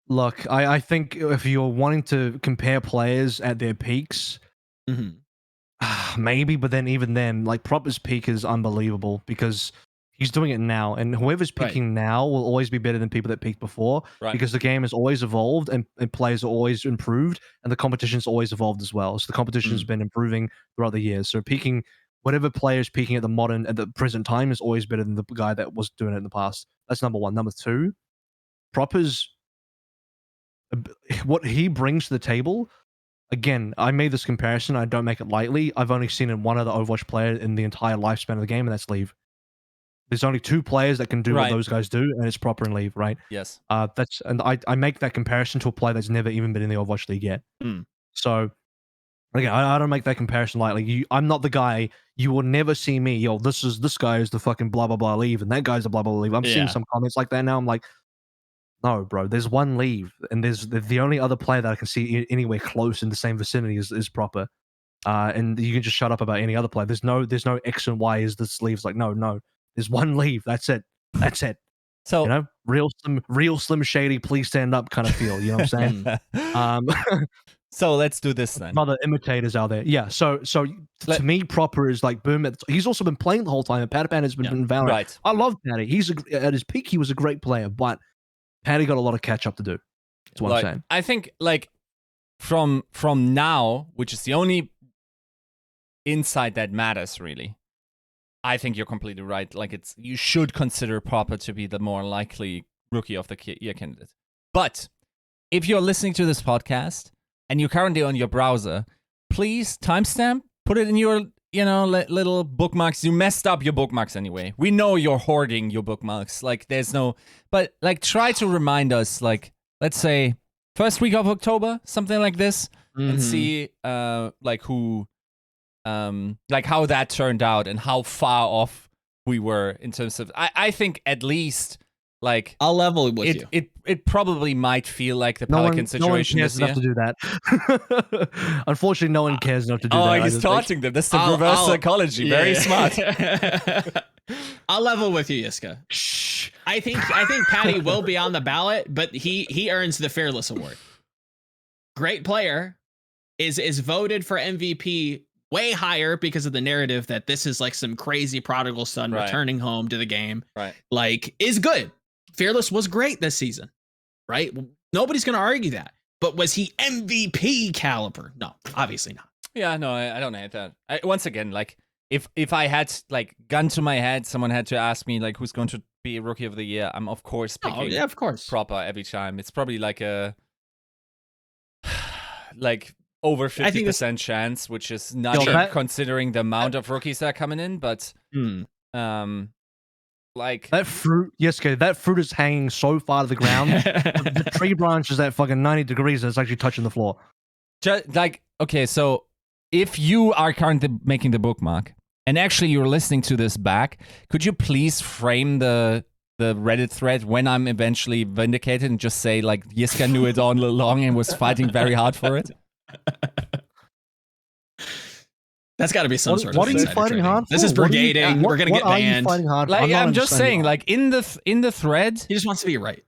Look, I think if you're wanting to compare players at their peaks, maybe, but then even then, like Proper's peak is unbelievable because he's doing it now, and whoever's peaking now will always be better than people that peaked before, because the game has always evolved and players are always improved, and the competition's always evolved as well. So the competition's been improving throughout the years. So peaking, whatever player's peaking at the present time is always better than the guy that was doing it in the past. That's number one. Number two, Proper's what he brings to the table. Again, I made this comparison. I don't make it lightly. I've only seen one other Overwatch player in the entire lifespan of the game, and that's Leave. There's only two players that can do what those guys do, and it's Proper and Leave, right? Yes. I make that comparison to a player that's never even been in the Overwatch League yet. So, again, I don't make that comparison lightly. I'm not the guy. You will never see me. Yo, this guy is the fucking blah blah blah Leave, and that guy's the blah blah blah Leave. I'm seeing some comments like that now. I'm like, no, bro. There's one Leave, and there's the only other player that I can see anywhere close in the same vicinity is Proper. And you can just shut up about any other player. There's no X and Y. Is this Leave's like no. There's one Leave. That's it. So, you know, real Slim Shady, please stand up kind of feel. You know what I'm saying? So let's do this then. Other imitators out there. Yeah. So to me, Proper is like boom. He's also been playing the whole time. And Patiphan has been in Valorant. Right. I love Patty. At his peak, he was a great player, but Patty got a lot of catch up to do. That's what I'm saying. I think like from now, which is the only insight that matters really. I think you're completely right. Like you should consider Proper to be the more likely rookie of the year candidate. But if you're listening to this podcast and you're currently on your browser, please timestamp, put it in your little bookmarks. You messed up your bookmarks anyway. We know you're hoarding your bookmarks. Like but like try to remind us, like let's say first week of October, something like this, and see like who. Like how that turned out and how far off we were in terms of I think at least like I'll level with you. It probably might feel like the Pelican situation no one cares enough to do that. Unfortunately, no one cares enough to do that. Oh, he's taunting them. That's the reverse psychology. Very smart. I'll level with you, Yiska. Shh. I think Patty will be on the ballot, but he earns the Fearless Award. Great player, is voted for MVP way higher because of the narrative that this is like some crazy prodigal son returning home to the game. Right. Like, is good. Fearless was great this season, right? Nobody's going to argue that. But was he MVP caliber? No, obviously not. Yeah, no, I don't hate that. Once again, like if I had like gun to my head, someone had to ask me like who's going to be rookie of the year, I'm of course picking of course. Proper every time. It's probably like a like over 50% chance, which is not considering the amount of rookies that are coming in, but like that fruit, that fruit is hanging so far to the ground. The tree branch is at fucking 90 degrees and it's actually touching the floor. Like, okay, so if you are currently making the bookmark and actually you're listening to this back, could you please frame the Reddit thread when I'm eventually vindicated and just say like Yiska knew it all along and was fighting very hard for it? That's got to be some sort of. What are you fighting hard for? This is brigading. We're gonna get banned. Like, I'm just saying, like in the thread, he just wants to be right.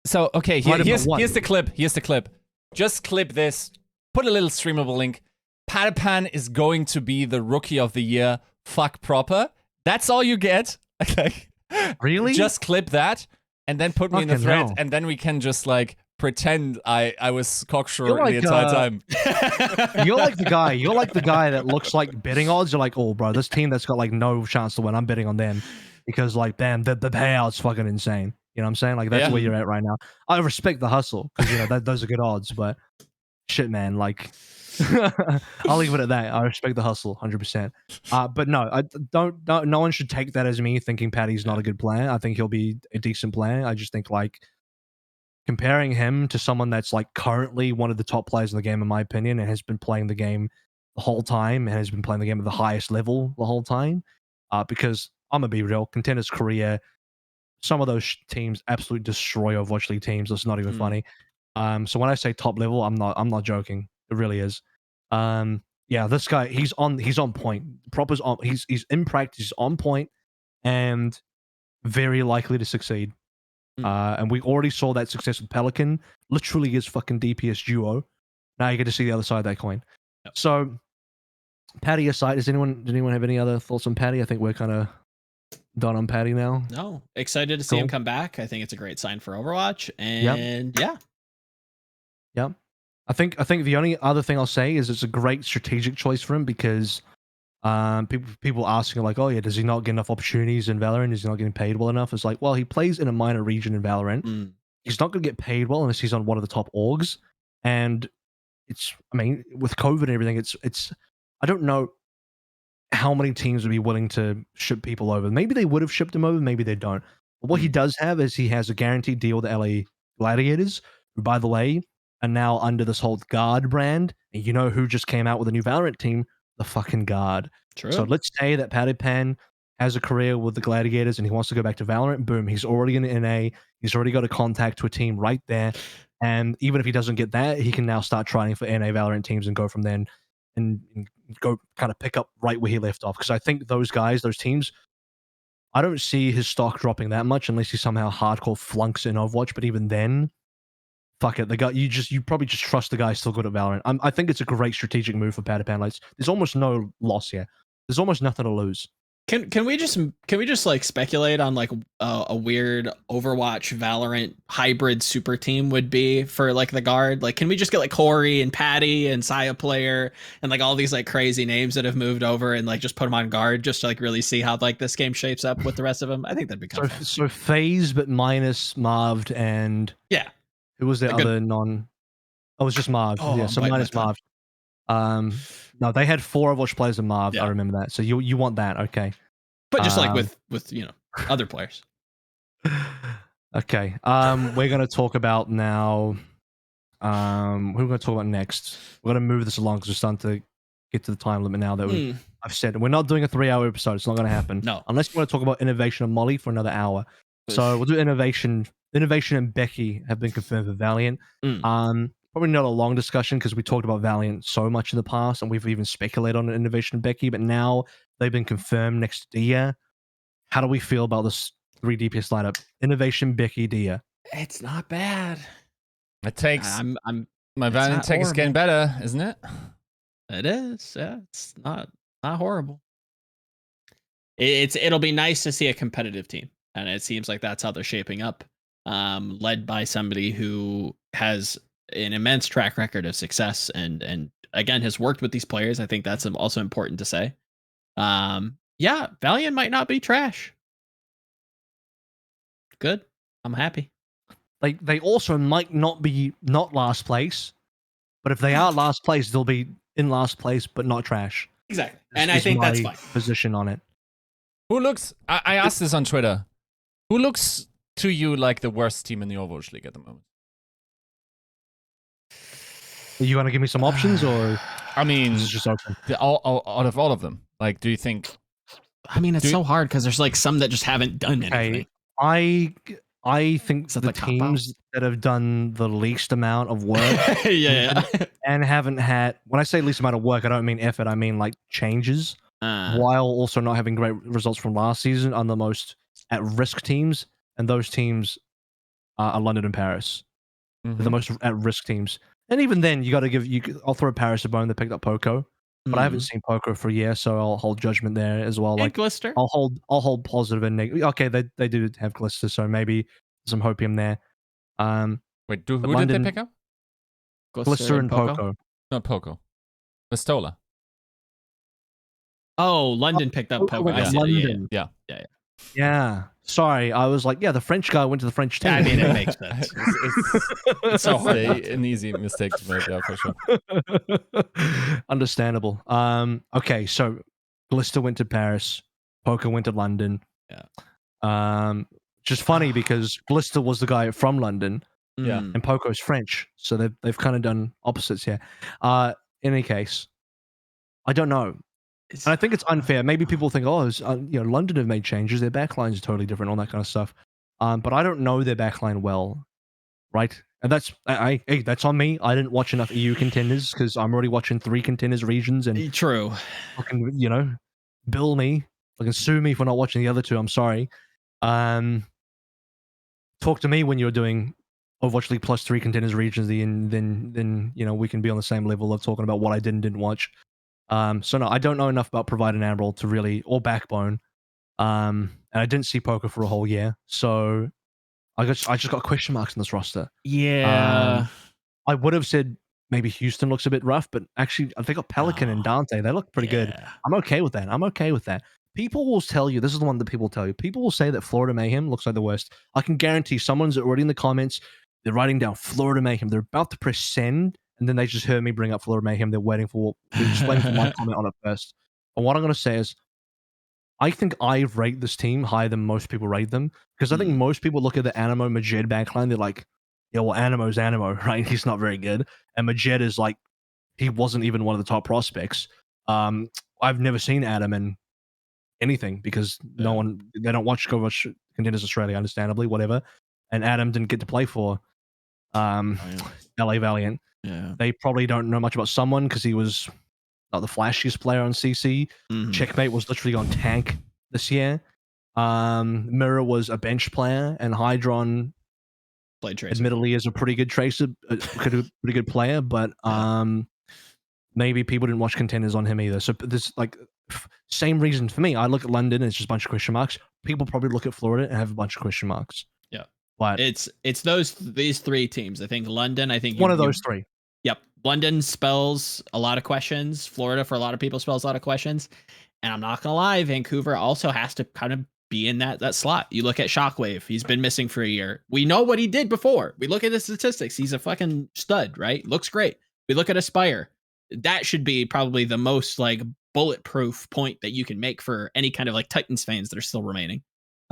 So okay, here's the clip. Here's the clip. Just clip this. Put a little streamable link. Patiphan is going to be the rookie of the year. Fuck Proper. That's all you get. Okay. Really? Just clip that and then put me in the thread, and then we can just like pretend I was cocksure the entire time. You're like the guy that looks like betting odds. You're like, oh, bro, this team that's got like no chance to win, I'm betting on them because like, damn, the payout's fucking insane. You know what I'm saying? Like that's where you're at right now. I respect the hustle because those are good odds, but shit, man, like I'll leave it at that. I respect the hustle, 100%. But no, I don't. No one should take that as me thinking Patty's not a good player. I think he'll be a decent player. I just think like comparing him to someone that's like currently one of the top players in the game, in my opinion, and has been playing the game the whole time and has been playing the game at the highest level the whole time. Because I'm gonna be real, Contenders Korea, some of those teams absolutely destroy Overwatch League teams. It's not even funny. So when I say top level, I'm not joking. It really is. Yeah, this guy, he's on point. Proper's on. He's in practice on point, and very likely to succeed. And we already saw that success with Pelican. Literally his fucking DPS duo. Now you get to see the other side of that coin. Yep. So, Patty aside, did anyone have any other thoughts on Patty? I think we're kind of done on Patty now. No, excited to see him come back. I think it's a great sign for Overwatch. And yeah. I think the only other thing I'll say is it's a great strategic choice for him because people asking like, oh yeah, does he not get enough opportunities in Valorant? Is he not getting paid well enough? It's like, well, he plays in a minor region in Valorant. He's not going to get paid well unless he's on one of the top orgs. And I mean, with COVID and everything, it's I don't know how many teams would be willing to ship people over. Maybe they would have shipped him over, maybe they don't. But what he does have is he has a guaranteed deal with the LA Gladiators, who, by the way, are now under this whole Guard brand. And you know who just came out with a new Valorant team? The fucking Guard. True. So let's say that Patiphan has a career with the Gladiators and he wants to go back to Valorant. Boom, he's already in NA. He's already got a contact to a team right there. And even if he doesn't get that, he can now start trying for NA Valorant teams and go from there and go kind of pick up right where he left off. Because I think those guys, those teams, I don't see his stock dropping that much unless he somehow hardcore flunks in Overwatch. But even then, fuck it. The guy, you probably just trust the guy still good at Valorant. I think it's a great strategic move for Patiphan. Like, there's almost no loss here. There's almost nothing to lose. Can we just like speculate on like a weird Overwatch Valorant hybrid super team would be for like the Guard? Like, can we just get like Corey and Patty and Saya Player and like all these like crazy names that have moved over and like just put them on Guard just to like really see how like this game shapes up with the rest of them? I think that'd be kind of fun. So FaZe, but minus Marved and who was the other non? Oh, it was just Marved. Yeah, so minus Marved. No, they had 4 Overwatch players in Marv. I remember that. So you want that, okay? But just like with other players. Okay. We're gonna talk about now. Who are we gonna talk about next? We're gonna move this along because we're starting to get to the time limit now that I've said we're not doing a 3-hour episode. It's not gonna happen. No, unless you want to talk about innovation and Molly for another hour. So we'll do innovation. Innovation and Becky have been confirmed for Valiant. Probably not a long discussion because we talked about Valiant so much in the past, and we've even speculated on Innovation and Becky, but now they've been confirmed next to Dia. How do we feel about this 3 DPS lineup? Innovation, Becky, Dia. It's not bad. It takes. My it's Valiant tech is getting better, isn't it? It is. Yeah, it's not horrible. It'll be nice to see a competitive team, and it seems like that's how they're shaping up. Led by somebody who has an immense track record of success and again has worked with these players. I think that's also important to say. Yeah, Valiant might not be trash. Good. I'm happy. Like, they also might not be not last place, but if they are last place, they'll be in last place but not trash. Exactly. And I think that's fine. Position on it. Who looks I asked this on Twitter. Who looks to you like the worst team in the Overwatch League at the moment? Are you going to give me some options, or I mean, is it just open? Out of all of them, like, do you think? I mean, it's so hard because there's like some that just haven't done anything. I think the teams that have done the least amount of work, and haven't had. When I say least amount of work, I don't mean effort. I mean like changes, while also not having great results from last season, are the most at-risk teams, and those teams are London and Paris. They're the most at-risk teams. And even then, you got to give. I'll throw Paris a bone. They picked up Poco, but I haven't seen Poco for a year, so I'll hold judgment there as well. Like Glister, I'll hold positive and negative. Okay, they do have Glister, so maybe some hopium there. Wait, who London, did they pick up? Glister and Poco. Not Poco. Pistola. Oh, London picked up Poco. London. Yeah. Yeah. Sorry, I was like, yeah, the French guy went to the French team. I mean, it makes sense. It's so hard not an easy mistake to make, yeah, for sure. Understandable. Okay, so Glister went to Paris, Poker went to London. Yeah. Just funny because Glister was the guy from London, Yeah. and Poco's French, so they've kind of done opposites here. In any case, I don't know. And I think it's unfair. Maybe people think, oh, London have made changes. Their backlines are totally different, all that kind of stuff. But I don't know their backline well, right? And that's hey, that's on me. I didn't watch enough EU contenders because I'm already watching 3 contenders regions, and True. fucking bill me, fucking sue me for not watching the other 2. I'm sorry. Talk to me when you're doing Overwatch League plus 3 contenders regions, then we can be on the same level of talking about what I didn't watch. So no, I don't know enough about Provide and Admiral to really, or Backbone. And I didn't see Poker for a whole year, so I just got question marks in this roster. Yeah. I would have said maybe Houston looks a bit rough, but actually they got Pelican and Dante. They look pretty good. I'm okay with that. People will tell you, this is the one that people tell you. People will say that Florida Mayhem looks like the worst. I can guarantee someone's already in the comments. They're writing down Florida Mayhem. They're about to press send, and then they just heard me bring up Florida Mayhem. They're waiting for my comment on it first. And what I'm going to say is, I think I rate this team higher than most people rate them, because I think most people look at the Animo Majed backline. They're like, yeah, well, Animo's Animo, right? He's not very good. And Majed is like, he wasn't even one of the top prospects. I've never seen Adam in anything because they don't watch Overwatch Contenders Australia, understandably, whatever. And Adam didn't get to play for LA Valiant. Yeah. They probably don't know much about someone because he was not the flashiest player on CC. Checkmate was literally on tank this year. Mirror was a bench player, and Hydron, Played Tracer. admittedly, is a pretty good tracer, pretty good player, but maybe people didn't watch Contenders on him either. So this same reason for me. I look at London and it's just a bunch of question marks. People probably look at Florida and have a bunch of question marks. Yeah. But it's these 3 teams. I think London, one of those 3. Yep. London spells a lot of questions. Florida, for a lot of people, spells a lot of questions. And I'm not going to lie, Vancouver also has to kind of be in that slot. You look at Shockwave. He's been missing for a year. We know what he did before. We look at the statistics. He's a fucking stud, right? Looks great. We look at Aspire. That should be probably the most bulletproof point that you can make for any kind of Titans fans that are still remaining.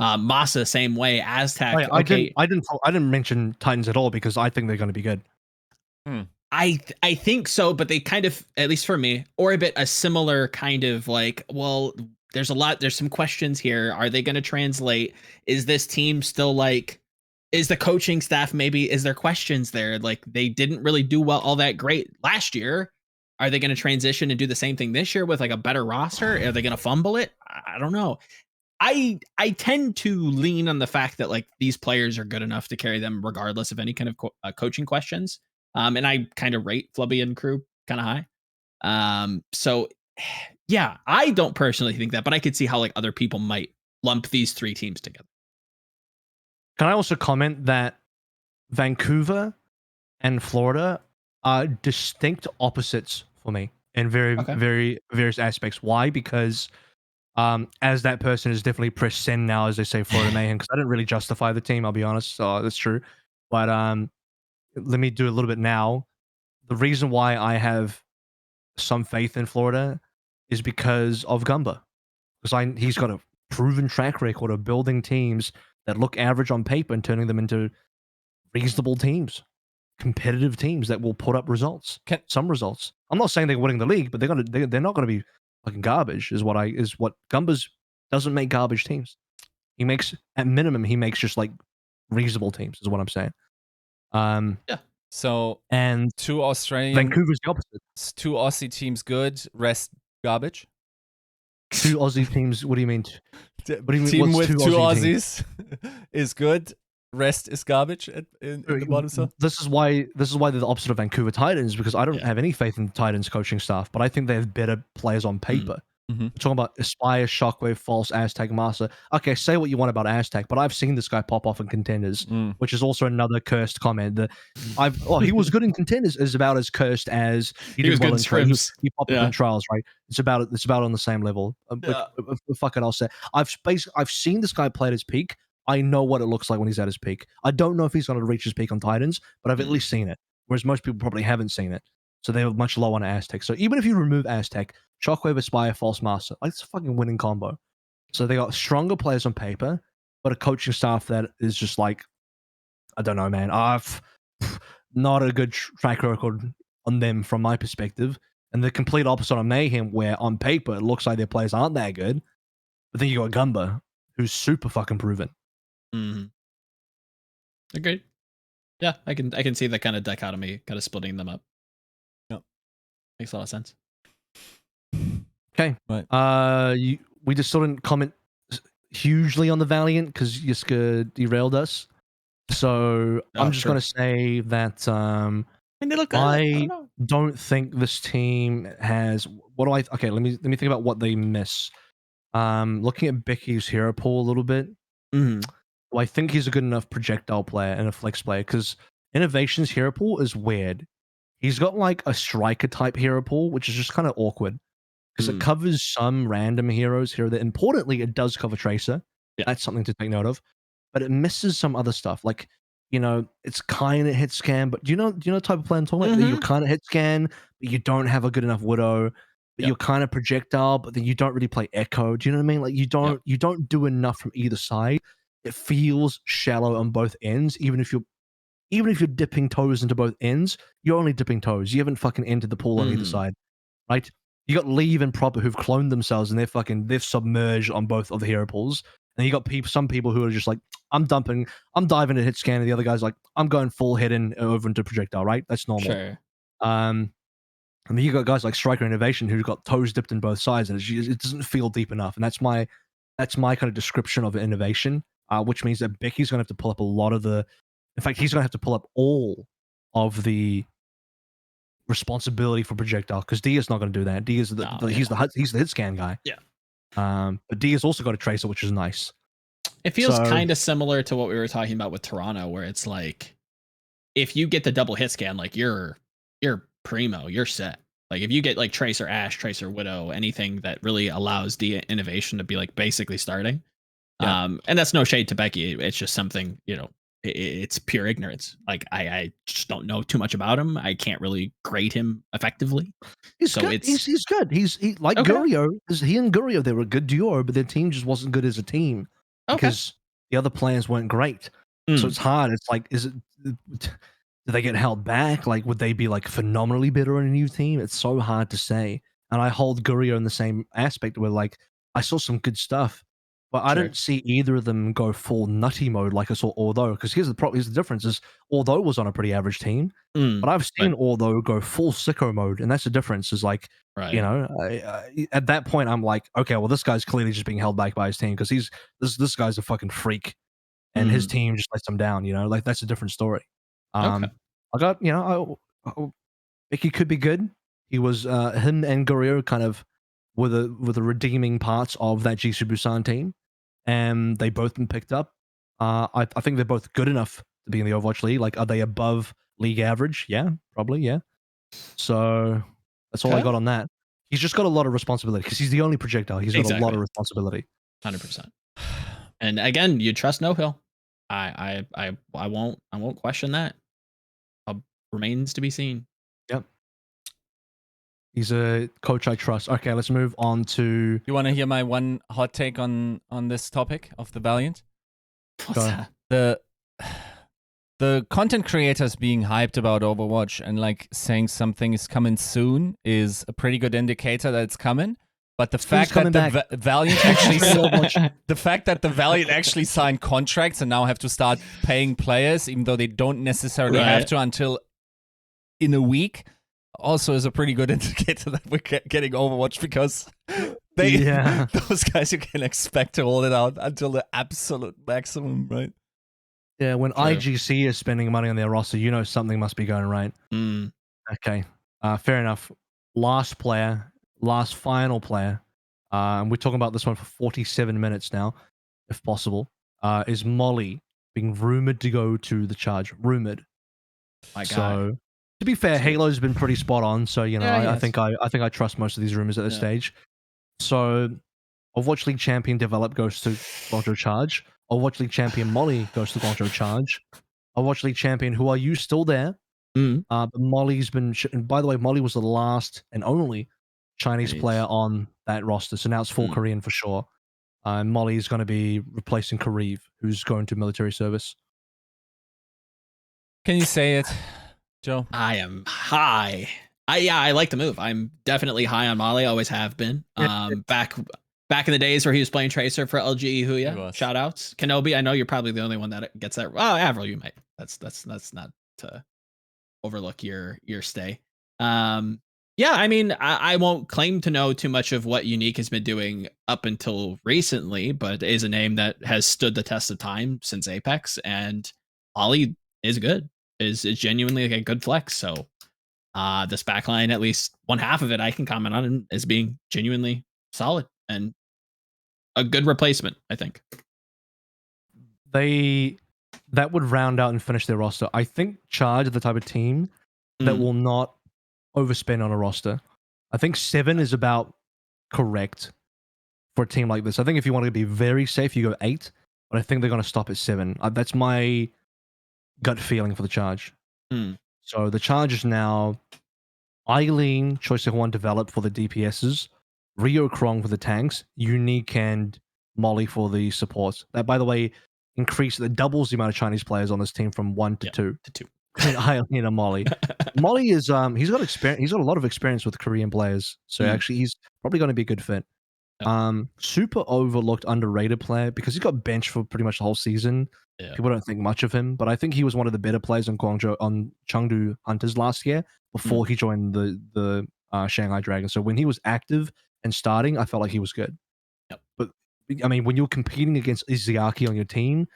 Masa, same way. Aztec. I didn't mention Titans at all because I think they're going to be good. I think so, but they kind of, at least for me, orbit a similar kind of there's some questions here. Are they going to translate? Is this team still is the coaching staff, maybe, is there questions there? They didn't really do all that great last year. Are they going to transition and do the same thing this year with a better roster? Are they going to fumble it? I don't know. I tend to lean on the fact that these players are good enough to carry them regardless of any kind of coaching questions. And I kind of rate Flubby and crew kind of high. So yeah, I don't personally think that, but I could see how other people might lump these 3 teams together. Can I also comment that Vancouver and Florida are distinct opposites for me in very various aspects. Why? Because as that person is definitely pressed send now, as they say, Florida Mayhem, because I didn't really justify the team, I'll be honest. So that's true. But let me do a little bit now. The reason why I have some faith in Florida is because of Gumba. Because he's got a proven track record of building teams that look average on paper and turning them into reasonable teams, competitive teams that will put up results. Some results. I'm not saying they're winning the league, but they're not going to be fucking garbage. Is what Gumba's doesn't make garbage teams. He makes, at minimum, just reasonable teams. Is what I'm saying. Yeah. So and 2 Australian, Vancouver's the opposite. 2 Aussie teams good, rest garbage. 2 Aussie teams. What do you mean? What do you mean? Team What's with 2 Aussies is good. Rest is garbage in the bottom. So this is why they're the opposite of Vancouver Titans, because I don't have any faith in the Titans coaching staff, but I think they have better players on paper. Mhm. We're talking about Aspire, Shockwave, False, Aztec, Master. Okay, say what you want about Aztec, but I've seen this guy pop off in Contenders, which is also another cursed comment. He was good in Contenders is about as cursed as he did well in trials. He popped up in trials, right? It's about on the same level. Fuck it, I'll say I've seen this guy play at his peak. I know what it looks like when he's at his peak. I don't know if he's going to reach his peak on Titans, but I've at least seen it. Whereas most people probably haven't seen it. So they were much lower on Aztec. So even if you remove Aztec, Shockwave, Aspire, False Master, like it's a fucking winning combo. So they got stronger players on paper, but a coaching staff that is just like, I don't know, man. I've not a good track record on them from my perspective. And the complete opposite on Mayhem, where on paper it looks like their players aren't that good. But then you got Gumba, who's super fucking proven. Agreed. Yeah, I can see that kind of dichotomy, kind of splitting them up. Yep. Makes a lot of sense. Okay. Right. We just still didn't comment hugely on the Valiant because Yiska derailed us. So I'm just going to say that they look I don't think this team has. Okay, let me think about what they miss. Looking at Becky's hero pool a little bit. Well, I think he's a good enough projectile player and a flex player because Innovation's hero pool is weird. He's got like a striker type hero pool, which is just kind of awkward because it covers some random heroes here. That importantly, it does cover Tracer. Yeah. That's something to take note of, but it misses some other stuff. Like, it's kind of hit scan, but do you know the type of player I'm talking about? That you kind of hit scan, but you don't have a good enough Widow. But you're kind of projectile, but then you don't really play Echo. Do you know what I mean? Like you don't do enough from either side. It feels shallow on both ends, even if you're dipping toes into both ends, you're only dipping toes. You haven't fucking entered the pool on either side, right? You got Leave and Proper who've cloned themselves and they've submerged on both of the hero pools. And you got some people who are just like, I'm diving to hit scan, and the other guy's like, I'm going full hit in over into projectile, right? That's normal. Sure. And then you got guys like Striker Innovation who've got toes dipped in both sides, and it doesn't feel deep enough. And that's my kind of description of Innovation. Which means that Becky's going to have to pull up a lot of the... In fact, he's going to have to pull up all of the responsibility for projectile because D is not going to do that. D is he's the hit scan guy. Yeah. But D has also got a Tracer, which is nice. It feels kind of similar to what we were talking about with Toronto, where it's like, if you get the double hit scan, like you're primo, you're set. Like if you get like Tracer Ash, Tracer Widow, anything that really allows D Innovation to be like basically starting. Yeah. And that's no shade to Becky. It's just something, it's pure ignorance. Like I just don't know too much about him. I can't really grade him effectively. He's good. He's good. He Gurio. He and Gurio, they were a good duo, but their team just wasn't good as a team because the other players weren't great. So it's hard. It's like, do they get held back? Like, would they be like phenomenally better on a new team? It's so hard to say. And I hold Gurio in the same aspect where like I saw some good stuff. But I don't see either of them go full nutty mode like I saw Although, because here's the difference is Although was on a pretty average team, but I've seen Although go full sicko mode, and that's the difference. Is like, at that point I'm like, okay, well this guy's clearly just being held back by his team because this guy's a fucking freak, and his team just lets him down. Like that's a different story. I got Becky could be good. He was him and Guerrero kind of were the redeeming parts of that Jisoo Busan team. And they both been picked up. I think they're both good enough to be in the Overwatch League. Like, are they above league average? Yeah, probably, yeah. So that's all I got on that. He's just got a lot of responsibility because he's the only projectile. He's got a lot of responsibility. 100%. And again, you trust No Hill. I won't question that. Remains to be seen. Yep. He's a coach I trust. Okay, let's move on to... You want to hear my one hot take on this topic of the Valiant? What's that? The content creators being hyped about Overwatch and like saying something is coming soon is a pretty good indicator that it's coming. But the fact that the Valiant actually the fact that the Valiant actually signed contracts and now have to start paying players, even though they don't necessarily have to until in a week, also is a pretty good indicator that we're getting Overwatch because those guys you can expect to hold it out until the absolute maximum, right? Yeah, when IGC is spending money on their roster, something must be going right. Okay, fair enough. Last final player. and we're talking about this one for 47 minutes now, if possible, is Molly being rumored to go to the Charge. Rumored. My So, God. to be fair, So- Halo's been pretty spot on. So you know, Yeah, I think I trust most of these rumors at this stage. So, Overwatch League champion Develop goes to Guangzhou Charge. Overwatch League champion Molly goes to Guangzhou Charge. Overwatch League champion, who are you still there? But Molly's been. And by the way, Molly was the last and only Chinese player on that roster. So now it's full Korean for sure. Molly's going to be replacing Kareev, who's going to military service. Can you say it, Joe? I am high. I like the move. I'm definitely high on Molly. Always have been. Back in the days where he was playing Tracer for LG Woohyal. Shout outs. Kenobi, I know you're probably the only one that gets that. Oh, AVRL, you might. That's not to overlook your stay. Yeah, I mean, I won't claim to know too much of what Unique has been doing up until recently, but is a name that has stood the test of time since Apex, and Ollie is good. Is genuinely like a good flex. So this backline, at least one half of it, I can comment on as being genuinely solid and a good replacement, I think. That would round out and finish their roster. I think Charge are the type of team that will not overspend on a roster. I think 7 is about correct for a team like this. I think if you want to be very safe, you go 8, but I think they're going to stop at 7. That's my gut feeling for the Charge. So the Charge is now Eileen, Choi Se-hwan Develop for the DPSs, Rio Krong for the tanks, Unique and Molly for the supports. That, by the way, doubles the amount of Chinese players on this team from 1 to 2. To 2. Eileen and Molly. Molly is he's got experience. He's got a lot of experience with Korean players, so actually he's probably going to be a good fit. Super overlooked, underrated player because he got benched for pretty much the whole season. People don't think much of him, but I think he was one of the better players on Chengdu Hunters last year before he joined the Shanghai Dragons. So when he was active and starting, I felt like he was good. But I mean, when you're competing against Izayaki on your team,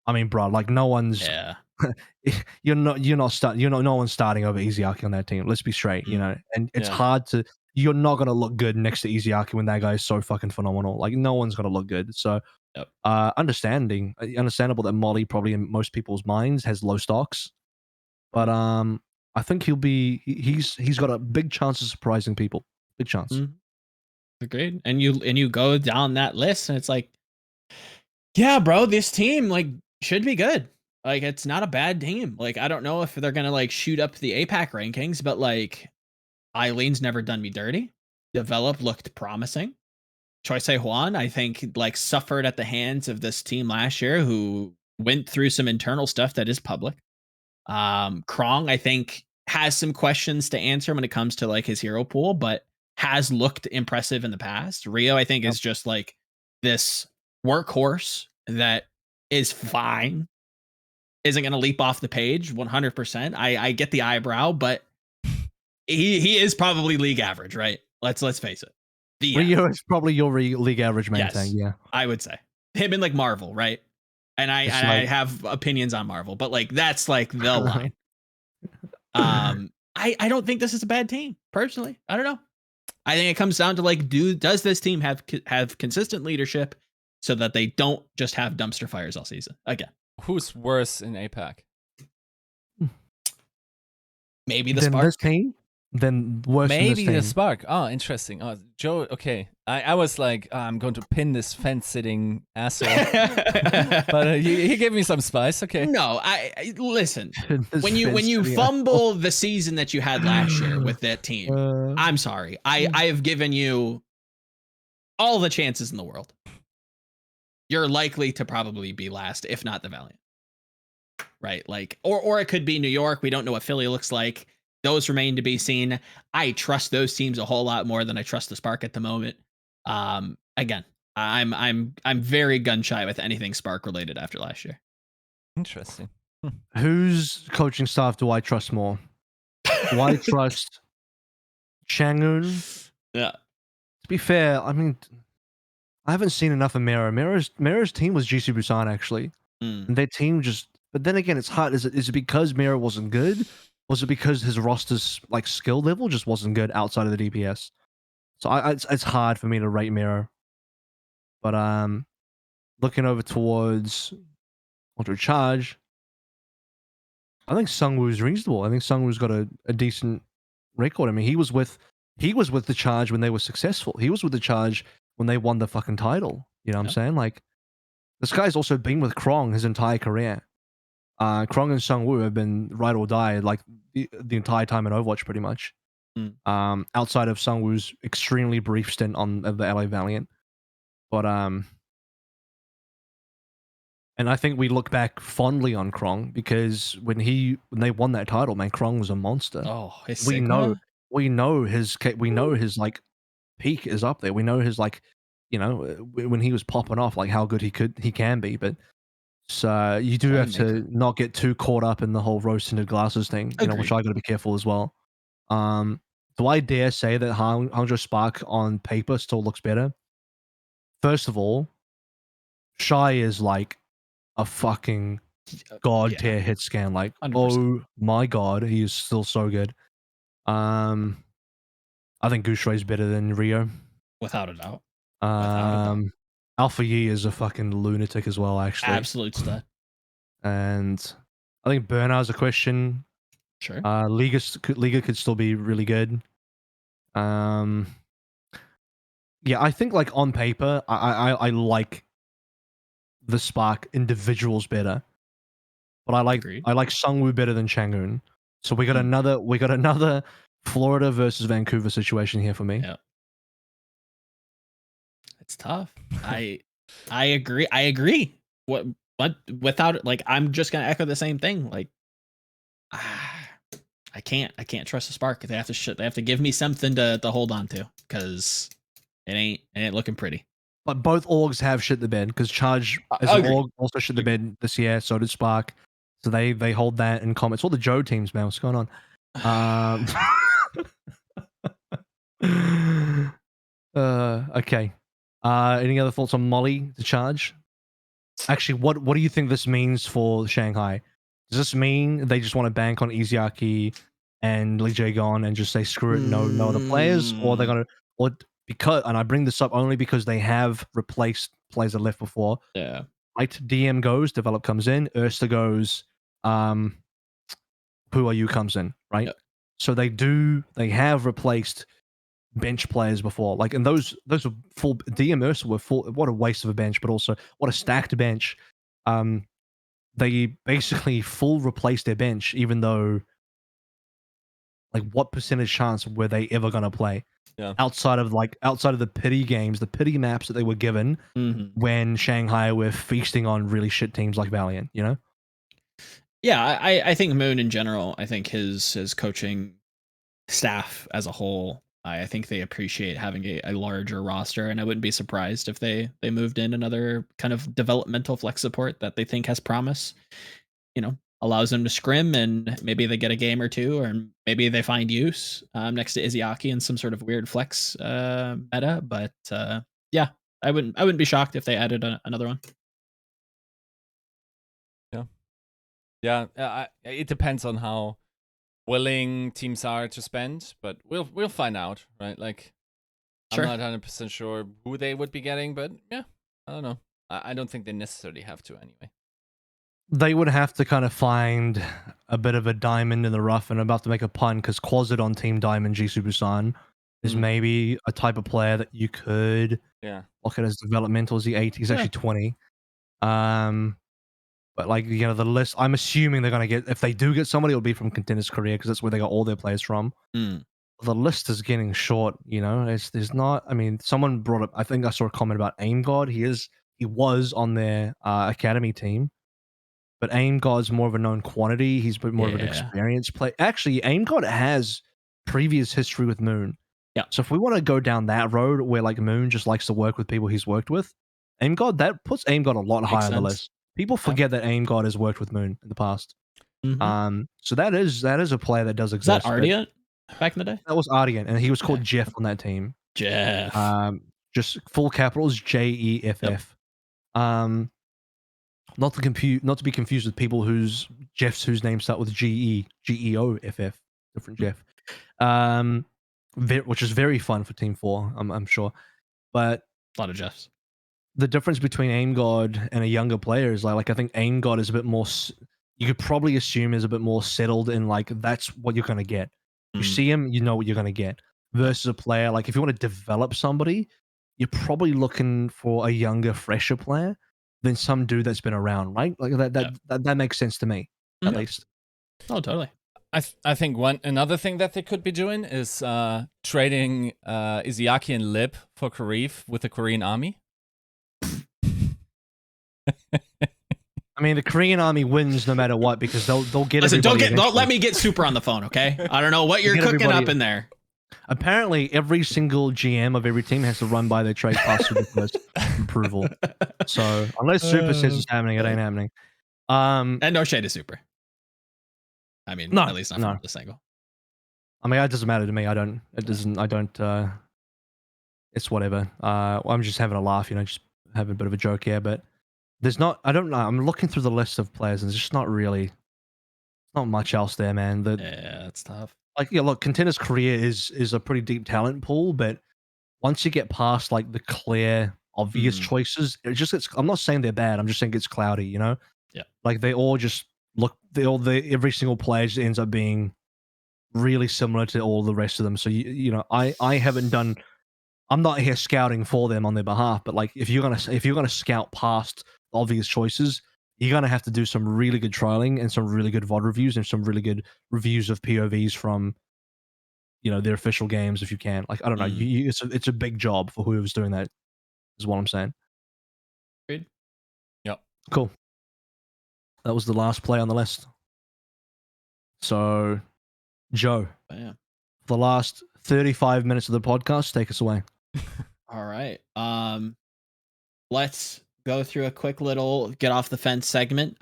I mean, bro, like no one's no one's starting over Izayaki on that team. Let's be straight, you know. And it's hard to. You're not gonna look good next to Izayaki when that guy is so fucking phenomenal. Like no one's gonna look good. So, understandable that Molly probably in most people's minds has low stocks, but I think he's got a big chance of surprising people. Big chance. Agreed. And you go down that list, and it's like, yeah, bro, this team like should be good. Like it's not a bad team. Like I don't know if they're gonna like shoot up the APAC rankings, but like Eileen's never done me dirty. Develop looked promising. Choi Se-hwan, I think, like suffered at the hands of this team last year, who went through some internal stuff that is public. Krong, I think, has some questions to answer when it comes to like his hero pool, but has looked impressive in the past. Rio, I think, is just like this workhorse that is fine. Isn't going to leap off the page 100%. I get the eyebrow, but he is probably league average, right? Let's face it. Rio is probably your league average main yes, tank, yeah. I would say him in like Marvel, right? And I have opinions on Marvel, but like that's like the line. I don't think this is a bad team personally. I don't know. I think it comes down to like, does this team have consistent leadership so that they don't just have dumpster fires all season again? Who's worse in APAC? Maybe the Spark. This team? Then worse than this Maybe team. the Spark. Oh, interesting. Oh, Joe, okay. I was like, I'm going to pin this fence-sitting asshole. But he gave me some spice. Okay. No, I listen. when you fumble the season that you had last year with that team, I'm sorry. I have given you all the chances in the world. You're likely to probably be last, if not the Valiant. Right? Like, or it could be New York. We don't know what Philly looks like. Those remain to be seen. I trust those teams a whole lot more than I trust the Spark at the moment. Again, I'm very gun shy with anything Spark related after last year. Interesting. Whose coaching staff do I trust more? Do I trust Changun? Yeah. To be fair, I mean, I haven't seen enough of Mira. Mira's team was GC Busan actually, and their team just. But then again, it's hard. Is it because Mira wasn't good? Was it because his roster's like skill level just wasn't good outside of the DPS? So it's hard for me to rate Miro. But looking over towards Ultra Charge, I think Sungwoo's reasonable. I think Sungwoo's got a decent record. I mean, he was with the Charge when they were successful. He was with the Charge when they won the fucking title. You know what I'm saying? Like, this guy's also been with Krong his entire career. Krong and Sungwoo have been ride or die like the entire time in Overwatch, pretty much. Outside of Sungwoo's extremely brief stint on the LA Valiant, but and I think we look back fondly on Krong because when they won that title, man, Krong was a monster. Oh, his we Sigma? know his like peak is up there. We know his like, you know, when he was popping off, like how good he can be. But so you do have to not get too caught up in the whole rose tinted glasses thing, you know, which I got to be careful as well. Do I dare say that Hangzhou Spark on paper still looks better? First of all, Shy is like a fucking god tier hit scan. Like, 100%. Oh my god, he is still so good. I think Gushui is better than Rio, without a doubt. Alpha Yi is a fucking lunatic as well, actually. Absolute stud. And I think Burnout is a question. Sure. Liga could still be really good. Yeah, I think like on paper, I like the Spark individuals better, but I like Sungwoo better than Chang'un. So we got another Florida versus Vancouver situation here for me. Yeah, it's tough. I agree. What without it, like I'm just gonna echo the same thing. Like I can't trust the Spark. They have to give me something to hold on to because it ain't looking pretty. But both orgs have shit the bed because Charge as an org also shit the bed this year. So did Spark. So they hold that in common. It's all the Joe teams, man. What's going on? Okay. Any other thoughts on Molly to Charge? Actually, what do you think this means for Shanghai? Does this mean they just want to bank on Iziaki and Lee Jae-gon and just say screw it, no other players, or they're gonna, or because, and I bring this up only because they have replaced players that left before. Yeah. Right, DM goes, Develop comes in, Erster goes, Who Are You comes in, right? Yep. So they have replaced bench players before, like, and those were full DM Erster were full. What a waste of a bench, but also what a stacked bench. They basically full replaced their bench, even though, like, what percentage chance were they ever gonna play? Yeah. Outside of the pity games, the pity maps that they were given when Shanghai were feasting on really shit teams like Valiant, you know? Yeah, I think Moon in general, I think his coaching staff as a whole, I think they appreciate having a larger roster, and I wouldn't be surprised if they moved in another kind of developmental flex support that they think has promise. You know, allows them to scrim, and maybe they get a game or two, or maybe they find use next to Iziaki in some sort of weird flex meta. But yeah, I wouldn't be shocked if they added another one. Yeah, it depends on how willing teams are to spend, but we'll find out, right? Like, sure. I'm not 100% sure who they would be getting, but yeah, I don't know. I don't think they necessarily have to anyway. They would have to kind of find a bit of a diamond in the rough, and I'm about to make a pun because Quasit on Team Diamond G Super-san is maybe a type of player that you could look at as developmental. Is he 8? He's actually 20. But, like, you know, the list, I'm assuming they're going to get, if they do get somebody, it'll be from Contenders Korea because that's where they got all their players from. The list is getting short, you know. There's not, I mean, someone brought up, I think I saw a comment about Aim God. He was on their academy team, but Aim God's more of a known quantity. He's been more of an experienced player. Actually, Aim God has previous history with Moon. Yeah. So if we want to go down that road where, like, Moon just likes to work with people he's worked with, Aim God, that puts Aim God a lot higher on the list. People forget that Aim God has worked with Moon in the past. So that is a player that does exist. Is that Ardiant back in the day? That was Ardiant, and he was called Jeff on that team. Jeff. Just full capitals, JEFF. Not to be confused with people whose names start with GEOFF. Different Jeff. which is very fun for Team 4, I'm sure. But A lot of Jeffs. the difference between Aim God and a younger player is like I think Aim God is a bit more. You could probably assume is a bit more settled in like that's what you're gonna get. You see him, you know what you're gonna get. Versus a player like if you want to develop somebody, you're probably looking for a younger, fresher player than some dude that's been around, right? Like that makes sense to me, at least. Oh, totally. I think another thing that they could be doing is trading Izayaki and Lib for Karif with the Korean army. I mean, the Korean army wins no matter what because they'll get. Listen, don't eventually. let me get super on the phone, okay? I don't know what you're cooking up in there. Apparently, every single GM of every team has to run by their trade pass for the first approval. So unless Super says it's happening, it ain't happening. And no shade to Super. I mean, no, at least not from this angle. I mean, it doesn't matter to me. I don't. It doesn't. I don't. It's whatever. I'm just having a laugh, you know, just having a bit of a joke here. But there's not. I don't know. I'm looking through the list of players, and there's just not really, not much else there, man. Yeah, it's tough. Like, yeah, look, Contenders' career is a pretty deep talent pool, but once you get past like the clear, obvious choices, it just gets. I'm not saying they're bad. I'm just saying it's cloudy, you know. Yeah. Like they all just look. Every single player just ends up being really similar to all the rest of them. So you know, I haven't done. I'm not here scouting for them on their behalf, but like if you're gonna scout past obvious choices, you're gonna have to do some really good trialing and some really good VOD reviews and some really good reviews of POVs from, you know, their official games if you can. Like I don't know, it's a big job for whoever's doing that. Is what I'm saying. Agreed. Yep. Cool. That was the last play on the list. So, Joe, the last 35 minutes of the podcast, take us away. All right. Let's go through a quick little get off the fence segment.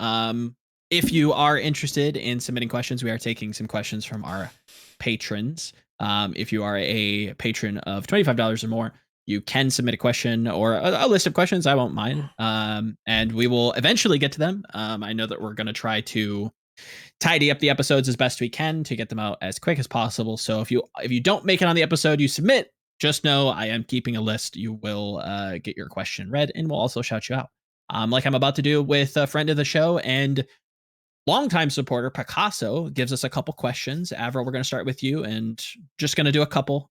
If you are interested in submitting questions, we are taking some questions from our patrons. If you are a patron of $25 or more, you can submit a question or a list of questions. I won't mind. And we will eventually get to them. I know that we're going to try to tidy up the episodes as best we can to get them out as quick as possible. So if you don't make it on the episode you submit, just know I am keeping a list. You will get your question read, and we'll also shout you out. Like I'm about to do with a friend of the show and longtime supporter Picasso gives us a couple questions. AVRL, we're going to start with you and just going to do a couple,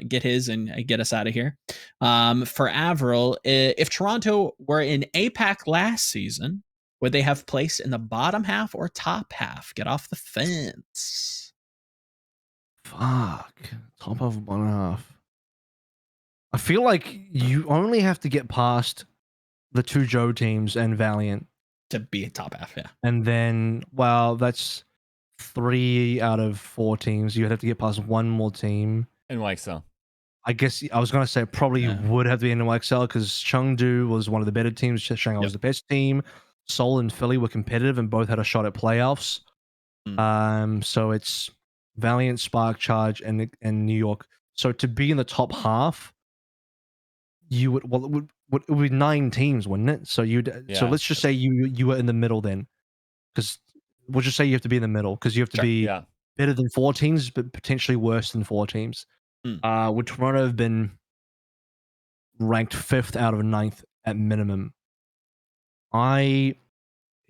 get his and get us out of here. For AVRL, if Toronto were in APAC last season, would they have placed in the bottom half or top half? Get off the fence. Fuck. Top of one half. I feel like you only have to get past the two Joe teams and Valiant to be top half, yeah. And then, well, that's 3 out of 4 teams. You'd have to get past one more team. NYXL. I guess I was going to say probably would have to be NYXL because Chengdu was one of the better teams. Shanghai was the best team. Seoul and Philly were competitive and both had a shot at playoffs. So it's Valiant, Spark, Charge, and New York. So to be in the top half, you would it would be 9 teams, wouldn't it? So so let's just say you were in the middle then, because we'll just say you have to be in the middle because you have to be better than 4 teams, but potentially worse than 4 teams. Would Toronto have been ranked 5th out of 9th at minimum?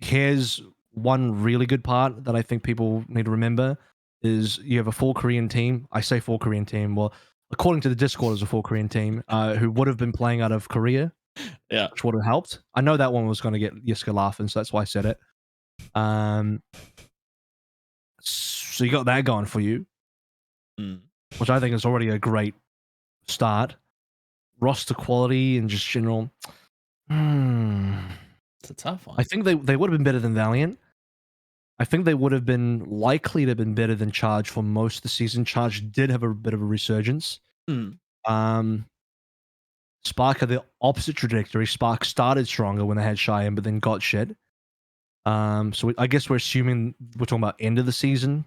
Here's one really good part that I think people need to remember is you have a full Korean team. I say full Korean team. Well, according to the Discord, it's a full Korean team who would have been playing out of Korea, which would have helped. I know that one was going to get Yiska laughing, so that's why I said it. So you got that going for you, which I think is already a great start. Roster quality and just general. It's a tough one. I think they would have been better than Valiant. I think they would have been likely to have been better than Charge for most of the season. Charge did have a bit of a resurgence. Spark had the opposite trajectory. Spark started stronger when they had Cheyenne, but then got shit. So I guess we're assuming we're talking about end of the season.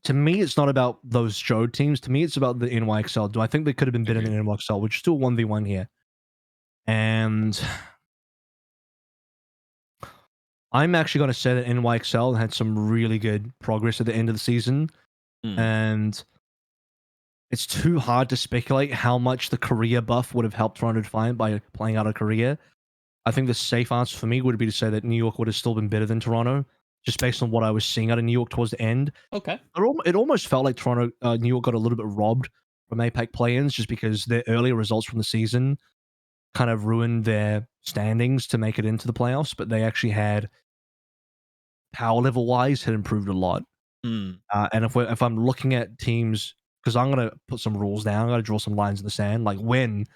To me, it's not about those Joe teams. To me, it's about the NYXL. Do I think they could have been better than NYXL, which is still 1v1 here? And I'm actually going to say that NYXL had some really good progress at the end of the season. And it's too hard to speculate how much the Korea buff would have helped Toronto Defiant by playing out of Korea. I think the safe answer for me would be to say that New York would have still been better than Toronto, just based on what I was seeing out of New York towards the end. Okay. It almost felt like New York got a little bit robbed from APAC play-ins just because their earlier results from the season kind of ruined their standings to make it into the playoffs, but they actually had power level wise had improved a lot. Mm. And if I'm looking at teams, because I'm gonna put some rules down, I'm gonna draw some lines in the sand. Like when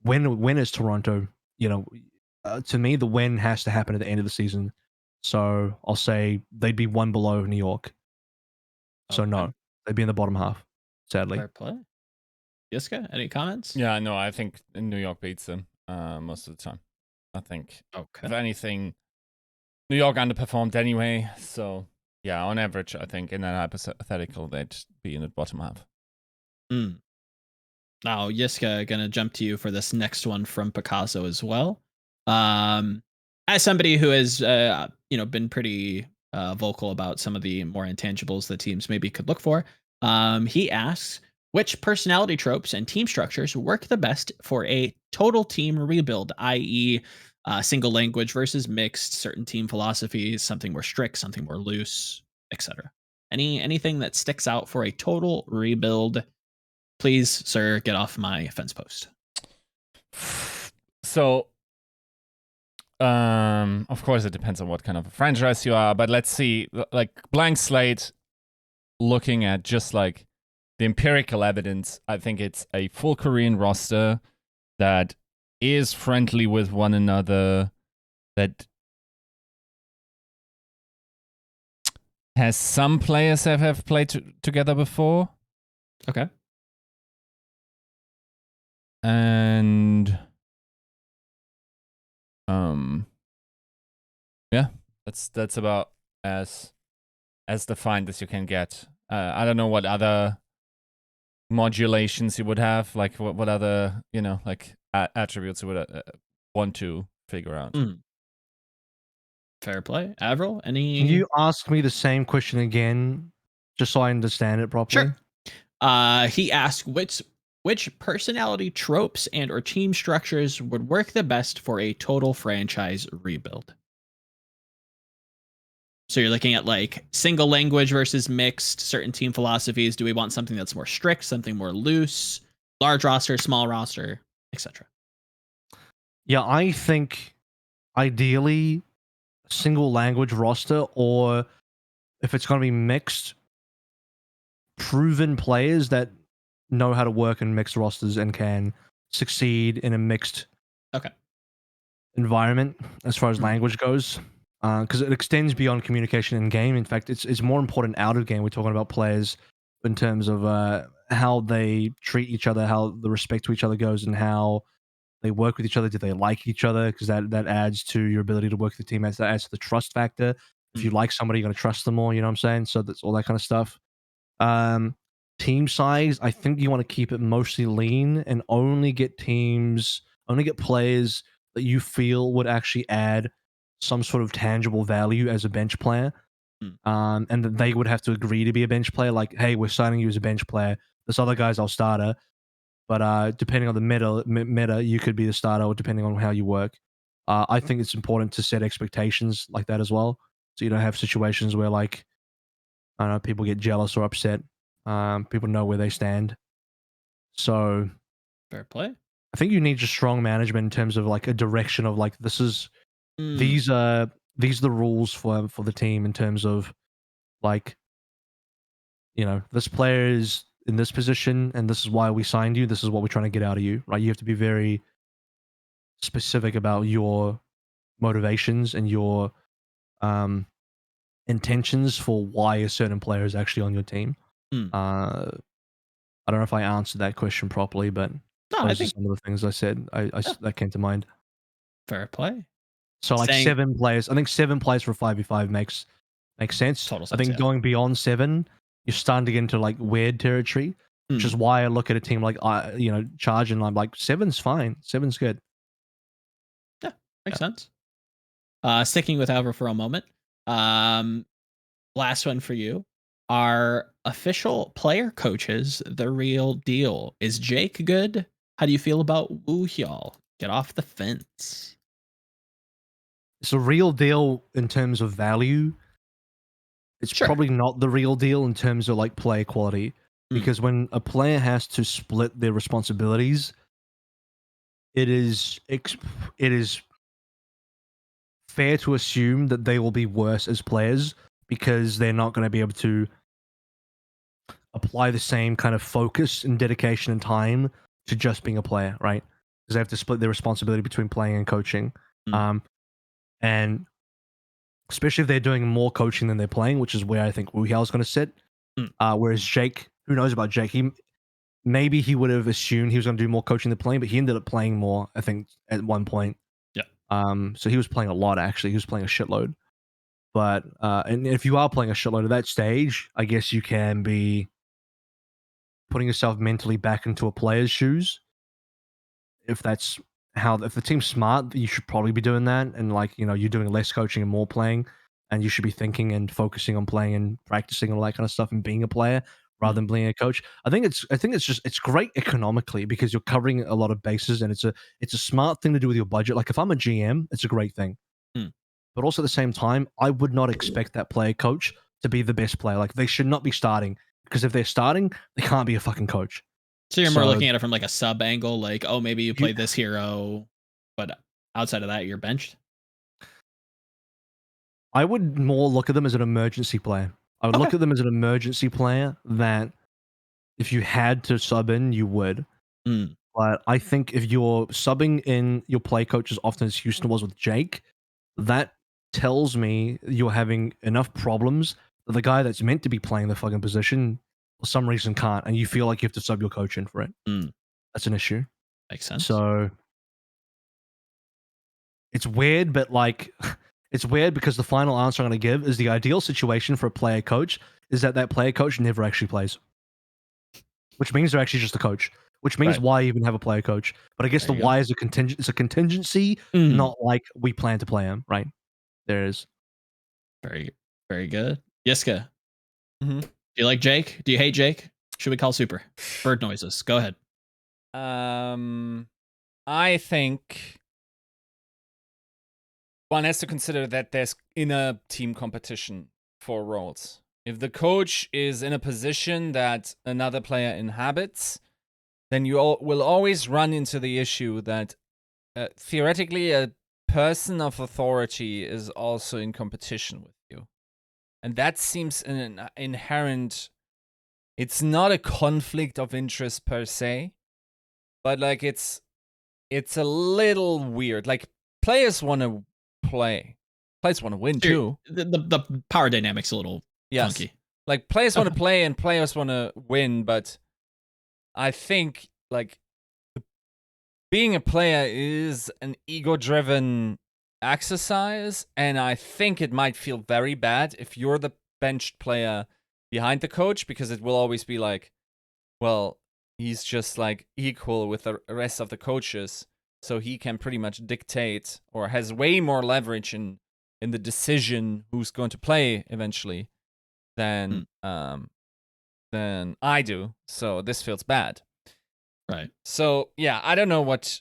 is Toronto? To me, the win has to happen at the end of the season. So I'll say they'd be one below New York. So Okay. no, they'd be in the bottom half. Sadly. Fair play. Yiska, any comments? Yeah, no, I think New York beats them most of the time. I think, Okay. if anything, New York underperformed anyway. So yeah, on average, I think in that hypothetical, they'd be in the bottom half. Mm. Now, Yiska, gonna jump to you for this next one from Picasso as well. As somebody who has, been pretty vocal about some of the more intangibles that teams maybe could look for, he asks, which personality tropes and team structures work the best for a total team rebuild, i.e., single language versus mixed, certain team philosophies, something more strict, something more loose, etc. Anything that sticks out for a total rebuild? Please, sir, get off my fence post. So, of course, it depends on what kind of a franchise you are, but let's see, like blank slate, looking at just like the empirical evidence, I think it's a full Korean roster that is friendly with one another, that has some players that have played together before. Okay. And yeah, that's about as defined as you can get. I don't know what other modulations you would have, like what other like attributes you would want to figure out. Fair play. AVRL, any? Can you ask me the same question again, just so I understand it properly? Sure. He asked which personality tropes and or team structures would work the best for a total franchise rebuild. So you're looking at like single language versus mixed, certain team philosophies. Do we want something that's more strict, something more loose, large roster, small roster, etc.? Yeah, I think ideally single language roster, or if it's going to be mixed, proven players that know how to work in mixed rosters and can succeed in a mixed environment as far as language goes. Because it extends beyond communication in game. In fact, it's more important out of game. We're talking about players in terms of how they treat each other, how the respect to each other goes, and how they work with each other. Do they like each other? Because that adds to your ability to work with the team. That adds to the trust factor. If you like somebody, you're going to trust them more. You know what I'm saying? So that's all that kind of stuff. Team size, I think you want to keep it mostly lean and only get players that you feel would actually add some sort of tangible value as a bench player. And that they would have to agree to be a bench player. Like, hey, we're signing you as a bench player. This other guy's our starter. But depending on the meta, you could be the starter, or depending on how you work. I think it's important to set expectations like that as well, so you don't have situations where, like, I don't know, people get jealous or upset. People know where they stand. So, fair play. I think you need just strong management in terms of like a direction of like these are the rules for the team in terms of like, this player is in this position and this is why we signed you. This is what we're trying to get out of you, right? You have to be very specific about your motivations and your intentions for why a certain player is actually on your team. I don't know if I answered that question properly, but those are some of the things I said. That came to mind. Fair play. So like 7 players. I think 7 players for 5v5 makes sense. Total sense. I think going beyond 7, you're starting to get into like weird territory, which is why I look at a team like Charge and I'm like 7's fine. 7's good. Yeah, makes sense. Sticking with Alva for a moment. Last one for you. Are official player coaches, the real deal. Is Jake good? How do you feel about Woohyal? Get off the fence. It's a real deal in terms of value. It's Sure. probably not the real deal in terms of like player quality, because when a player has to split their responsibilities, it is fair to assume that they will be worse as players because they're not going to be able to apply the same kind of focus and dedication and time to just being a player, right? Because they have to split their responsibility between playing and coaching. And especially if they're doing more coaching than they're playing, which is where I think Woohyal is going to sit. Whereas Jake, who knows about Jake? Maybe he would have assumed he was going to do more coaching than playing, but he ended up playing more, I think, at one point. So he was playing a lot, actually. He was playing a shitload. But and if you are playing a shitload at that stage, I guess you can be putting yourself mentally back into a player's shoes. If that's if the team's smart, you should probably be doing that. And like, you're doing less coaching and more playing, and you should be thinking and focusing on playing and practicing and all that kind of stuff and being a player rather than being a coach. I think it's great economically because you're covering a lot of bases, and it's a smart thing to do with your budget. Like if I'm a GM, it's a great thing. But also at the same time, I would not expect that player coach to be the best player. Like they should not be starting, because if they're starting, they can't be a fucking coach. So you're more looking at it from like a sub angle, like, oh, maybe you play this hero, but outside of that, you're benched. I would more look at them as an emergency player. I would look at them as an emergency player that if you had to sub in, you would. But I think if you're subbing in your play coach as often as Houston was with Jake, that tells me you're having enough problems that the guy that's meant to be playing the fucking position for some reason can't, and you feel like you have to sub your coach in for it. That's an issue. Makes sense. So it's weird, but like it's weird because the final answer I'm going to give is the ideal situation for a player coach is that player coach never actually plays, which means they're actually just a coach. Which means why even have a player coach? But I guess the why is it's a contingency, not like we plan to play him. Right? There is. Very, very good. Yiska. Do you like Jake? Do you hate Jake? Should we call Super? Bird noises. Go ahead. I think one has to consider that there's inner team competition for roles. If the coach is in a position that another player inhabits, then you will always run into the issue that theoretically a person of authority is also in competition with you. And that seems an inherent... It's not a conflict of interest per se, but like it's a little weird. Like players want to play. Players want to win too. The power dynamic's a little funky. Like players want to play and players want to win, but I think like being a player is an ego-driven exercise, and I think it might feel very bad if you're the benched player behind the coach, because it will always be like, well, he's just like equal with the rest of the coaches, so he can pretty much dictate or has way more leverage in the decision who's going to play eventually than I do. So this feels bad. Right. So yeah, I don't know what.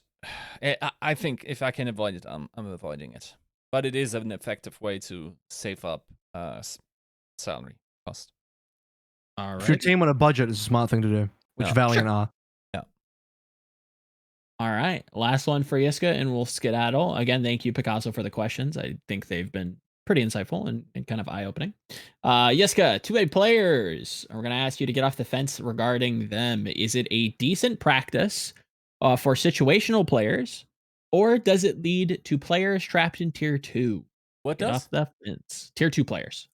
I think if I can avoid it, I'm avoiding it. But it is an effective way to save up salary cost. All right. If your team on a budget, it's a smart thing to do, which Valiant are. Yeah. All right. Last one for Yiska, and we'll skedaddle. Again, thank you, Picasso, for the questions. I think they've been pretty insightful and kind of eye-opening. Yiska, 2A players. We're going to ask you to get off the fence regarding them. Is it a decent practice for situational players, or does it lead to players trapped in Tier 2? What Get does? off the fence. Tier 2 players.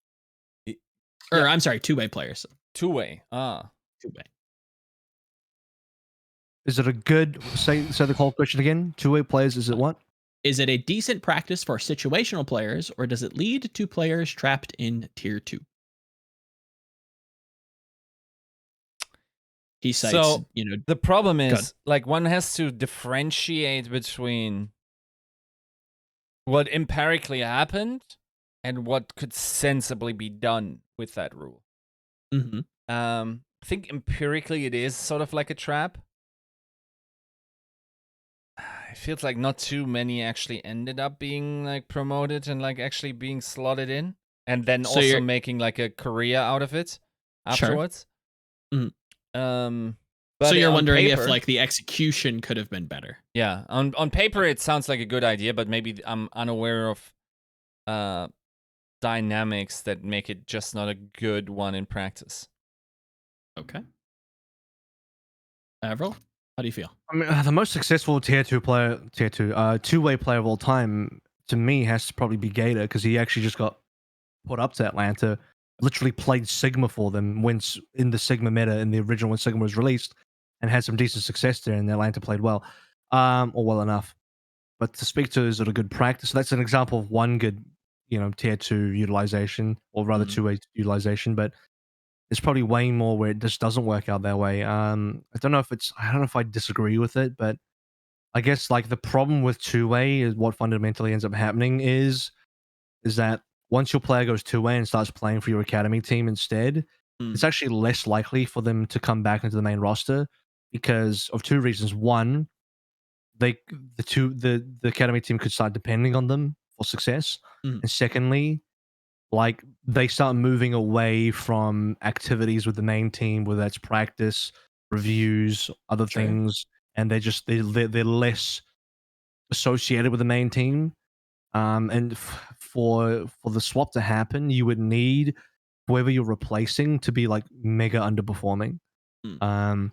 Or, I'm sorry, 2A players. 2-way. 2A. Is it a good, say the whole question again? 2A players, is it what? Is it a decent practice for situational players, or does it lead to players trapped in Tier 2? He cites, so, the problem is, like, one has to differentiate between what empirically happened and what could sensibly be done with that rule. I think empirically it is sort of like a trap. It feels like not too many actually ended up being like promoted and like actually being slotted in, and then So also you're- making like a career out of it Sure. afterwards. Mhm. But So you're on wondering if paper- like the execution could have been better. Yeah, on paper it sounds like a good idea, but maybe I'm unaware of dynamics that make it just not a good one in practice. Okay. Avril, how do you feel? I mean, the most successful two-way player of all time to me has to probably be Gator, because he actually just got put up to Atlanta, literally played Sigma for them when in the Sigma meta in the original when Sigma was released, and had some decent success there, and Atlanta played well, or well enough. But to speak to, is it a good practice? That's an example of one good, tier 2 utilization, or rather Mhm. two-way utilization, but there's probably way more where it just doesn't work out that way. I don't know if I disagree with it, but I guess like the problem with two-way is what fundamentally ends up happening is that once your player goes two-way and starts playing for your academy team instead, it's actually less likely for them to come back into the main roster because of two reasons. One, the academy team could start depending on them for success, Mhm. and secondly, like they start moving away from activities with the main team, whether that's practice, reviews, other Sure. things, and they're less associated with the main team. And for the swap to happen, you would need whoever you're replacing to be like mega underperforming, Mm.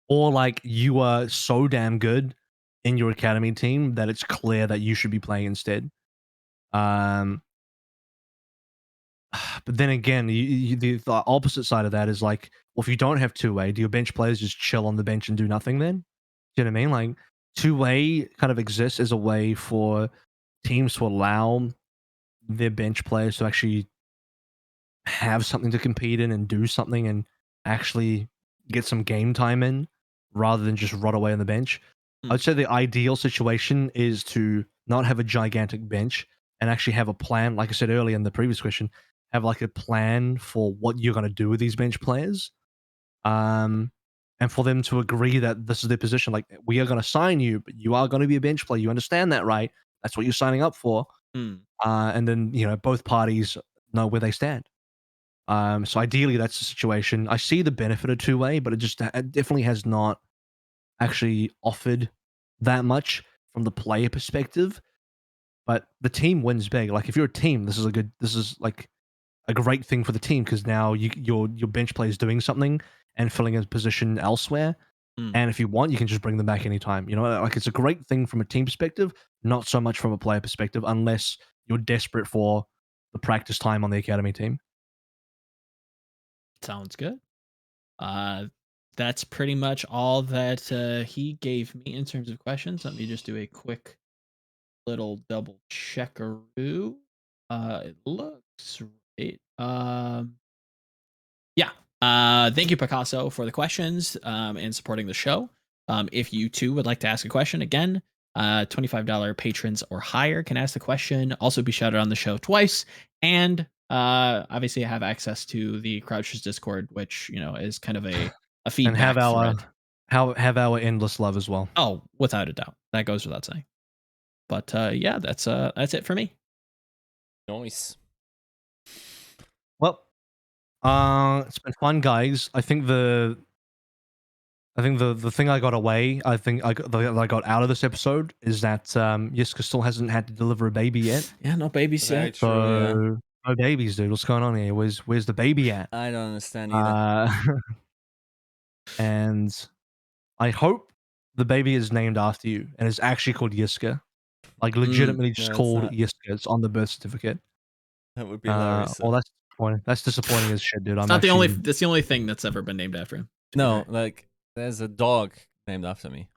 or like you are so damn good in your academy team that it's clear that you should be playing instead. But then again, the opposite side of that is like, well, if you don't have two-way, do your bench players just chill on the bench and do nothing then? Do you know what I mean? Like, two-way kind of exists as a way for teams to allow their bench players to actually have something to compete in and do something and actually get some game time in rather than just rot away on the bench. I'd say the ideal situation is to not have a gigantic bench and actually have a plan. Like I said earlier in the previous question, have like a plan for what you're going to do with these bench players. And for them to agree that this is their position. Like, we are going to sign you, but you are going to be a bench player. You understand that, right? That's what you're signing up for. And then, both parties know where they stand. So ideally, that's the situation. I see the benefit of two-way, but it definitely has not actually offered that much from the player perspective. But the team wins big. Like, if you're a team, this is like a great thing for the team, because now your bench player is doing something and filling a position elsewhere. And if you want, you can just bring them back anytime. Like, it's a great thing from a team perspective, not so much from a player perspective, unless you're desperate for the practice time on the academy team. Sounds good. That's pretty much all that he gave me in terms of questions. Let me just do a quick little double checkaroo. It looks right. Yeah. Thank you, Picasso, for the questions and supporting the show. If you too would like to ask a question, again, $25 patrons or higher can ask the question. Also be shouted on the show twice, and obviously have access to the Crouchers Discord, which is kind of a feedback And have thread. have our endless love as well. Oh, without a doubt, that goes without saying. But yeah, that's it for me. Nice. Well, it's been fun, guys. I think the thing I got out of this episode is that Yiska still hasn't had to deliver a baby yet. Yeah, no babies Very yet. true, yeah. So no babies, dude. What's going on here? Where's the baby at? I don't understand either. And I hope the baby is named after you and is actually called Yiska. Like, legitimately just no, it's called not. Yiska. It's on the birth certificate. That would be hilarious. Well, that's disappointing. That's disappointing as shit, dude. It's not the only. That's the only thing that's ever been named after him. No, like there's a dog named after me.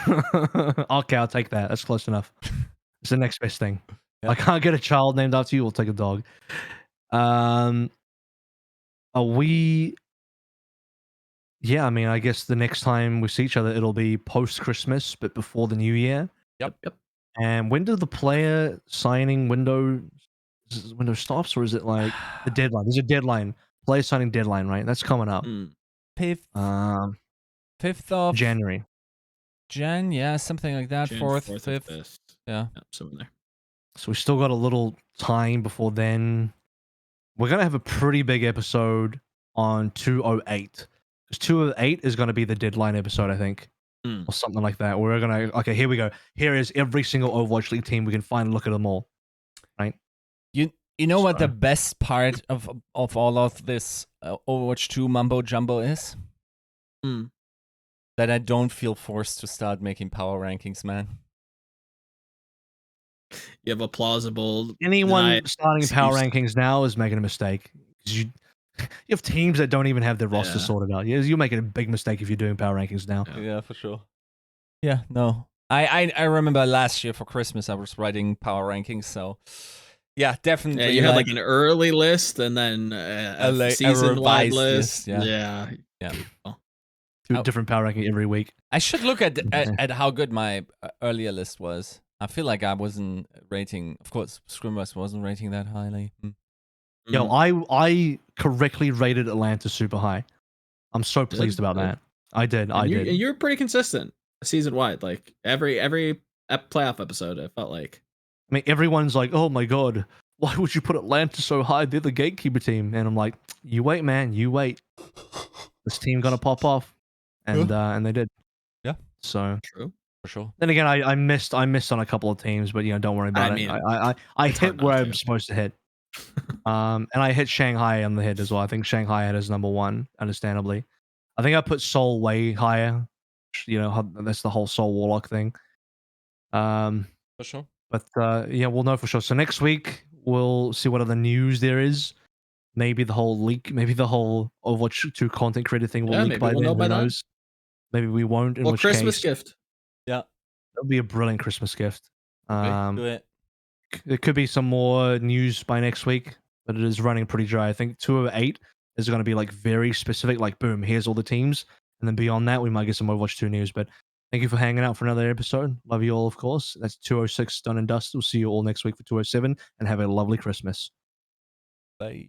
Okay, I'll take that. That's close enough. It's the next best thing. Yeah. I can't get a child named after you. We'll take a dog. Are we? Yeah, I mean, I guess the next time we see each other, it'll be post Christmas, but before the New Year. Yep. And when do the player signing window stops, or is it like the deadline? There's a deadline player signing deadline, right? That's coming up. 5th, Um, 5th of January. Jan, yeah, something like that. June 4th, 4th, 5th. 5th. Yeah. Somewhere there. So we still got a little time before then. We're gonna have a pretty big episode on 208. Because 208 is gonna be the deadline episode, I think. Or something like that. We're gonna okay, here we go. Here is every single Overwatch League team. We can finally look at them all. Right? You know what the So- best part of all of this Overwatch 2 mumbo jumbo is? That I don't feel forced to start making power rankings, man. You have a plausible. Anyone starting power excuse. rankings now is making a mistake. 'Cause you have teams that don't even have their roster Yeah. sorted out. You're making a big mistake if you're doing power rankings now. Yeah, for sure. Yeah, no. I remember last year for Christmas I was writing power rankings, so yeah, definitely. Yeah, you had like an early list and then a season-wide revised list. Yeah. Two different power ranking every week. I should look at how good my earlier list was. I feel like I wasn't rating. Of course, Scrimverse wasn't rating that highly. Yo, I correctly rated Atlanta super high. I'm so pleased about that. I did. And you're pretty consistent season-wide. Like every playoff episode, I felt like. I mean, everyone's like, "Oh my god, why would you put Atlanta so high? They're the gatekeeper team." And I'm like, "You wait, man. You wait. This team gonna pop off." And they did. Yeah. So True. For sure. then again, I missed on a couple of teams, but don't worry about it. I hit where I'm supposed to hit. And I hit Shanghai on the head as well. I think Shanghai had as number 1, understandably. I think I put Seoul way higher. That's the whole Seoul Warlock thing. For sure. But yeah, we'll know for sure. So next week we'll see what other news there is. Maybe the whole leak, maybe the whole Overwatch 2 content creator thing will leak by then. Who knows? Maybe we won't. In which Christmas case, gift. Yeah. That'll be a brilliant Christmas gift. Do it. There could be some more news by next week, but it is running pretty dry. I think 208 is going to be like very specific, like boom, here's all the teams, and then beyond that, we might get some Overwatch 2 news. But thank you for hanging out for another episode. Love you all, of course. That's 206 done and dusted. We'll see you all next week for 207, and have a lovely Christmas. Bye.